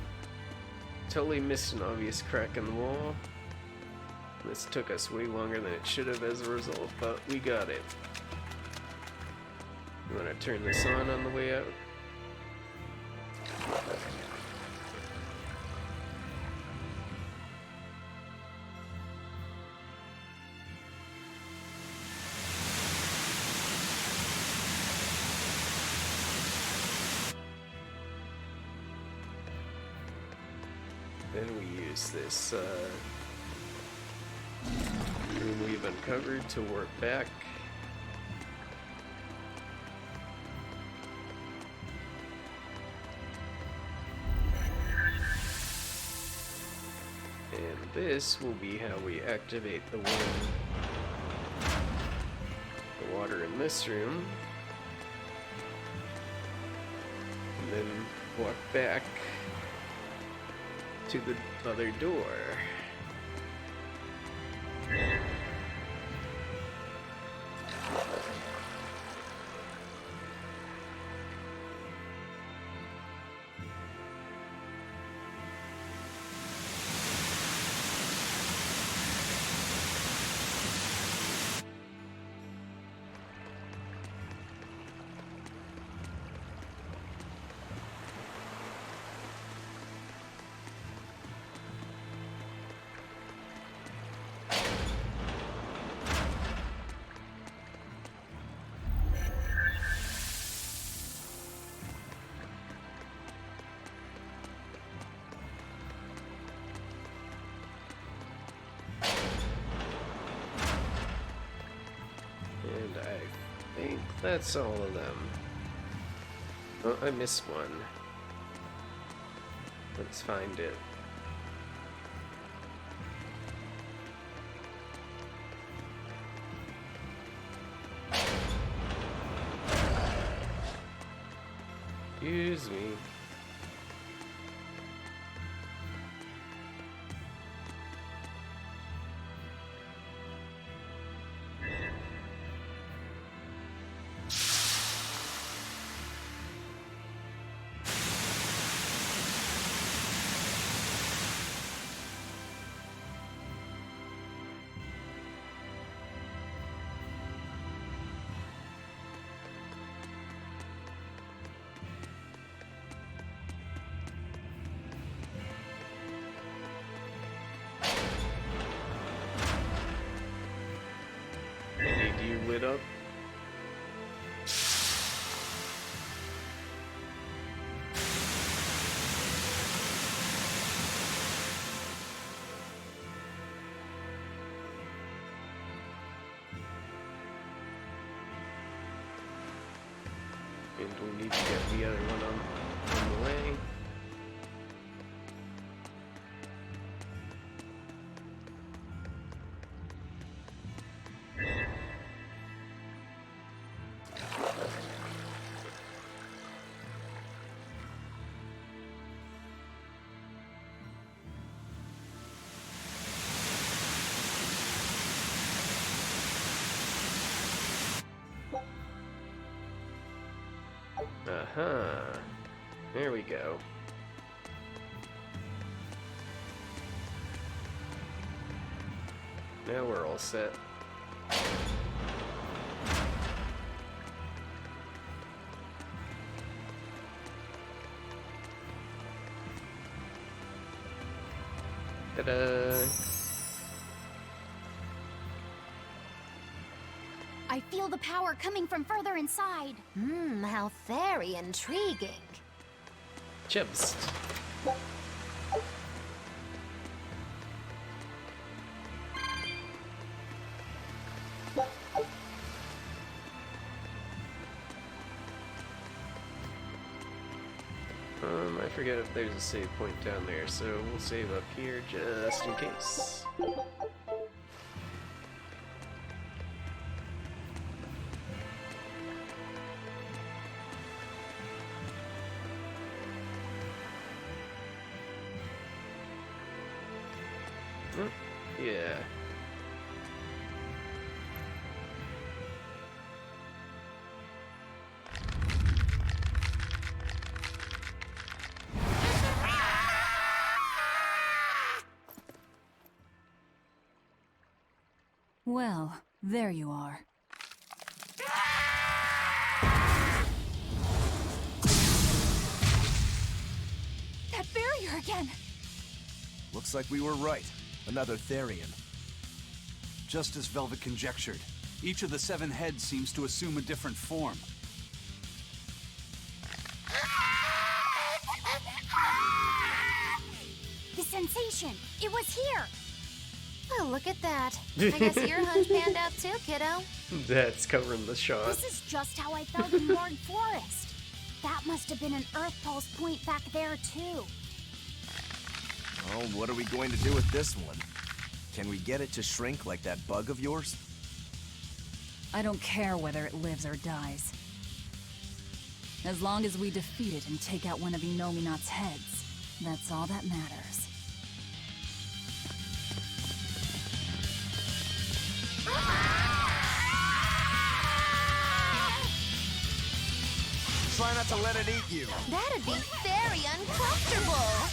totally missed an obvious crack in the wall. This took us way longer than it should have as a result, but we got it. You want to turn this on the way out? Then we use this room we've uncovered to work back. And this will be how we activate the water in this room. And then walk back to the other door. And I think that's all of them. Oh, I missed one. Let's find it. Excuse me. You lit up. And we need to get the other one on the way. There we go. Now we're all set. Ta-da! I feel the power coming from further inside. How very intriguing. Chips. I forget if there's a save point down there, so we'll save up here just in case. Yeah. Well, there you are. That barrier again! Looks like we were right. Another Therian. Just as Velvet conjectured, each of the 7 heads seems to assume a different form. The sensation! It was here! Well, look at that. I guess your hunch panned out too, kiddo. That's covering the shot. This is just how I felt in Morg Forest. That must have been an Earth Pulse point back there, too. Well, what are we going to do with this one? Can we get it to shrink like that bug of yours? I don't care whether it lives or dies. As long as we defeat it and take out one of Inominat's heads, that's all that matters. Try not to let it eat you. That'd be very uncomfortable.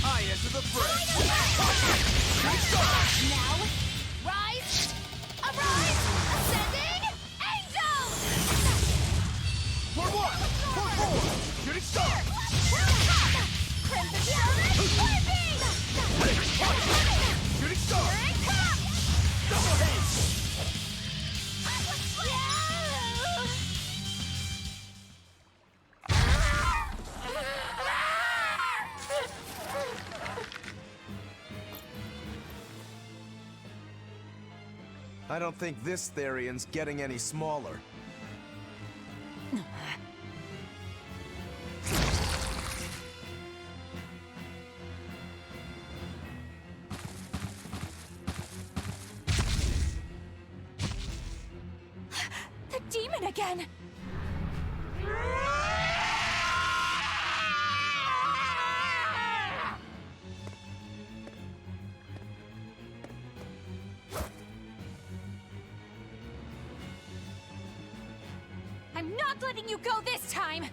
I enter the fray. Now, rise, arise, ascending, angel! For one, for four, shooting star. Crimson Servant, sweeping! Shooting star. Double haste. I don't think this Therian's getting any smaller. The demon again! I'm not letting you go this time!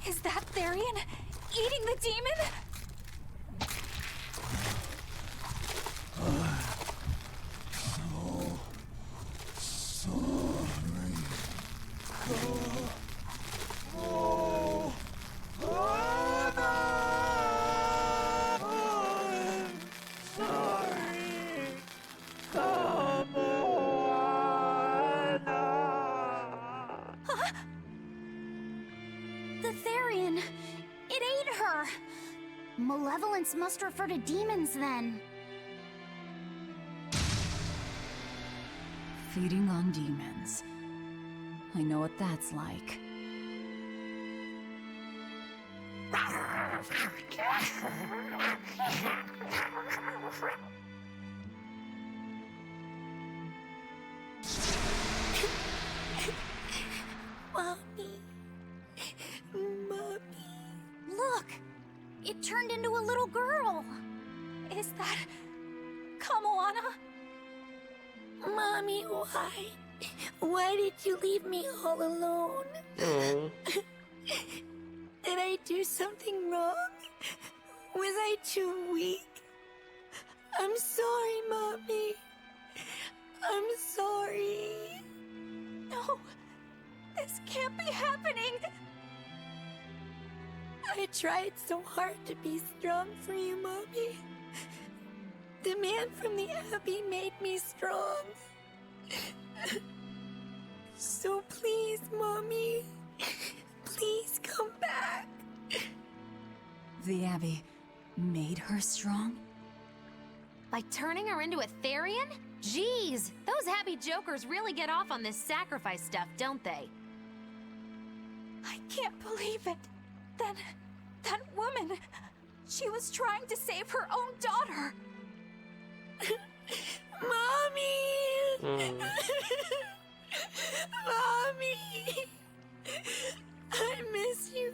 Is that Therian eating the demon? The Therian! It ate her! Malevolence must refer to demons then. Feeding on demons. I know what that's like. Mommy. Mommy. Look! It turned into a little girl! Is that... Kamoana? Mommy, why? Why did you leave me all alone? Did I do something wrong? Was I too weak? I'm sorry, Mommy. I'm sorry. No, this can't be happening. I tried so hard to be strong for you, Mommy. The man from the Abbey made me strong. So please, Mommy, please come back. The Abbey made her strong? By turning her into a Therian? Jeez, those Abbey jokers really get off on this sacrifice stuff, don't they? I can't believe it. That woman, she was trying to save her own daughter. Mommy! Mommy! I miss you.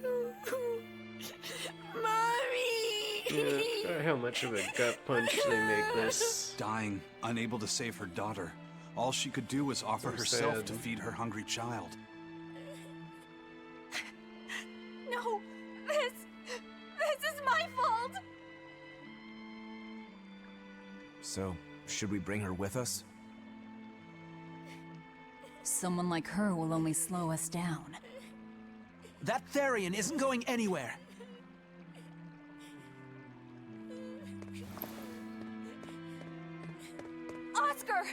Mommy! Yeah, how much of a gut punch they make this. Dying, unable to save her daughter. All she could do was offer herself to feed her hungry child. No, this is my fault! So, should we bring her with us? Someone like her will only slow us down. That Therian isn't going anywhere. Oscar!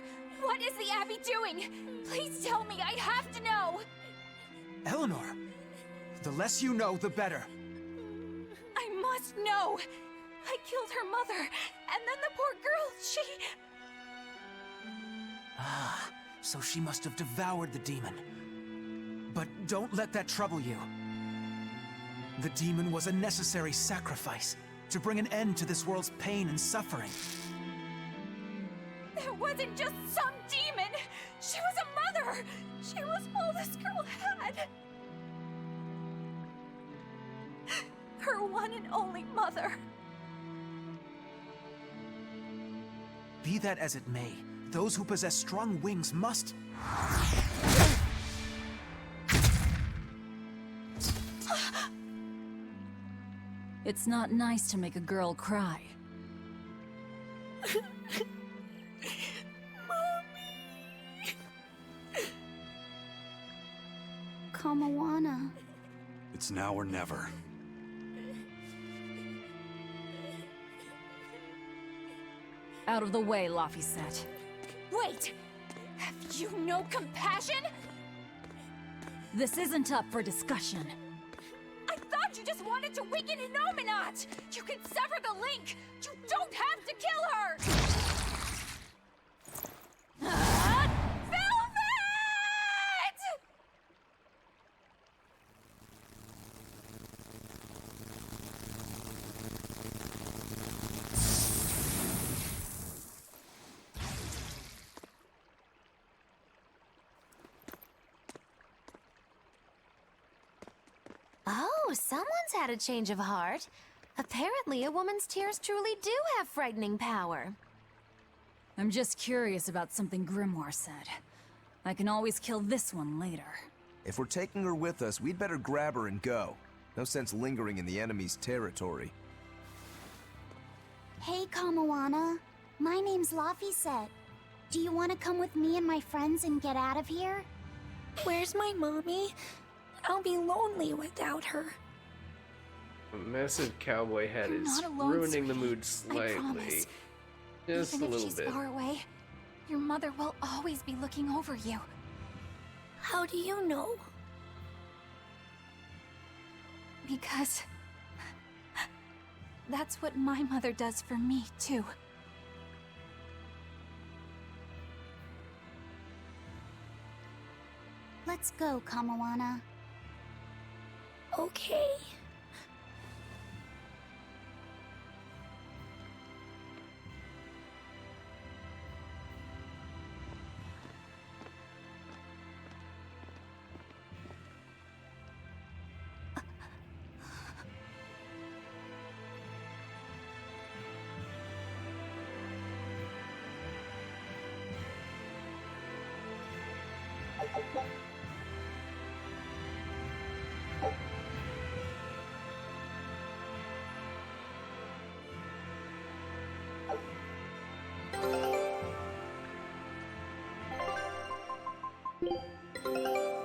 What is the Abbey doing? Please tell me, I have to know! Eleanor, the less you know, the better. I must know! I killed her mother, and then the poor girl, she... Ah, so she must have devoured the demon. But don't let that trouble you. The demon was a necessary sacrifice to bring an end to this world's pain and suffering. It wasn't just some demon! She was a mother! She was all this girl had! Her one and only mother. Be that as it may, those who possess strong wings must... It's not nice to make a girl cry. Kamoana. It's now or never. Out of the way, Laphicet. Wait! Have you no compassion? This isn't up for discussion. I thought you just wanted to weaken Innominat! You can sever the link! You don't have to kill her! Velvet! Oh, someone's had a change of heart. Apparently, a woman's tears truly do have frightening power. I'm just curious about something Grimoire said. I can always kill this one later. If we're taking her with us, we'd better grab her and go. No sense lingering in the enemy's territory. Hey, Kamoana. My name's Laphicet. Do you want to come with me and my friends and get out of here? Where's my mommy? I'll be lonely without her. A massive cowboy hat I'm is not alone, ruining the sweetie. mood I slightly. promise. Just Even a if little she's bit. far away, your mother will always be looking over you. How do you know? Because that's what my mother does for me, too. Let's go, Kamawana. Okay.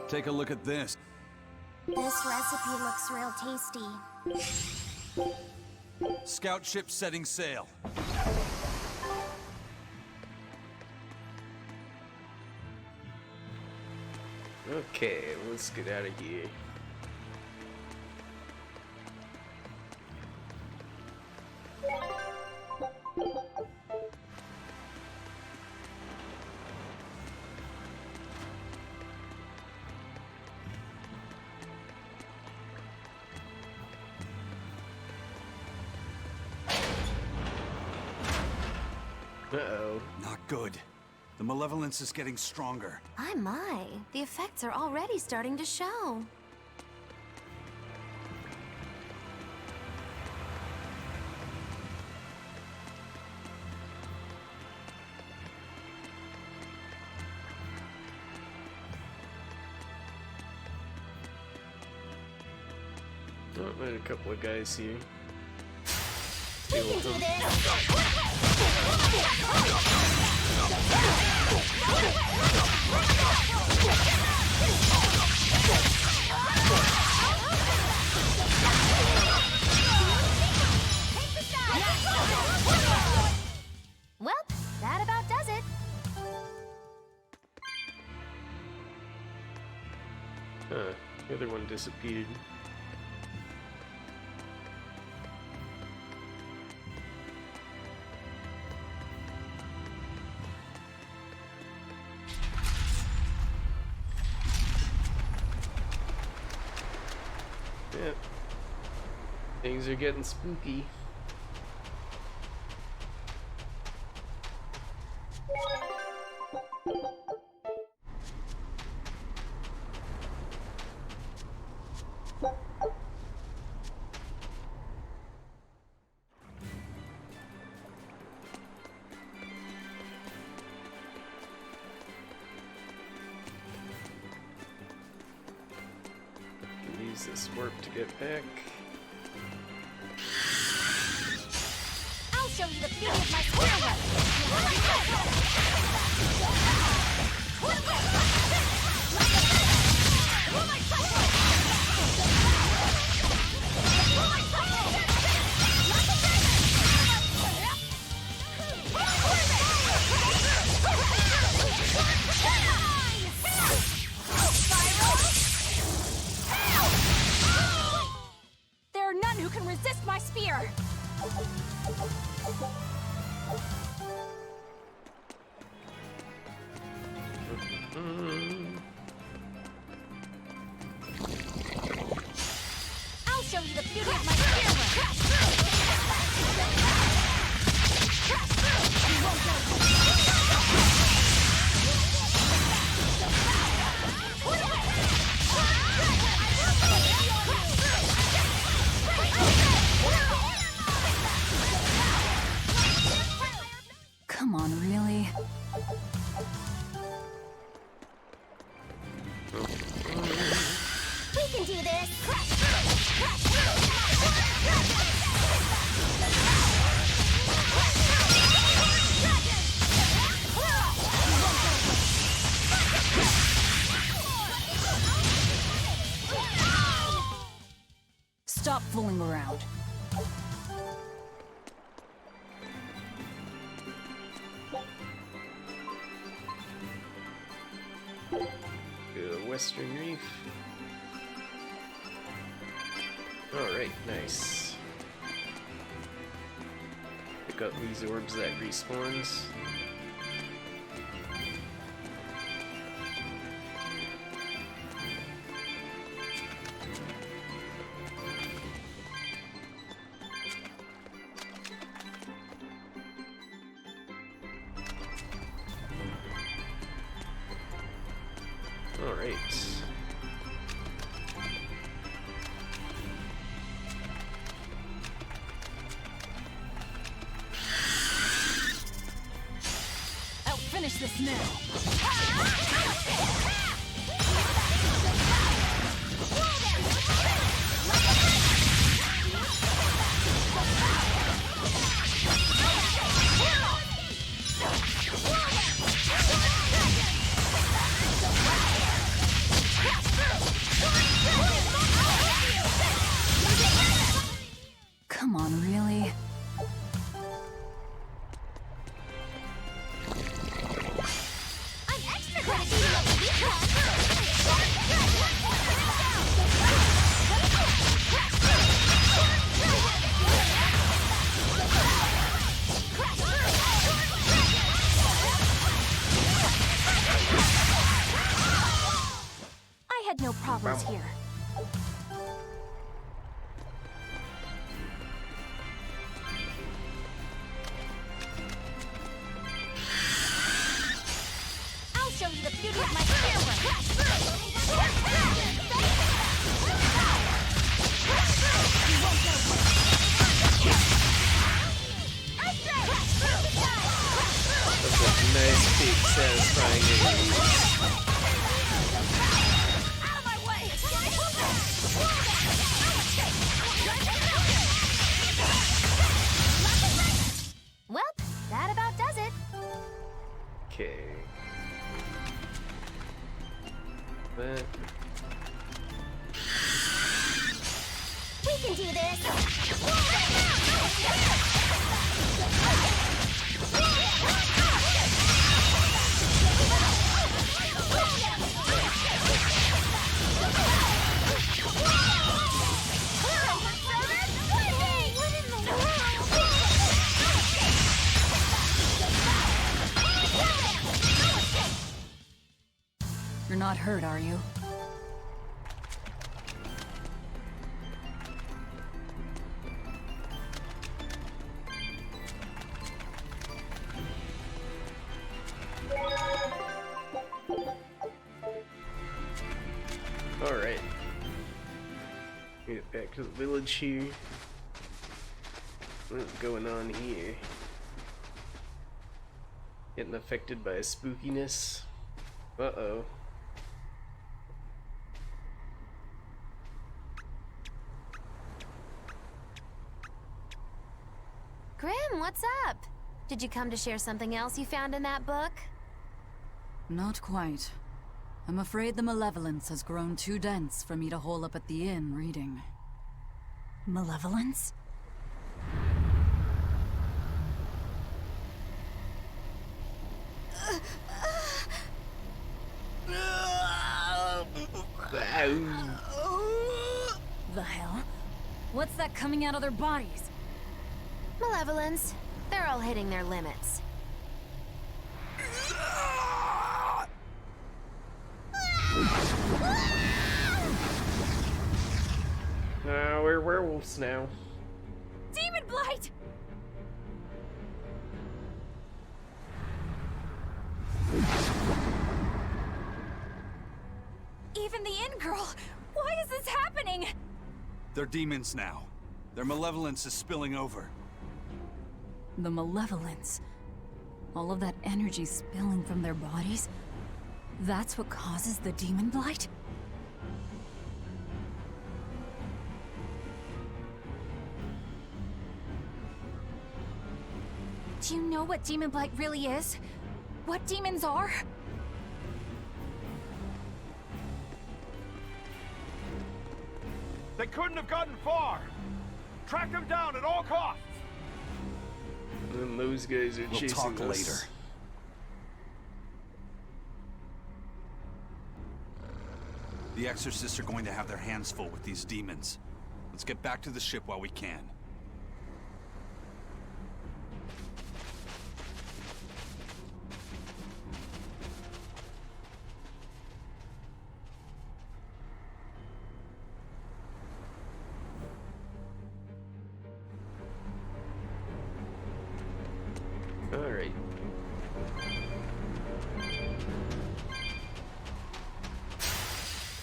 Take a look at this. This recipe looks real tasty. Scout ship setting sail. Okay, let's get out of here. Uh-oh. Not good. The malevolence is getting stronger. My. The effects are already starting to show. Oh, there's a couple of guys here. We can do this! Well, that about does it. Huh, the other one disappeared. Yep. Things are getting spooky. Use this warp to get back. I'll show you the beauty of my square There are none who can resist my spear! I'll show you the beauty of my Come on, really? We can do this! Stop fooling around. Go to Western Reef. Alright, nice. Pick up these orbs that respawns. Alright. I'll finish this now. Come on, really? I'm extra good at beating up the I had no problems here. I'll show you the beauty of my camera. That's a nice, big, satisfying enemies. Out of my way! Well, that about does it. Okay. That. We can do this! You're not hurt, are you? Alright. Get back to the village here. What's going on here? Getting affected by spookiness. Uh-oh. Grim, what's up? Did you come to share something else you found in that book? Not quite. I'm afraid the malevolence has grown too dense for me to hole up at the inn reading. Malevolence? The hell? What's that coming out of their bodies? Malevolence. They're all hitting their limits. We're werewolves now. Demon Blight! Even the inn girl! Why is this happening? They're demons now. Their malevolence is spilling over. The malevolence. All of that energy spilling from their bodies? That's what causes the demon blight? Do you know what demon blight really is? What demons are? They couldn't have gotten far. Track them down at all costs. And then those guys are chasing We'll talk us. later. The exorcists are going to have their hands full with these demons. Let's get back to the ship while we can. Alright.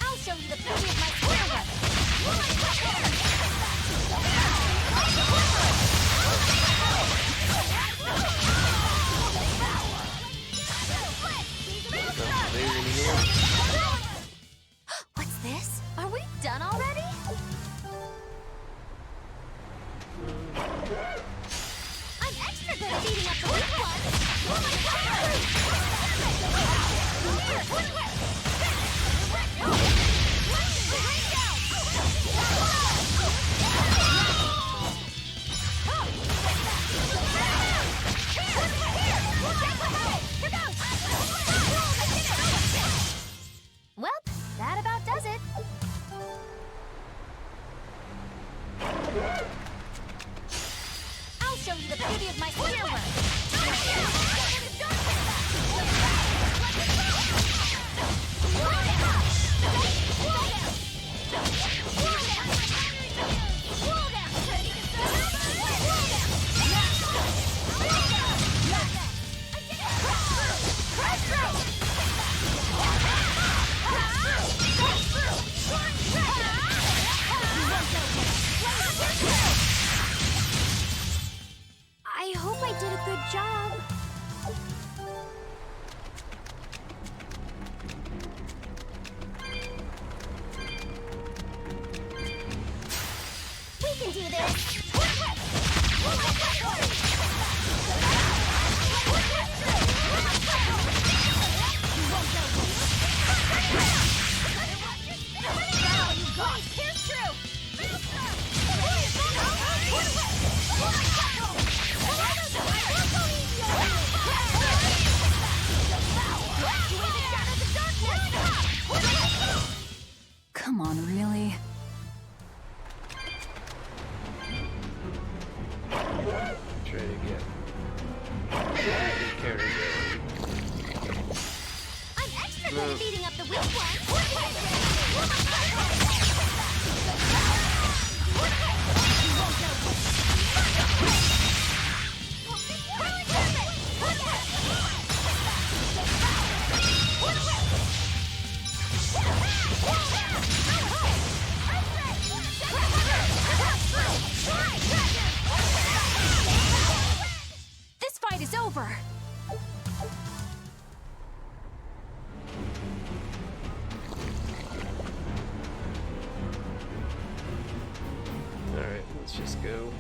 I'll show you the beauty of my square web. What's this? Are we done already? I'm extra good at beating up the weak Well, that about does it. I'll show you the beauty of my spear work. I hope I did a good job. We can do this! Come on, really? Try to get counter going. I'm extra good at beating up the weak ones! This fight is over! Alright, let's just go.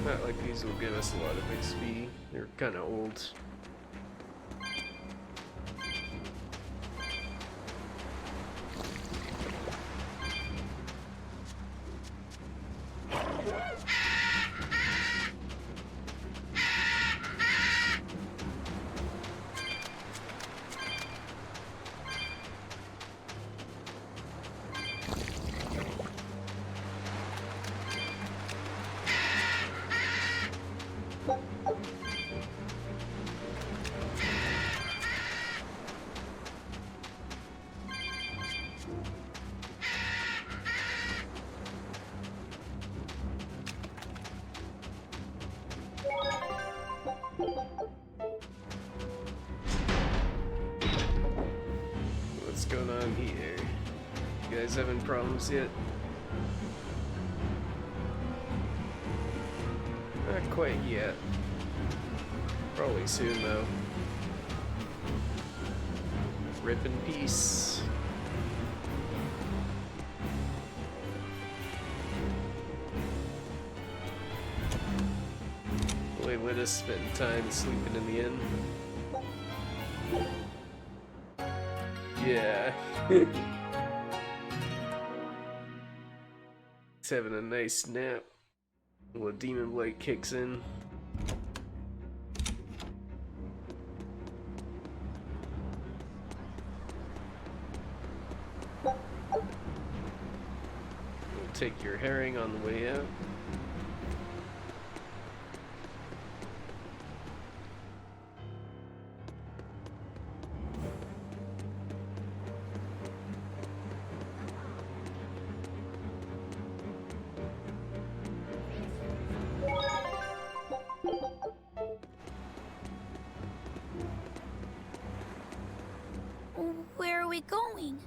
Not like these will give us a lot of XP. They're kind of old. What's going on here? You guys having problems yet? Not quite yet. Probably soon though. Rip in peace. Boy, let us spend time sleeping in the inn. Yeah. It's having a nice nap while Demon Blight kicks in. We'll take your herring on the way out. Where are we going?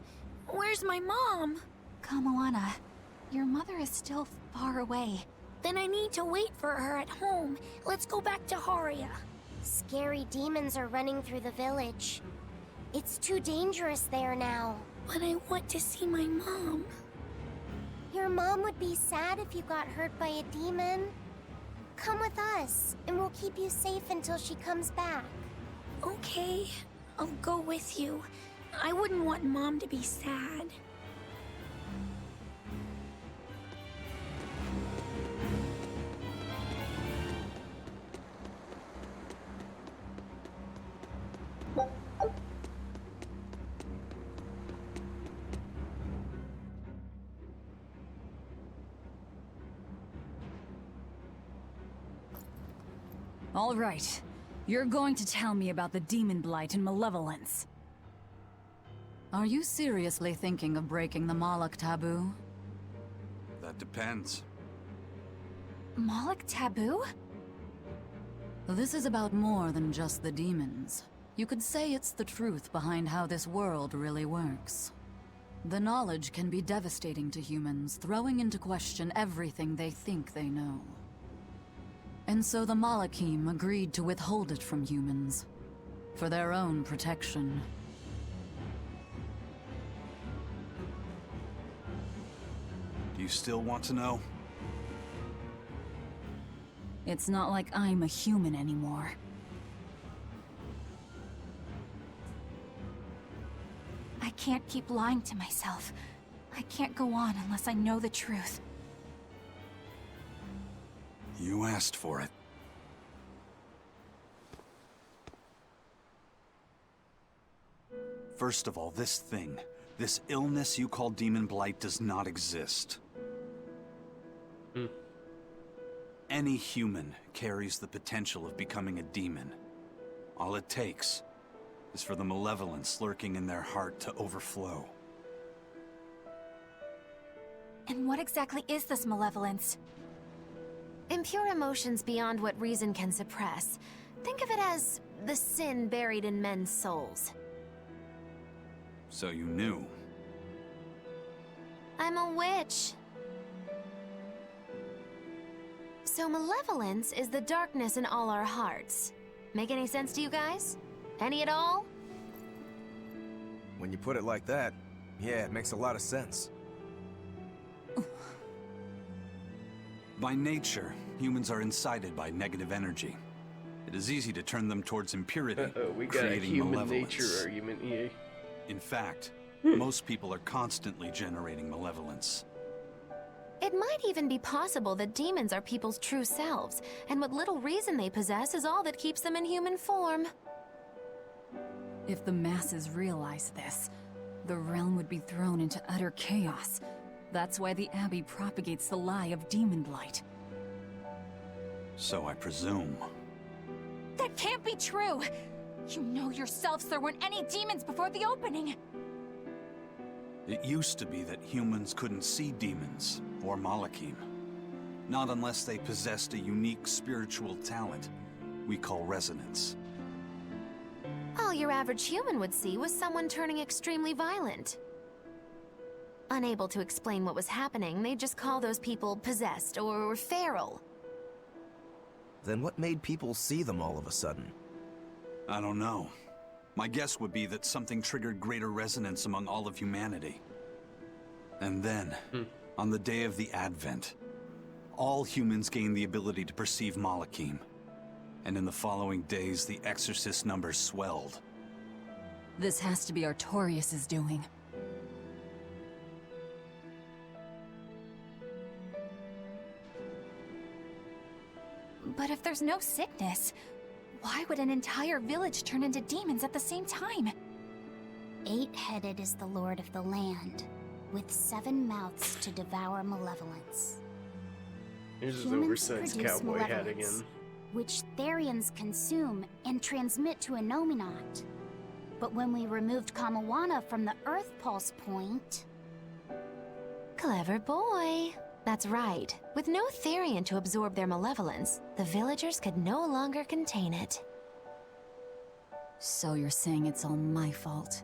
Where's my mom? Kamoana, your mother is still far away. Then I need to wait for her at home. Let's go back to Haria. Scary demons are running through the village. It's too dangerous there now. But I want to see my mom. Your mom would be sad if you got hurt by a demon. Come with us, and we'll keep you safe until she comes back. Okay, I'll go with you. I wouldn't want Mom to be sad. All right. You're going to tell me about the demon blight and malevolence. Are you seriously thinking of breaking the Moloch taboo? That depends. Moloch taboo? This is about more than just the demons. You could say it's the truth behind how this world really works. The knowledge can be devastating to humans, throwing into question everything they think they know. And so the Malachim agreed to withhold it from humans, for their own protection. Do you still want to know? It's not like I'm a human anymore. I can't keep lying to myself. I can't go on unless I know the truth. You asked for it. First of all, this thing, this illness you call Demon Blight does not exist. Any human carries the potential of becoming a demon. All it takes is for the malevolence lurking in their heart to overflow. And what exactly is this malevolence? Impure emotions beyond what reason can suppress. Think of it as the sin buried in men's souls. So you knew. I'm a witch. So malevolence is the darkness in all our hearts. Make any sense to you guys? Any at all? When you put it like that, yeah, it makes a lot of sense. By nature, humans are incited by negative energy. It is easy to turn them towards impurity, we got a creating human malevolence. nature argument here. In fact, most people are constantly generating malevolence. It might even be possible that demons are people's true selves, and what little reason they possess is all that keeps them in human form. If the masses realize this, the realm would be thrown into utter chaos. That's why the Abbey propagates the lie of demon blight. So I presume. That can't be true! You know yourselves there weren't any demons before the opening! It used to be that humans couldn't see demons, or Malachim. Not unless they possessed a unique spiritual talent we call resonance. All your average human would see was someone turning extremely violent. Unable to explain what was happening, they'd just call those people possessed or feral. Then what made people see them all of a sudden? I don't know. My guess would be that something triggered greater resonance among all of humanity. And then, on the day of the Advent, all humans gained the ability to perceive Malachim. And in the following days, the Exorcist numbers swelled. This has to be Artorius' doing. But if there's no sickness, why would an entire village turn into demons at the same time? 8-headed is the lord of the land, with 7 mouths to devour malevolence. Here's his Humans oversized produce cowboy hat malevolence, again. which Therians consume and transmit to Innominat. But when we removed Kamawana from the Earth Pulse point... Clever boy. That's right. With no Therian to absorb their malevolence, the villagers could no longer contain it. So you're saying it's all my fault?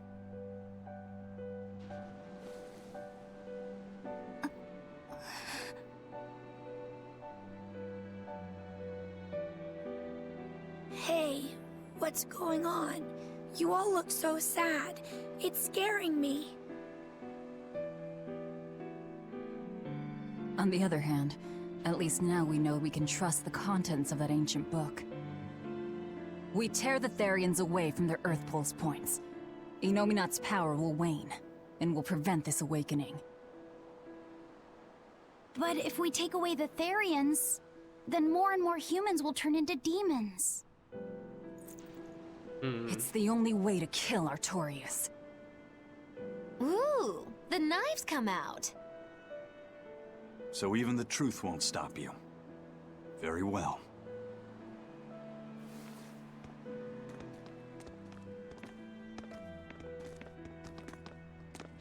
Hey, what's going on? You all look so sad. It's scaring me. On the other hand, at least now we know we can trust the contents of that ancient book. We tear the Therians away from their Earth Pulse points. Innominat's power will wane, and will prevent this awakening. But if we take away the Therians, then more and more humans will turn into demons. It's the only way to kill Artorias. Ooh, the knives come out. So even the truth won't stop you. Very well.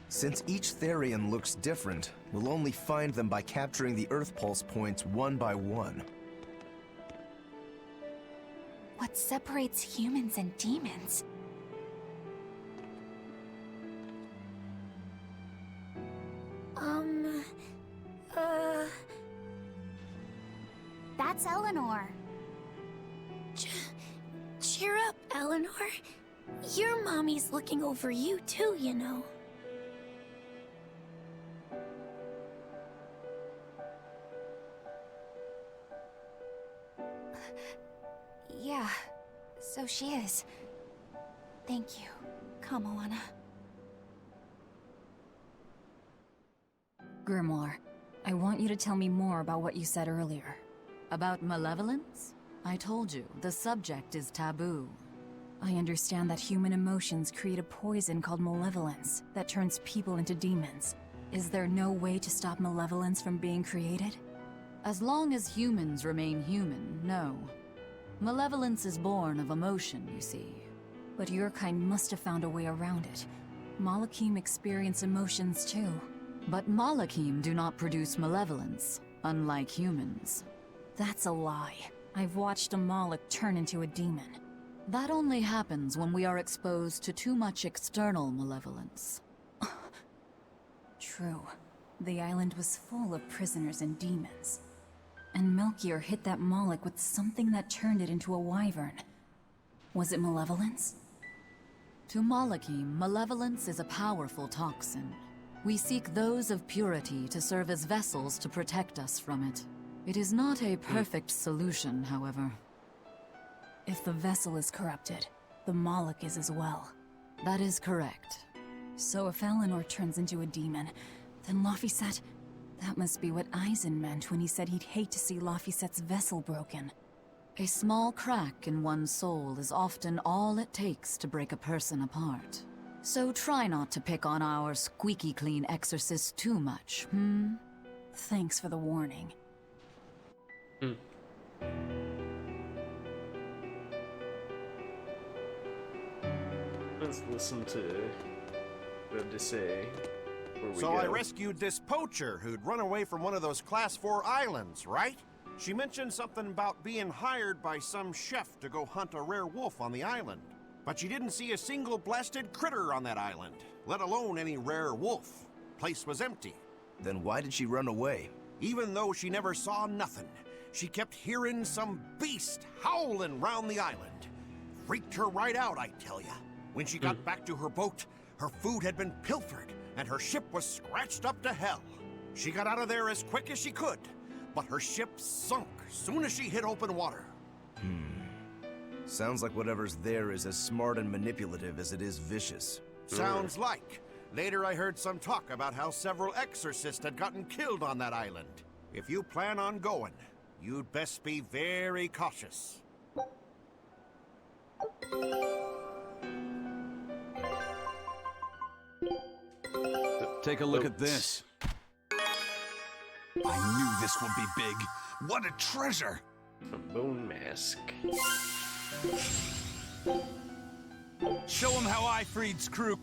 Since each Therian looks different, we'll only find them by capturing the Earth Pulse points one by one. What separates humans and demons? That's Eleanor. Cheer up, Eleanor. Your mommy's looking over you too, you know. Yeah, so she is. Thank you, Kamawana. Grimoire, I want you to tell me more about what you said earlier. About malevolence? I told you, the subject is taboo. I understand that human emotions create a poison called malevolence that turns people into demons. Is there no way to stop malevolence from being created? As long as humans remain human, no. Malevolence is born of emotion, you see. But your kind must have found a way around it. Malakim experience emotions too. But Malakim do not produce malevolence, unlike humans. That's a lie. I've watched a Malak turn into a demon. That only happens when we are exposed to too much external malevolence. True. The island was full of prisoners and demons. And Melchior hit that Malak with something that turned it into a wyvern. Was it malevolence? To Malakim, malevolence is a powerful toxin. We seek those of purity to serve as vessels to protect us from it. It is not a perfect solution, however. If the vessel is corrupted, the Malak is as well. That is correct. So if Eleanor turns into a demon, then Laphicet... That must be what Eisen meant when he said he'd hate to see Laphicet's vessel broken. A small crack in one's soul is often all it takes to break a person apart. So try not to pick on our squeaky clean exorcist too much, Thanks for the warning. Let's listen to what I have to say. So I rescued this poacher who'd run away from one of those Class 4 islands, right? She mentioned something about being hired by some chef to go hunt a rare wolf on the island. But she didn't see a single blasted critter on that island, let alone any rare wolf. Place was empty. Then why did she run away? Even though she never saw nothing, she kept hearing some beast howling round the island. Freaked her right out, I tell ya. When she got back to her boat, her food had been pilfered, and her ship was scratched up to hell. She got out of there as quick as she could, but her ship sunk soon as she hit open water. Sounds like whatever's there is as smart and manipulative as it is vicious. Sounds like. Later I heard some talk about how several exorcists had gotten killed on that island. If you plan on going, you'd best be very cautious. Take a look at this. I knew this would be big. What a treasure! A bone mask. Show him how I freed Screw.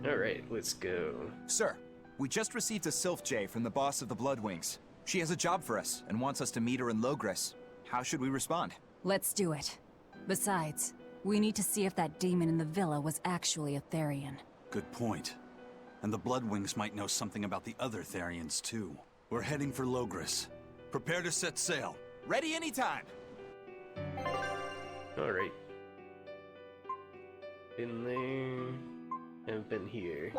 Alright, let's go. Sir, we just received a Sylph J from the boss of the Bloodwings. She has a job for us and wants us to meet her in Logres. How should we respond? Let's do it. Besides, we need to see if that demon in the villa was actually a Therian. Good point. And the Bloodwings might know something about the other Therians, too. We're heading for Logres. Prepare to set sail. Ready anytime! Alright. Been there. Haven't been here.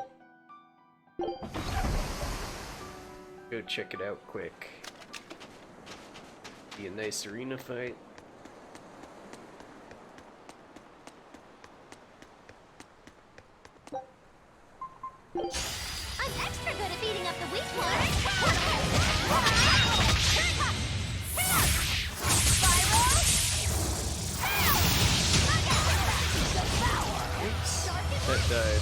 Go check it out quick. Be a nice arena fight. I'm extra good at beating up the weak ones. That died.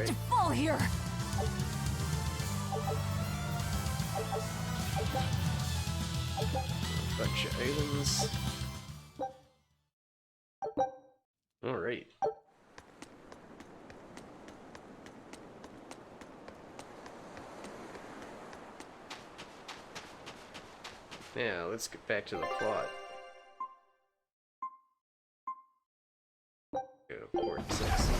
To fall here! Bunch of islands. Alright. Now, let's get back to the plot. Go to Port Saxon.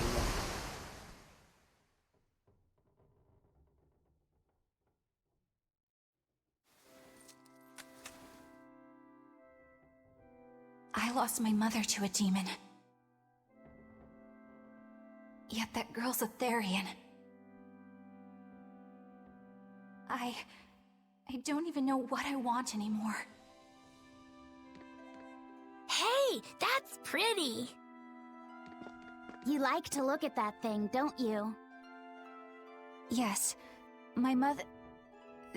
I lost my mother to a demon. Yet that girl's a Therian. I don't even know what I want anymore. Hey, that's pretty! You like to look at that thing, don't you? Yes, my mother...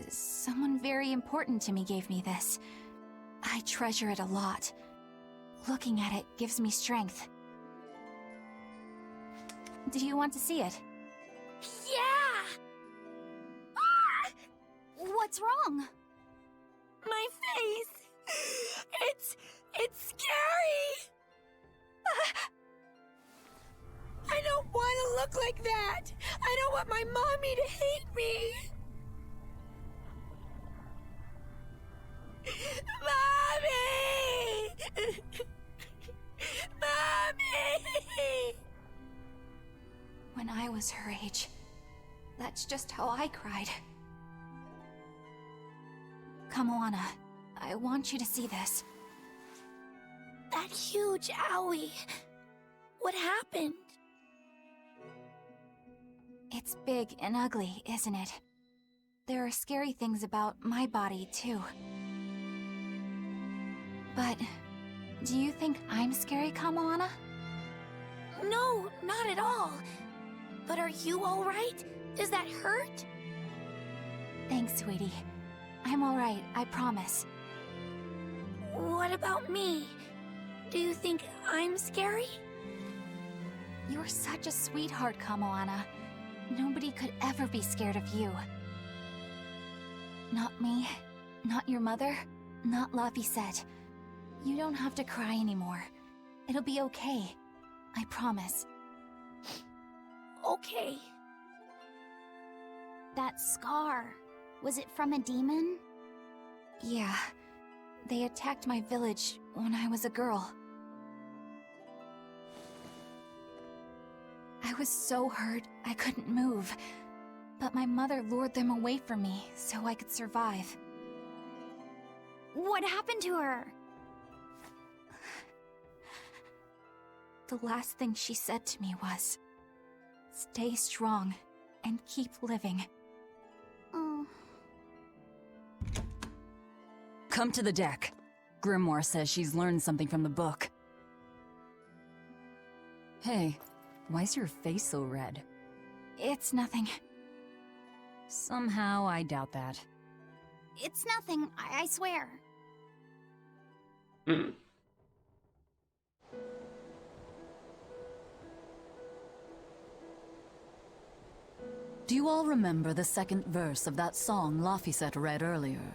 Someone very important to me gave me this. I treasure it a lot. Looking at it gives me strength. Do you want to see it? Yeah! Ah! What's wrong? My face! It's scary! I don't want to look like that! I don't want my mommy to hate me! Mommy! Mommy! When I was her age, that's just how I cried. Come, Moana. I want you to see this. That huge owie. What happened? It's big and ugly, isn't it? There are scary things about my body, too. But do you think I'm scary, Kamoana? No, not at all. But are you alright? Does that hurt? Thanks, sweetie. I'm alright, I promise. What about me? Do you think I'm scary? You're such a sweetheart, Kamoana. Nobody could ever be scared of you. Not me, not your mother, not Laphicet. You don't have to cry anymore. It'll be okay. I promise. Okay. That scar, was it from a demon? Yeah. They attacked my village when I was a girl. I was so hurt I couldn't move. But my mother lured them away from me so I could survive. What happened to her? The last thing she said to me was, "Stay strong and keep living." Oh. Come to the deck. Grimoire says she's learned something from the book. Hey, why's your face so red? It's nothing. Somehow, I doubt that. It's nothing, I swear. Do you all remember the second verse of that song Laphicet read earlier?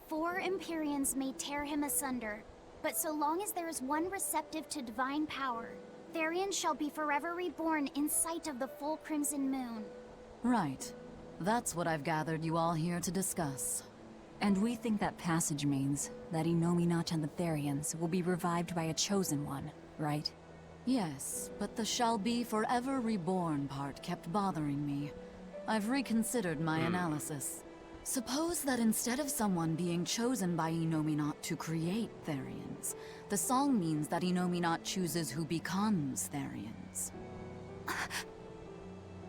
4 Empyreans may tear him asunder, but so long as there is one receptive to divine power, Therian shall be forever reborn in sight of the full crimson moon. Right. That's what I've gathered you all here to discuss. And we think that passage means that Innominat and the Therians will be revived by a chosen one, right? Yes, but the shall be forever reborn part kept bothering me. I've reconsidered my analysis. Suppose that instead of someone being chosen by Innominat to create Therians, the song means that Innominat chooses who becomes Therians.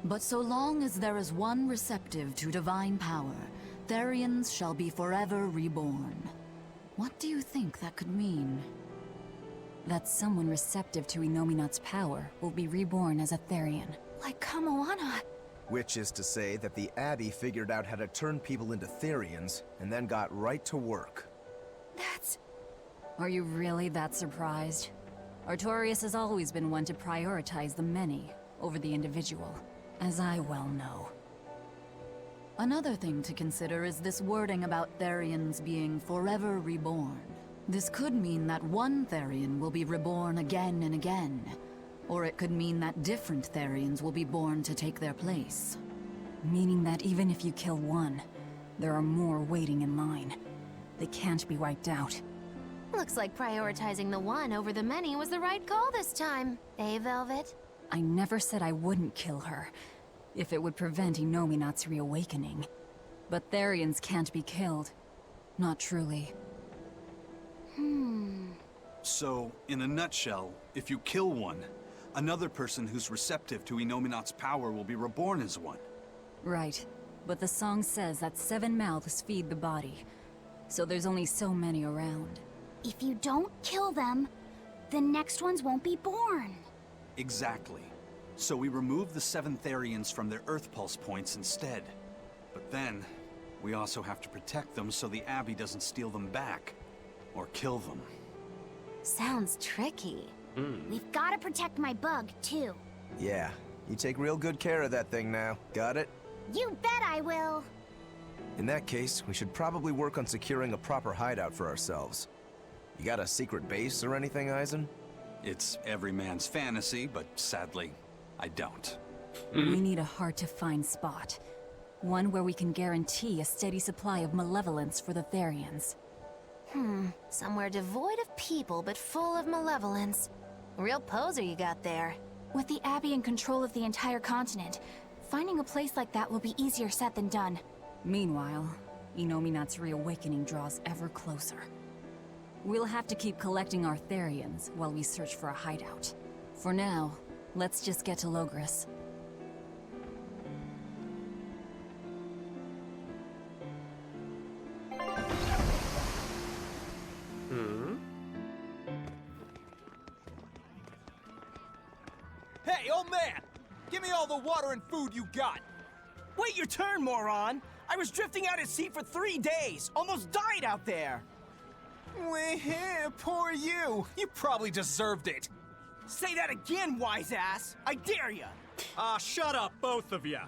But so long as there is one receptive to divine power, Therians shall be forever reborn. What do you think that could mean? That someone receptive to Innominat's power will be reborn as a Therian. Like Kamoana. Which is to say that the Abbey figured out how to turn people into Therians, and then got right to work. That's... Are you really that surprised? Artorias has always been one to prioritize the many over the individual, as I well know. Another thing to consider is this wording about Therians being forever reborn. This could mean that one Therian will be reborn again and again, or it could mean that different Therians will be born to take their place. Meaning that even if you kill one, there are more waiting in line. They can't be wiped out. Looks like prioritizing the one over the many was the right call this time. Eh, Velvet? I never said I wouldn't kill her, if it would prevent Innominat's reawakening. But Therians can't be killed. Not truly. So, in a nutshell, if you kill one, another person who's receptive to Inominat's power will be reborn as one. Right. But the song says that 7 mouths feed the body. So there's only so many around. If you don't kill them, the next ones won't be born. Exactly. So we remove the 7 Therians from their Earth Pulse points instead. But then, we also have to protect them so the Abbey doesn't steal them back. Or kill them. Sounds tricky. We've got to protect my bug, too. Yeah, you take real good care of that thing now. Got it? You bet I will. In that case, we should probably work on securing a proper hideout for ourselves. You got a secret base or anything, Eisen? It's every man's fantasy, but sadly, I don't. We need a hard-to-find spot. One where we can guarantee a steady supply of malevolence for the Therians. Somewhere devoid of people, but full of malevolence. Real poser you got there. With the Abbey in control of the entire continent, finding a place like that will be easier said than done. Meanwhile, Inominat's reawakening draws ever closer. We'll have to keep collecting our Therians while we search for a hideout. For now, let's just get to Logris. Hey, old man! Give me all the water and food you got! Wait your turn, moron! I was drifting out at sea for 3 days! Almost died out there! Wait here, poor you! You probably deserved it! Say that again, wise ass! I dare ya! Shut up, both of you!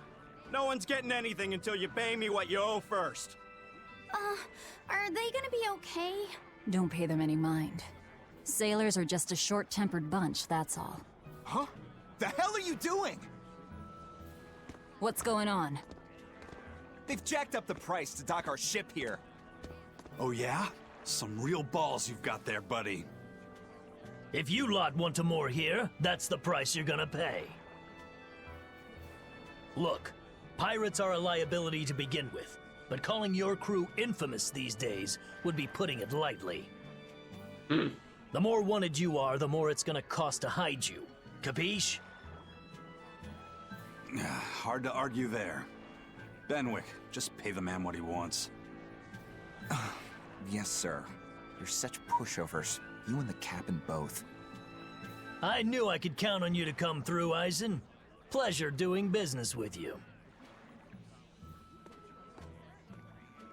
No one's getting anything until you pay me what you owe first. Are they gonna be okay? Don't pay them any mind. Sailors are just a short-tempered bunch, that's all. Huh? The hell are you doing? What's going on? They've jacked up the price to dock our ship here. Oh yeah? Some real balls you've got there, buddy. If you lot want to moor here, that's the price you're gonna pay. Look, pirates are a liability to begin with, but calling your crew infamous these days would be putting it lightly. The more wanted you are, the more it's gonna cost to hide you. Capiche? Hard to argue there. Benwick, just pay the man what he wants. Yes, sir. You're such pushovers. You and the captain both. I knew I could count on you to come through, Eisen. Pleasure doing business with you.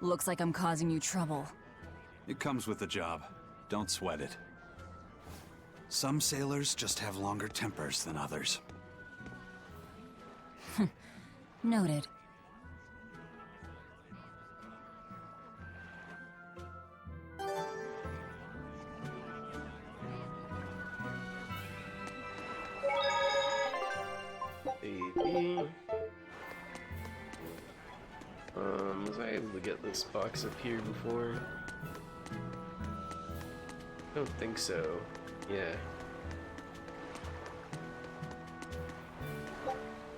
Looks like I'm causing you trouble. It comes with the job. Don't sweat it. Some sailors just have longer tempers than others. Noted. Baby. Was I able to get this box up here before? I don't think so. Yeah.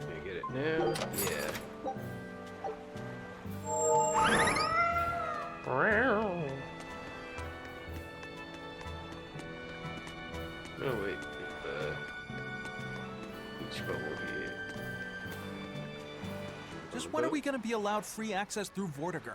Can I get it now? Yeah. Oh wait, beach bubble here. Just when are we gonna be allowed free access through Vortigern?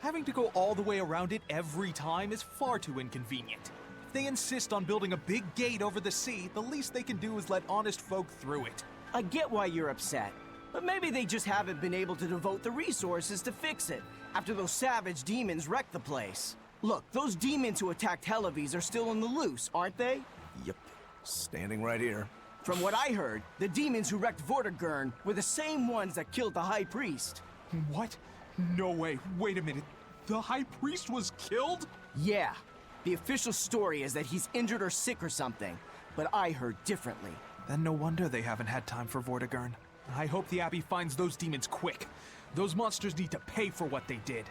Having to go all the way around it every time is far too inconvenient. If they insist on building a big gate over the sea, the least they can do is let honest folk through it. I get why you're upset, but maybe they just haven't been able to devote the resources to fix it after those savage demons wrecked the place. Look, those demons who attacked Helavis are still on the loose, aren't they? Yep. Standing right here. From what I heard, the demons who wrecked Vortigern were the same ones that killed the High Priest. What? No way. Wait a minute. The High Priest was killed? Yeah. The official story is that he's injured or sick or something, but I heard differently. Then no wonder they haven't had time for Vortigern. I hope the Abbey finds those demons quick. Those monsters need to pay for what they did.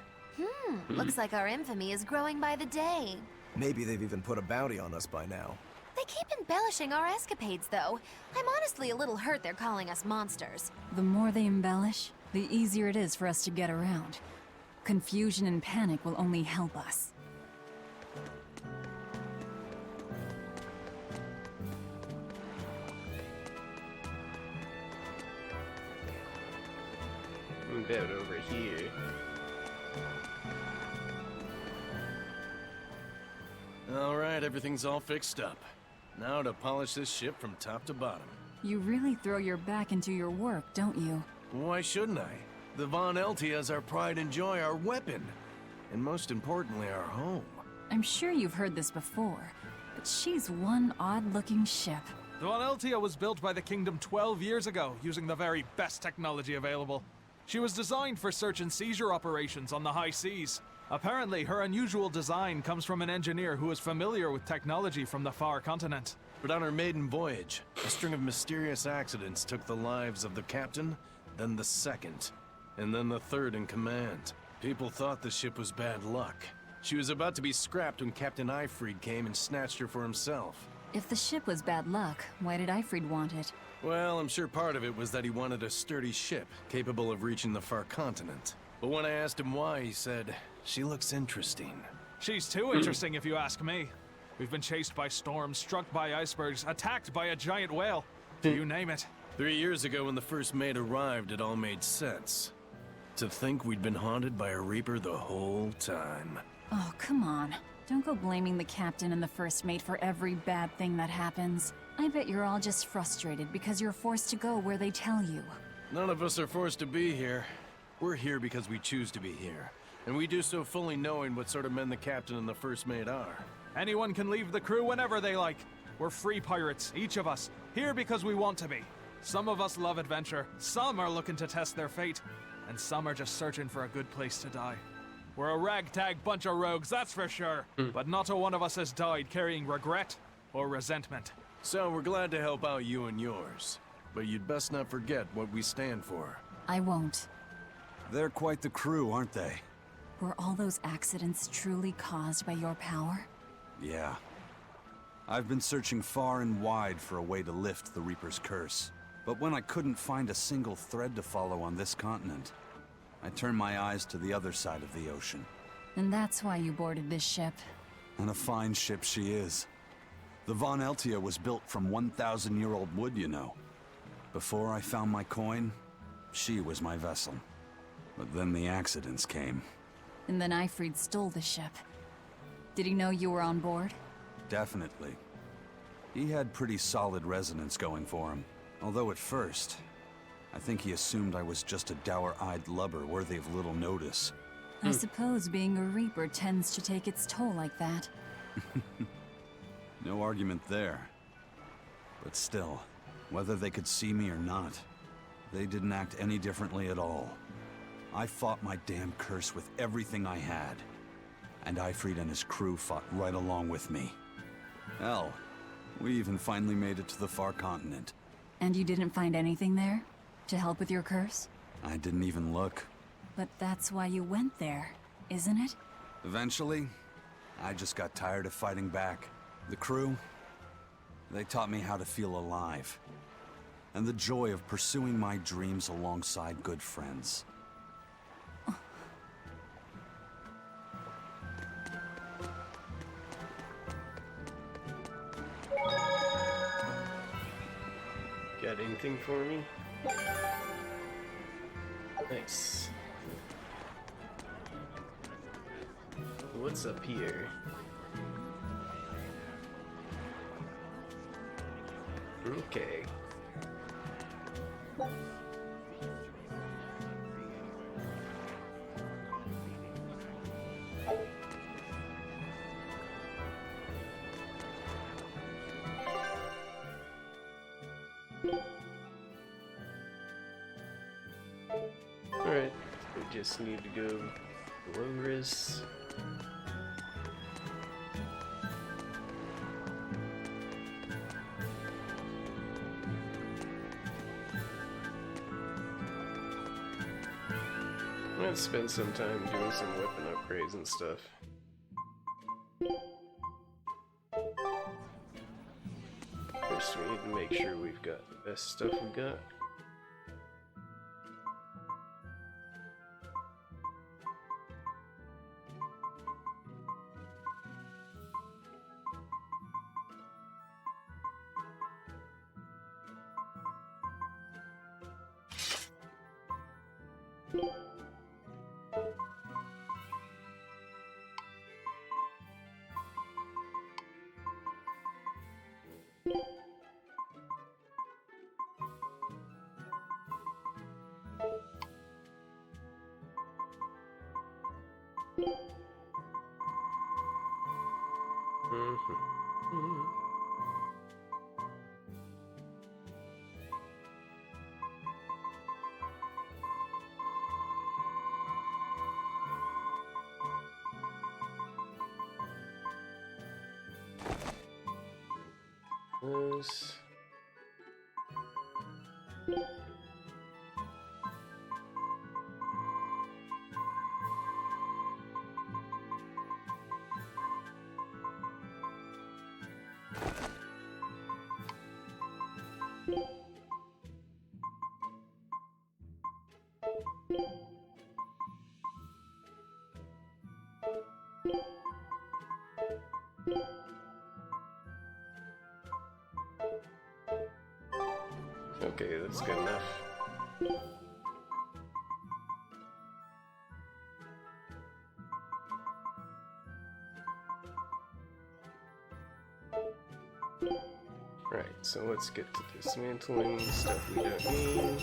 Looks like our infamy is growing by the day. Maybe they've even put a bounty on us by now. They keep embellishing our escapades, though. I'm honestly a little hurt they're calling us monsters. The more they embellish, the easier it is for us to get around. Confusion and panic will only help us. about over here? Alright, everything's all fixed up. Now to polish this ship from top to bottom. You really throw your back into your work, don't you? Why shouldn't I? The Von Eltia's our pride and joy, our weapon. And most importantly, our home. I'm sure you've heard this before, but she's one odd-looking ship. The Von Eltia was built by the Kingdom 12 years ago, using the very best technology available. She was designed for search and seizure operations on the high seas. Apparently, her unusual design comes from an engineer who is familiar with technology from the far continent. But on her maiden voyage, a string of mysterious accidents took the lives of the captain, then the second, and then the third in command. People thought the ship was bad luck. She was about to be scrapped when Captain Eyfried came and snatched her for himself. If the ship was bad luck, why did Eyfried want it? Well, I'm sure part of it was that he wanted a sturdy ship, capable of reaching the far continent. But when I asked him why, he said, "She looks interesting." She's too interesting if you ask me. We've been chased by storms, struck by icebergs, attacked by a giant whale. You name it. 3 years ago when the first mate arrived, it all made sense. To think we'd been haunted by a Reaper the whole time. Oh, come on. Don't go blaming the captain and the first mate for every bad thing that happens. I bet you're all just frustrated because you're forced to go where they tell you. None of us are forced to be here. We're here because we choose to be here. And we do so fully knowing what sort of men the captain and the first mate are. Anyone can leave the crew whenever they like. We're free pirates, each of us, here because we want to be. Some of us love adventure, some are looking to test their fate, and some are just searching for a good place to die. We're a ragtag bunch of rogues, that's for sure. But not a one of us has died carrying regret or resentment. So we're glad to help out you and yours. But you'd best not forget what we stand for. I won't. They're quite the crew, aren't they? Were all those accidents truly caused by your power? Yeah. I've been searching far and wide for a way to lift the Reaper's curse. But when I couldn't find a single thread to follow on this continent, I turned my eyes to the other side of the ocean. And that's why you boarded this ship. And a fine ship she is. The Von Eltia was built from 1,000-year-old wood, you know. Before I found my coin, she was my vessel. But then the accidents came. And then Eyfried stole the ship. Did he know you were on board? Definitely. He had pretty solid resonance going for him. Although at first, I think he assumed I was just a dour-eyed lubber worthy of little notice. I suppose being a Reaper tends to take its toll like that. No argument there. But still, whether they could see me or not, they didn't act any differently at all. I fought my damn curse with everything I had. And Eyfried and his crew fought right along with me. Hell, we even finally made it to the far continent. And you didn't find anything there? To help with your curse? I didn't even look. But that's why you went there, isn't it? Eventually, I just got tired of fighting back. The crew, they taught me how to feel alive. And the joy of pursuing my dreams alongside good friends. Got anything for me? Nice. What's up here? Okay. Alright, we just need to go to Logris. Let's spend some time doing some weapon upgrades and stuff. First, we need to make sure we've got the best stuff we've got. Okay, that's good enough. Right, so let's get to dismantling stuff we don't need.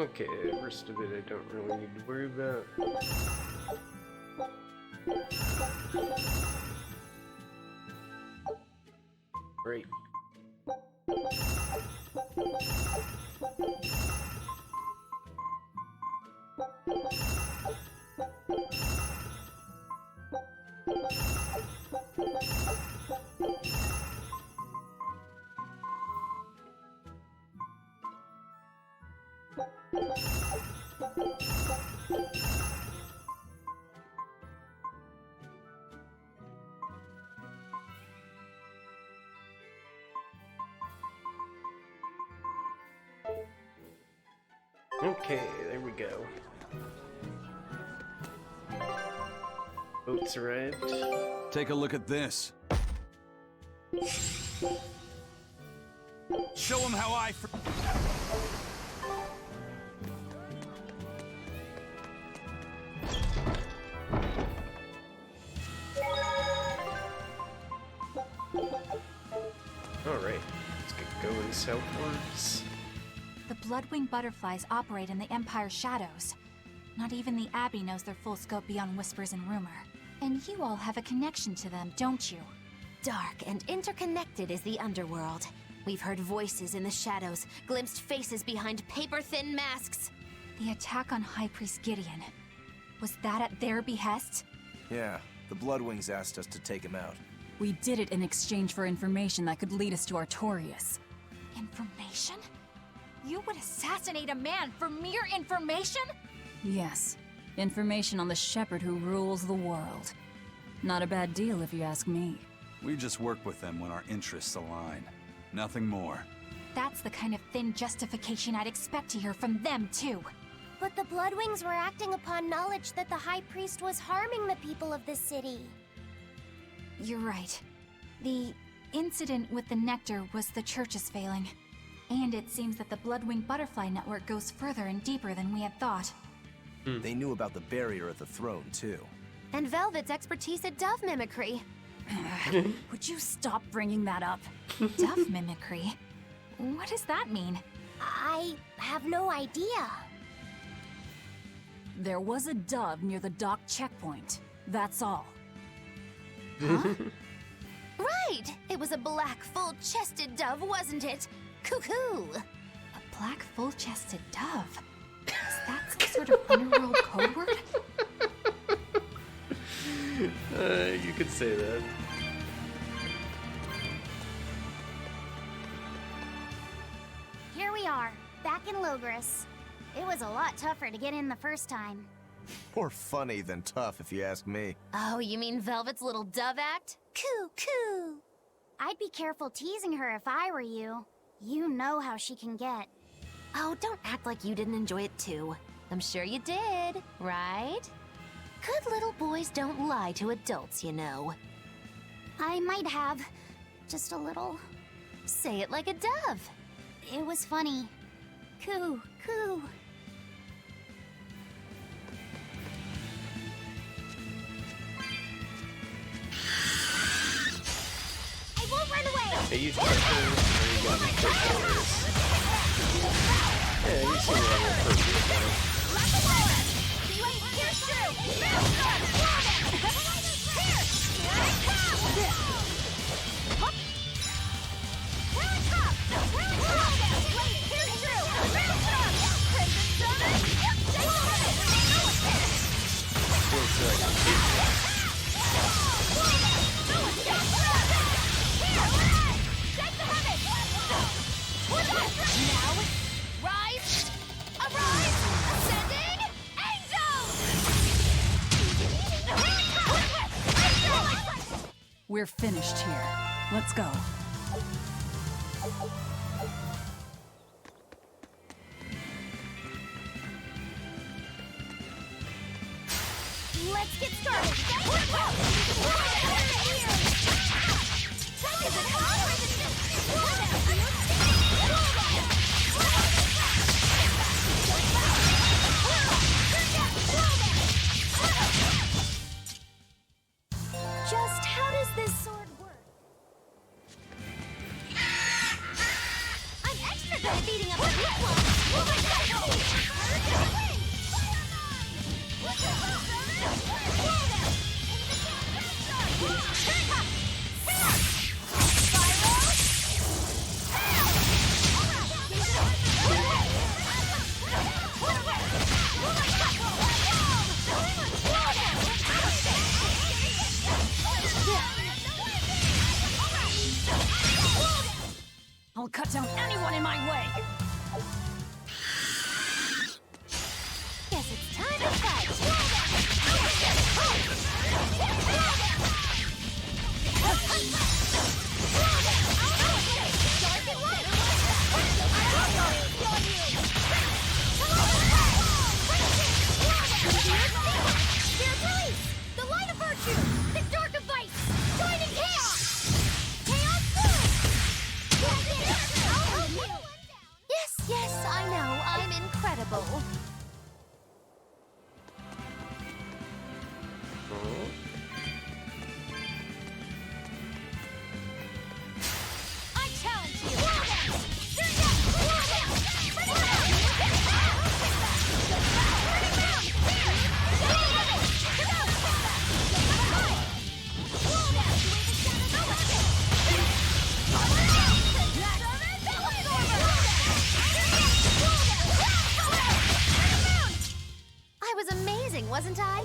Okay, the rest of it I don't really need to worry about. Great. Okay, there we go. Boats arrived. Take a look at this. Show them how I... Alright, let's get going southwards. The Bloodwing butterflies operate in the Empire's shadows. Not even the Abbey knows their full scope beyond whispers and rumor. And you all have a connection to them, don't you? Dark and interconnected is the underworld. We've heard voices in the shadows, glimpsed faces behind paper-thin masks. The attack on High Priest Gideon. Was that at their behest? Yeah, the Bloodwings asked us to take him out. We did it in exchange for information that could lead us to Artorias. Information? You would assassinate a man for mere information? Yes. Information on the shepherd who rules the world. Not a bad deal if you ask me. We just work with them when our interests align. Nothing more. That's the kind of thin justification I'd expect to hear from them, too. But the Bloodwings were acting upon knowledge that the High Priest was harming the people of the city. You're right. The incident with the nectar was the Church's failing. And it seems that the Bloodwing Butterfly Network goes further and deeper than we had thought. They knew about the barrier at the throne, too. And Velvet's expertise at dove mimicry. Would you stop bringing that up? Dove mimicry? What does that mean? I have no idea. There was a dove near the dock checkpoint. That's all. Huh? Right! It was a black, full-chested dove, wasn't it? Cuckoo! A black, full-chested dove? Is that some sort of underworld code word? You could say that. Here we are, back in Logris. It was a lot tougher to get in the first time. More funny than tough, if you ask me. Oh, you mean Velvet's little dove act? Coo, coo! I'd be careful teasing her if I were you. You know how she can get. Oh, don't act like you didn't enjoy it too. I'm sure you did, right? Good little boys don't lie to adults, you know. I might have. Just a little. Say it like a dove. It was funny. Coo, coo. I won't run away! Hey, you got to take colors. Yeah, you see what I'm purpose now. We're finished here. Let's go. Let's get started! Just how does this sword work? I'm extra good at beating up the weak ones. I'll cut down anyone in my way! Guess it's time to fight! The light of virtue! The dark of vice! Joining chaos! Yes, I know. I'm incredible. I challenge you! I was amazing, wasn't I?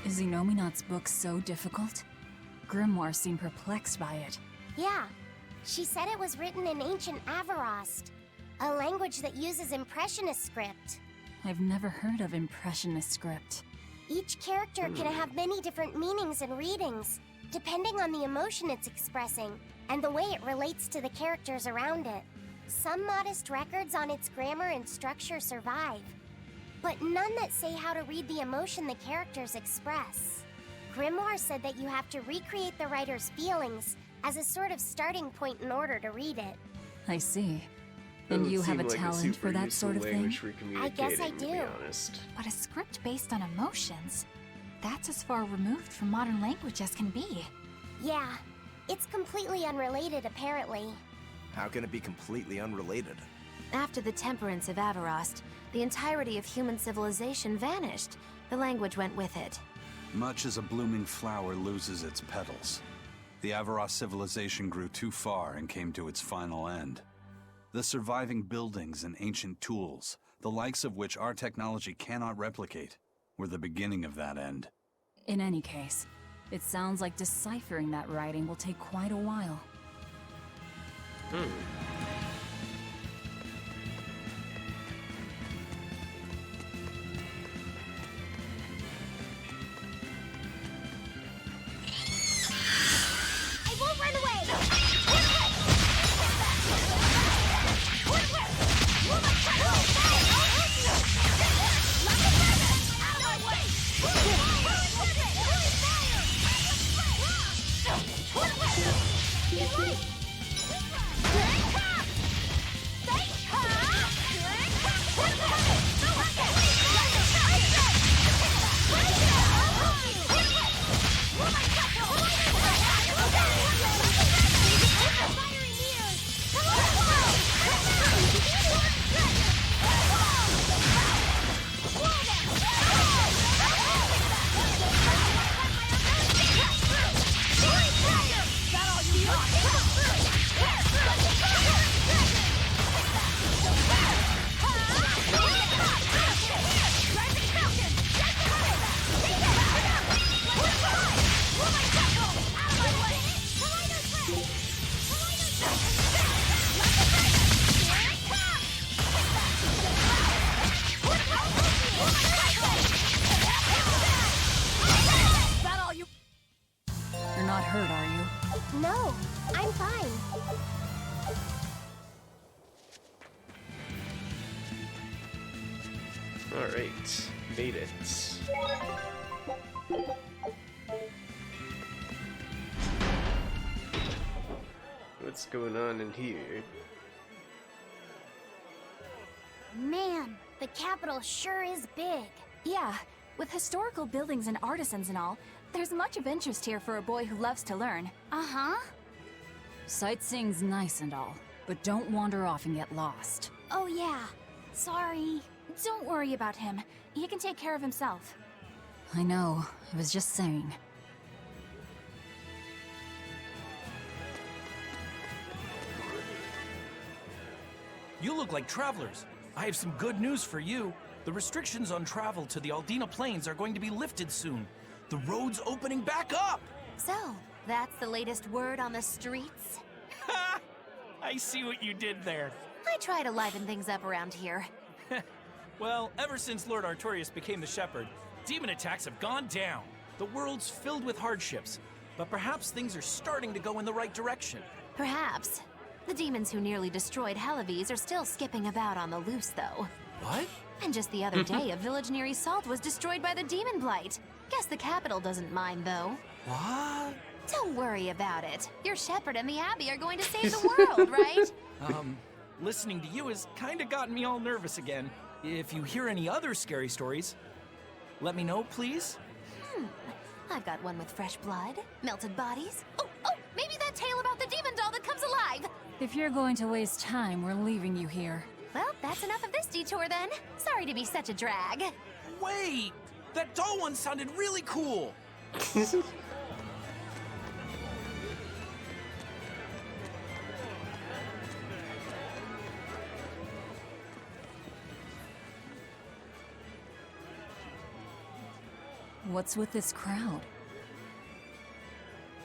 Is Inominat's book so difficult? Grimoire seemed perplexed by it. Yeah. She said it was written in ancient Avarost, a language that uses Impressionist script. I've never heard of Impressionist script. Each character can have many different meanings and readings, depending on the emotion it's expressing and the way it relates to the characters around it. Some modest records on its grammar and structure survive, but none that say how to read the emotion the characters express. Grimoire said that you have to recreate the writer's feelings as a sort of starting point in order to read it. I see. And you have a talent for that sort of thing? I guess I do. But a script based on emotions, that's as far removed from modern language as can be. Yeah, it's completely unrelated apparently. How can it be completely unrelated? After the temperance of Avarost, the entirety of human civilization vanished. The language went with it. Much as a blooming flower loses its petals, the Avarost civilization grew too far and came to its final end. The surviving buildings and ancient tools, the likes of which our technology cannot replicate, were the beginning of that end. In any case, it sounds like deciphering that writing will take quite a while. I won't run away! You're not hurt, are you? No, I'm fine. Alright, made it. What's going on in here? Man, the capital sure is big. Yeah, with historical buildings and artisans and all, there's much of interest here for a boy who loves to learn. Uh-huh. Sightseeing's nice and all, but don't wander off and get lost. Oh yeah, sorry. Don't worry about him. He can take care of himself. I know. I was just saying. You look like travelers. I have some good news for you. The restrictions on travel to the Aldina Plains are going to be lifted soon. The road's opening back up! So, that's the latest word on the streets? Ha! I see what you did there. I try to liven things up around here. Well, ever since Lord Artorias became the Shepherd, demon attacks have gone down. The world's filled with hardships, but perhaps things are starting to go in the right direction. Perhaps. The demons who nearly destroyed Helives are still skipping about on the loose, though. What? And just the other day, a village near Salt was destroyed by the demon blight. Guess the capital doesn't mind, though. What? Don't worry about it. Your shepherd and the Abbey are going to save the world, right? Listening to you has kind of gotten me all nervous again. If you hear any other scary stories, let me know, please. I've got one with fresh blood, melted bodies. Oh, maybe that tale about the demon doll that comes alive. If you're going to waste time, we're leaving you here. Well, that's enough of this detour then. Sorry to be such a drag. Wait! That doll one sounded really cool! What's with this crowd?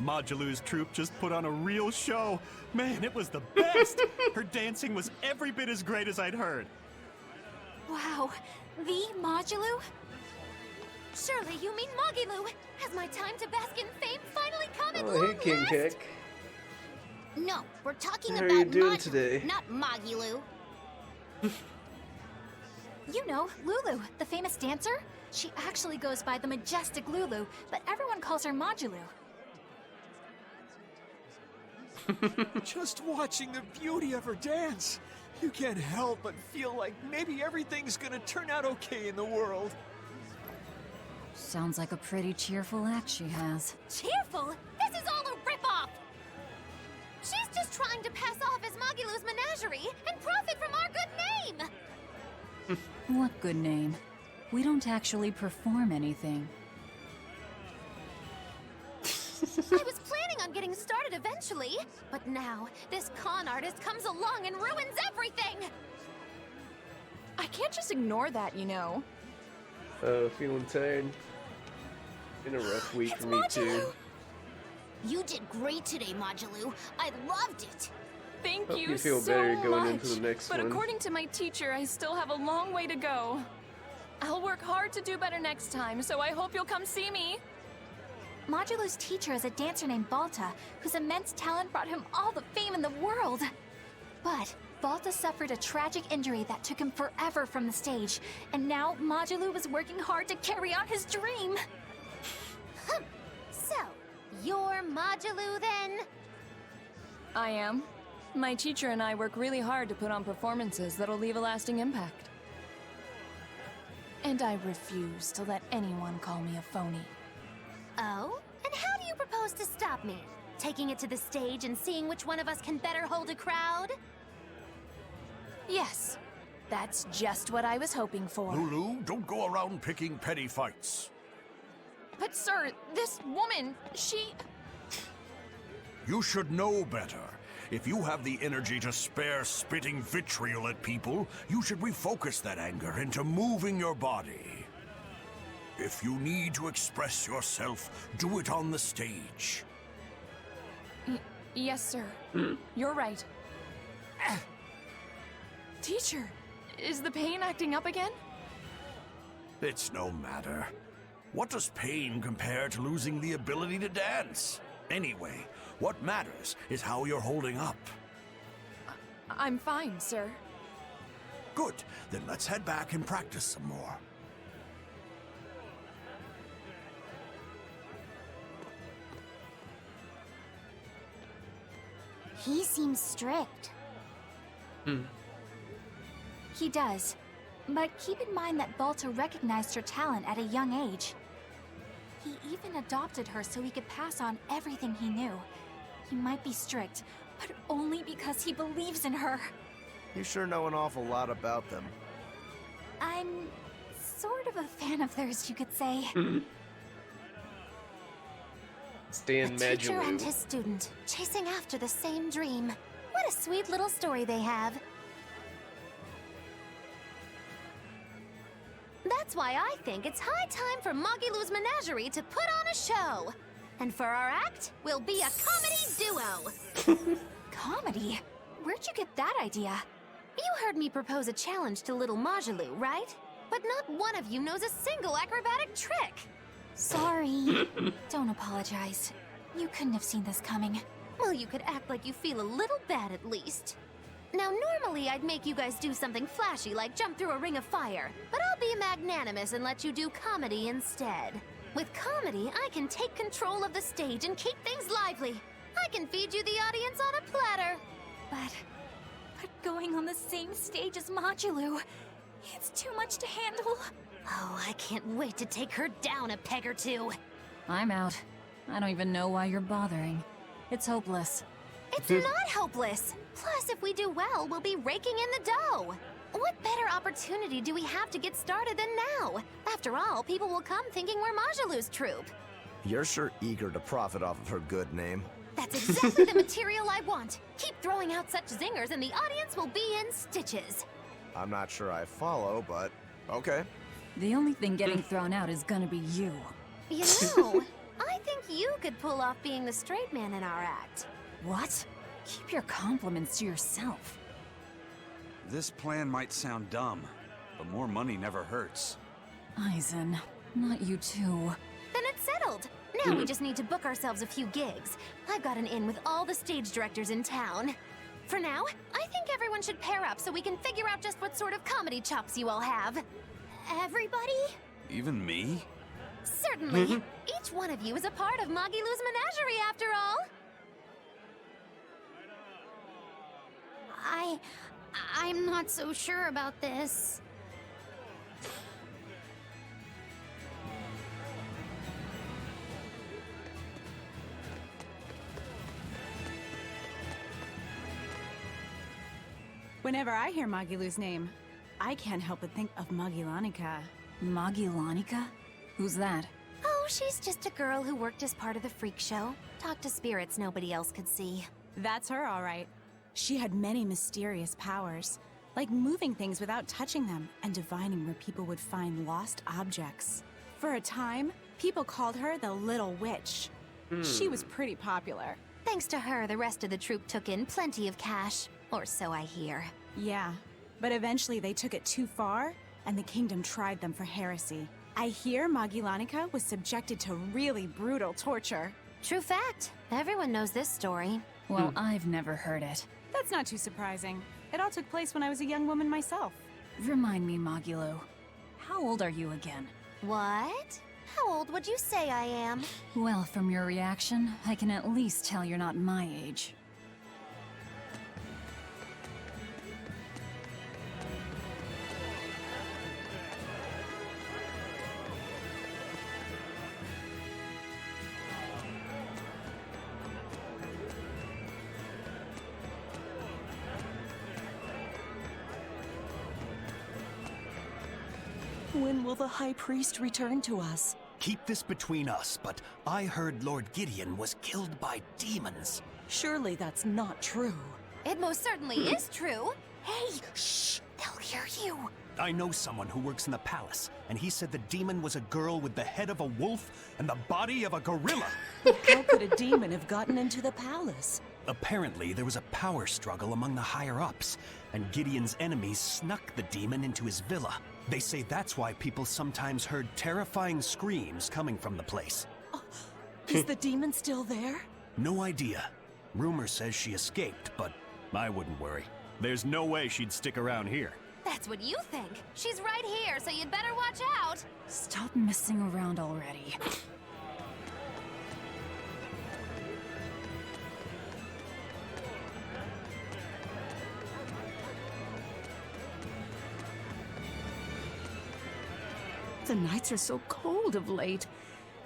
Modulu's troupe just put on a real show. Man, it was the best! Her dancing was every bit as great as I'd heard. Wow, the Modulu? Surely you mean Mogilu. Has my time to bask in fame finally come at long hey, King last? Pick. No, we're talking How are about you doing today? not Mogilu. You know, Lulu, the famous dancer? She actually goes by the majestic Lulu, but everyone calls her Modulu. Just watching the beauty of her dance, you can't help but feel like maybe everything's gonna turn out okay in the world. Sounds like a pretty cheerful act she has. Cheerful? This is all a ripoff! She's just trying to pass off as Mogilu's menagerie and profit from our good name! What good name? We don't actually perform anything. I was planning on getting started eventually, but now this con artist comes along and ruins everything! I can't just ignore that, you know. Feeling tired. Been a rough week for me too. You did great today, Modulu. I loved it. Thank Hope you you feel so better going much. into the next but one. according to my teacher, I still have a long way to go. I'll work hard to do better next time, so I hope you'll come see me. Modulu's teacher is a dancer named Balta, whose immense talent brought him all the fame in the world. But Balta suffered a tragic injury that took him forever from the stage, and now Modulu was working hard to carry out his dream. So, you're Modulu then? I am. My teacher and I work really hard to put on performances that'll leave a lasting impact. And I refuse to let anyone call me a phony. Oh? And how do you propose to stop me? Taking it to the stage and seeing which one of us can better hold a crowd? Yes, that's just what I was hoping for. Lulu, don't go around picking petty fights. But sir, this woman, she... You should know better. If you have the energy to spare spitting vitriol at people, you should refocus that anger into moving your body. If you need to express yourself, do it on the stage. Yes, sir. You're right. Teacher, is the pain acting up again? It's no matter. What does pain compare to losing the ability to dance? Anyway, what matters is how you're holding up. I'm fine, sir. Good. Then let's head back and practice some more. He seems strict. He does. But keep in mind that Balta recognized her talent at a young age. He even adopted her so he could pass on everything he knew. He might be strict, but only because he believes in her. You sure know an awful lot about them. I'm sort of a fan of theirs, you could say. Stan A teacher and Magelou. his student, chasing after the same dream. What a sweet little story they have. That's why I think it's high time for Magilou's Menagerie to put on a show. And for our act, we'll be a comedy duo. Comedy? Where'd you get that idea? You heard me propose a challenge to little Magelou, right? But not one of you knows a single acrobatic trick. Sorry. Don't apologize. You couldn't have seen this coming. Well, you could act like you feel a little bad at least. Now, normally I'd make you guys do something flashy like jump through a ring of fire, but I'll be magnanimous and let you do comedy instead. With comedy, I can take control of the stage and keep things lively. I can feed you the audience on a platter. But going on the same stage as Magelou, it's too much to handle. Oh, I can't wait to take her down a peg or two. I'm out. I don't even know why you're bothering. It's hopeless. It's not hopeless. Plus, if we do well, we'll be raking in the dough. What better opportunity do we have to get started than now? After all, people will come thinking we're Magelou's troupe. You're sure eager to profit off of her good name. That's exactly the material I want. Keep throwing out such zingers and the audience will be in stitches. I'm not sure I follow, but okay. The only thing getting thrown out is gonna be you. You know, I think you could pull off being the straight man in our act. What? Keep your compliments to yourself. This plan might sound dumb, but more money never hurts. Eisen, not you too. Then it's settled. Now we just need to book ourselves a few gigs. I've got an in with all the stage directors in town. For now, I think everyone should pair up so we can figure out just what sort of comedy chops you all have. Everybody? Even me? Certainly. Each one of you is a part of Magilou's Menagerie, after all. I'm not so sure about this. Whenever I hear Magilou's name, I can't help but think of Magilanica. Magilanica? Who's that? Oh, she's just a girl who worked as part of the freak show. Talked to spirits nobody else could see. That's her, all right. She had many mysterious powers, like moving things without touching them and divining where people would find lost objects. For a time, people called her the Little Witch. She was pretty popular. Thanks to her, the rest of the troupe took in plenty of cash. Or so I hear. Yeah, but eventually they took it too far, and the kingdom tried them for heresy. I hear Magilanica was subjected to really brutal torture. True fact. Everyone knows this story. Well, I've never heard it. That's not too surprising. It all took place when I was a young woman myself. Remind me, Magilou. How old are you again? What? How old would you say I am? Well, from your reaction, I can at least tell you're not my age. When will the High Priest return to us? Keep this between us, but I heard Lord Gideon was killed by demons. Surely that's not true. It most certainly is true. Hey, shh! They'll hear you. I know someone who works in the palace, and he said the demon was a girl with the head of a wolf and the body of a gorilla. But how could a demon have gotten into the palace? Apparently, there was a power struggle among the higher-ups, and Gideon's enemies snuck the demon into his villa. They say that's why people sometimes heard terrifying screams coming from the place. Is the demon still there? No idea. Rumor says she escaped, but I wouldn't worry. There's no way she'd stick around here. That's what you think. She's right here, so you'd better watch out. Stop messing around already. The nights are so cold of late.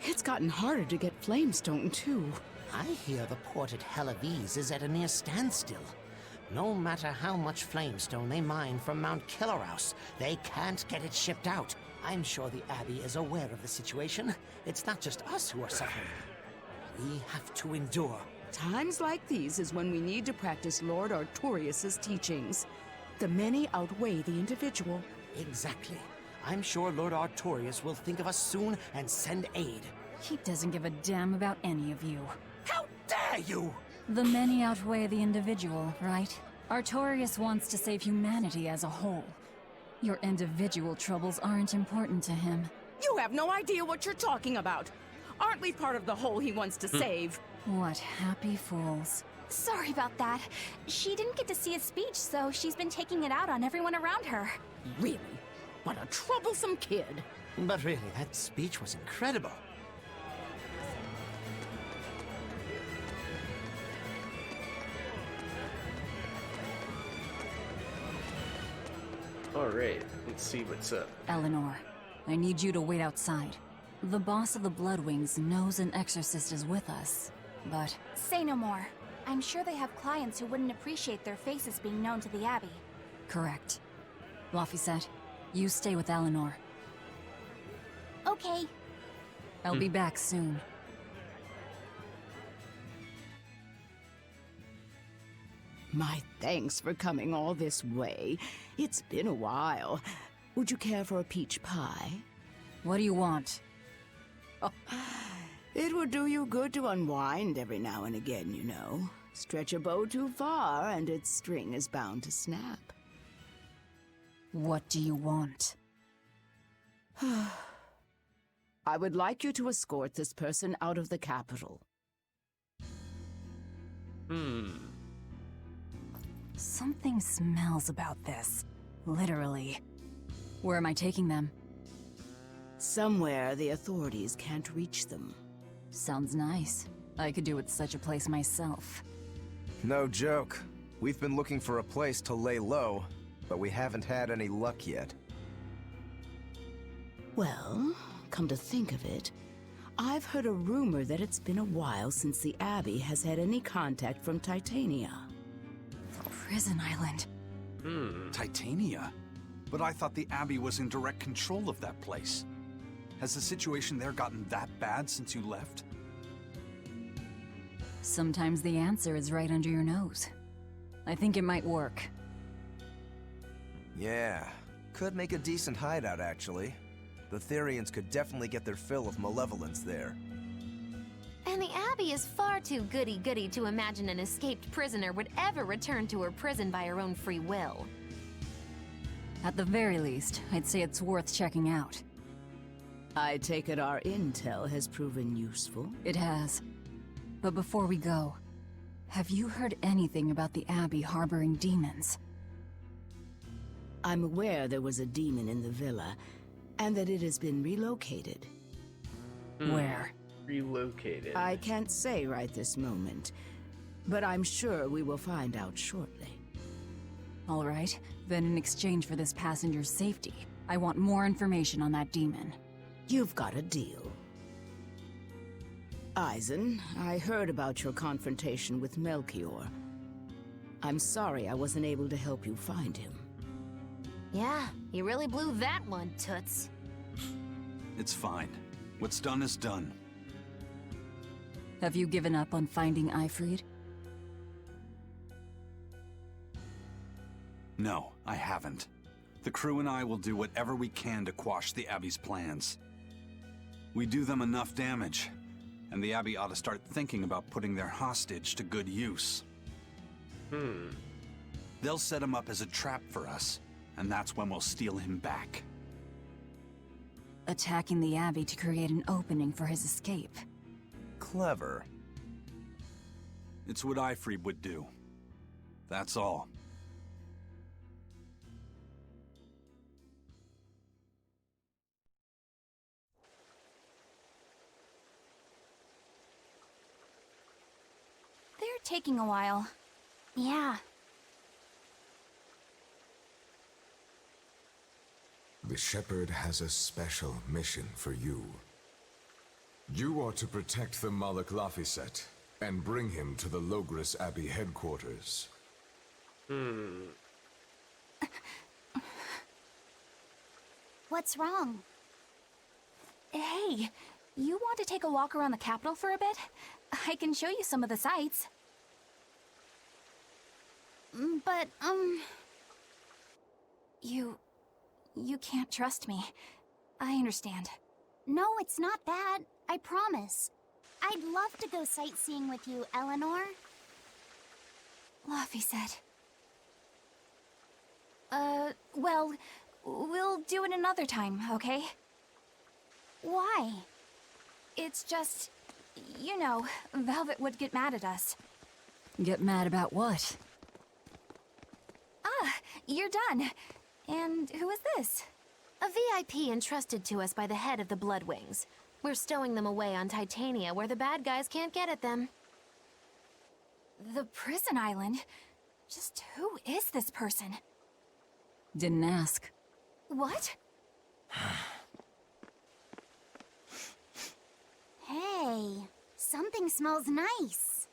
It's gotten harder to get flamestone, too. I hear the port at Helavis is at a near standstill. No matter how much flamestone they mine from Mount Killerhouse, they can't get it shipped out. I'm sure the Abbey is aware of the situation. It's not just us who are suffering. We have to endure. Times like these is when we need to practice Lord Artorius' teachings. The many outweigh the individual. Exactly. I'm sure Lord Artorius will think of us soon and send aid. He doesn't give a damn about any of you. How dare you! The many outweigh the individual, right? Artorius wants to save humanity as a whole. Your individual troubles aren't important to him. You have no idea what you're talking about. Aren't we part of the whole he wants to save? What happy fools. Sorry about that. She didn't get to see a speech, so she's been taking it out on everyone around her. Really? What a troublesome kid. But really, that speech was incredible. Alright, let's see what's up. Eleanor, I need you to wait outside. The boss of the Bloodwings knows an exorcist is with us, but... Say no more. I'm sure they have clients who wouldn't appreciate their faces being known to the Abbey. Correct. Laphicet, you stay with Eleanor. Okay. I'll be back soon. My thanks for coming all this way. It's been a while. Would you care for a peach pie? What do you want? Oh, it would do you good to unwind every now and again, you know. Stretch a bow too far and its string is bound to snap. What do you want? I would like you to escort this person out of the capital. Something smells about this. Literally. Where am I taking them? Somewhere the authorities can't reach them. Sounds nice. I could do with such a place myself. No joke. We've been looking for a place to lay low, but we haven't had any luck yet. Well, come to think of it, I've heard a rumor that it's been a while since the Abbey has had any contact from Titania. Prison Island. Titania? But I thought the Abbey was in direct control of that place. Has the situation there gotten that bad since you left? Sometimes the answer is right under your nose. I think it might work. Yeah, could make a decent hideout, actually. The Therians could definitely get their fill of malevolence there. And the Abbey is far too goody-goody to imagine an escaped prisoner would ever return to her prison by her own free will. At the very least, I'd say it's worth checking out. I take it our intel has proven useful? It has. But before we go, have you heard anything about the Abbey harboring demons? I'm aware there was a demon in the villa, and that it has been relocated. Where? Relocated. I can't say right this moment, but I'm sure we will find out shortly. All right, then in exchange for this passenger's safety, I want more information on that demon. You've got a deal. Eisen, I heard about your confrontation with Melchior. I'm sorry I wasn't able to help you find him. Yeah, you really blew that one, Toots. It's fine. What's done is done. Have you given up on finding Eifried? No, I haven't. The crew and I will do whatever we can to quash the Abbey's plans. We do them enough damage, and the Abbey ought to start thinking about putting their hostage to good use. They'll set him up as a trap for us, and that's when we'll steal him back. Attacking the Abbey to create an opening for his escape. Clever. It's what Eifried would do. That's all. They're taking a while. Yeah. The Shepherd has a special mission for you. You are to protect the Malak Laphicet and bring him to the Logris Abbey headquarters. What's wrong? Hey, you want to take a walk around the capital for a bit? I can show you some of the sights. But, You can't trust me. I understand. No, it's not that. I promise. I'd love to go sightseeing with you, Eleanor. Laffy said. Well, we'll do it another time, okay? Why? It's just, you know, Velvet would get mad at us. Get mad about what? Ah, you're done. And who is this? A VIP entrusted to us by the head of the Bloodwings. We're stowing them away on Titania where the bad guys can't get at them. The prison island? Just who is this person? Didn't ask. What? Hey, something smells nice.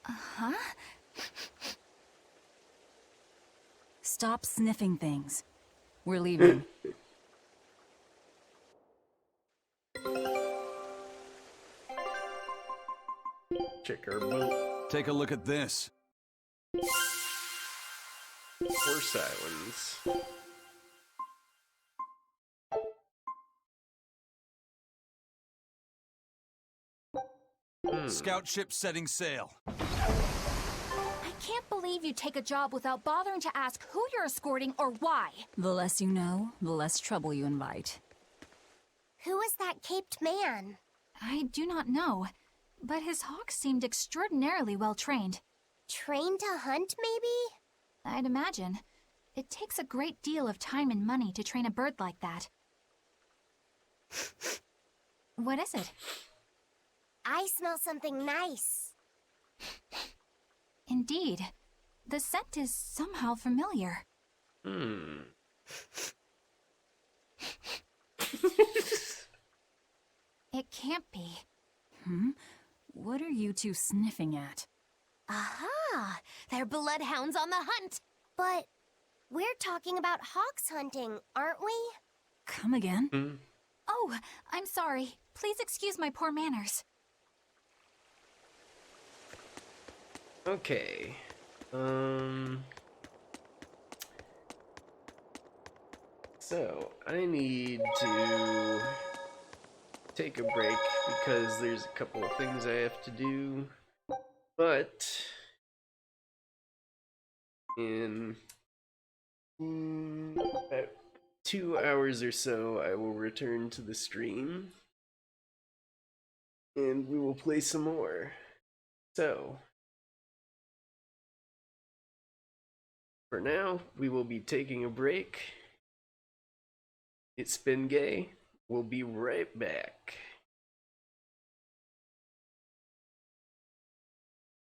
Huh? Stop sniffing things. We're leaving. Check our boat. Take a look at this. Horse Islands. Scout ship setting sail. I can't believe you take a job without bothering to ask who you're escorting or why. The less you know, the less trouble you invite. Who is that caped man? I do not know, but his hawks seemed extraordinarily well trained. Trained to hunt, maybe? I'd imagine. It takes a great deal of time and money to train a bird like that. What is it? I smell something nice. Indeed. The scent is somehow familiar. It can't be. What are you two sniffing at? Aha! They're bloodhounds on the hunt! But we're talking about hawks hunting, aren't we? Come again? Oh, I'm sorry. Please excuse my poor manners. Okay. So, I need to take a break because there's a couple of things I have to do. But in about 2 hours or so, I will return to the stream and we will play some more. So, for now, we will be taking a break. It's been gay. We'll be right back.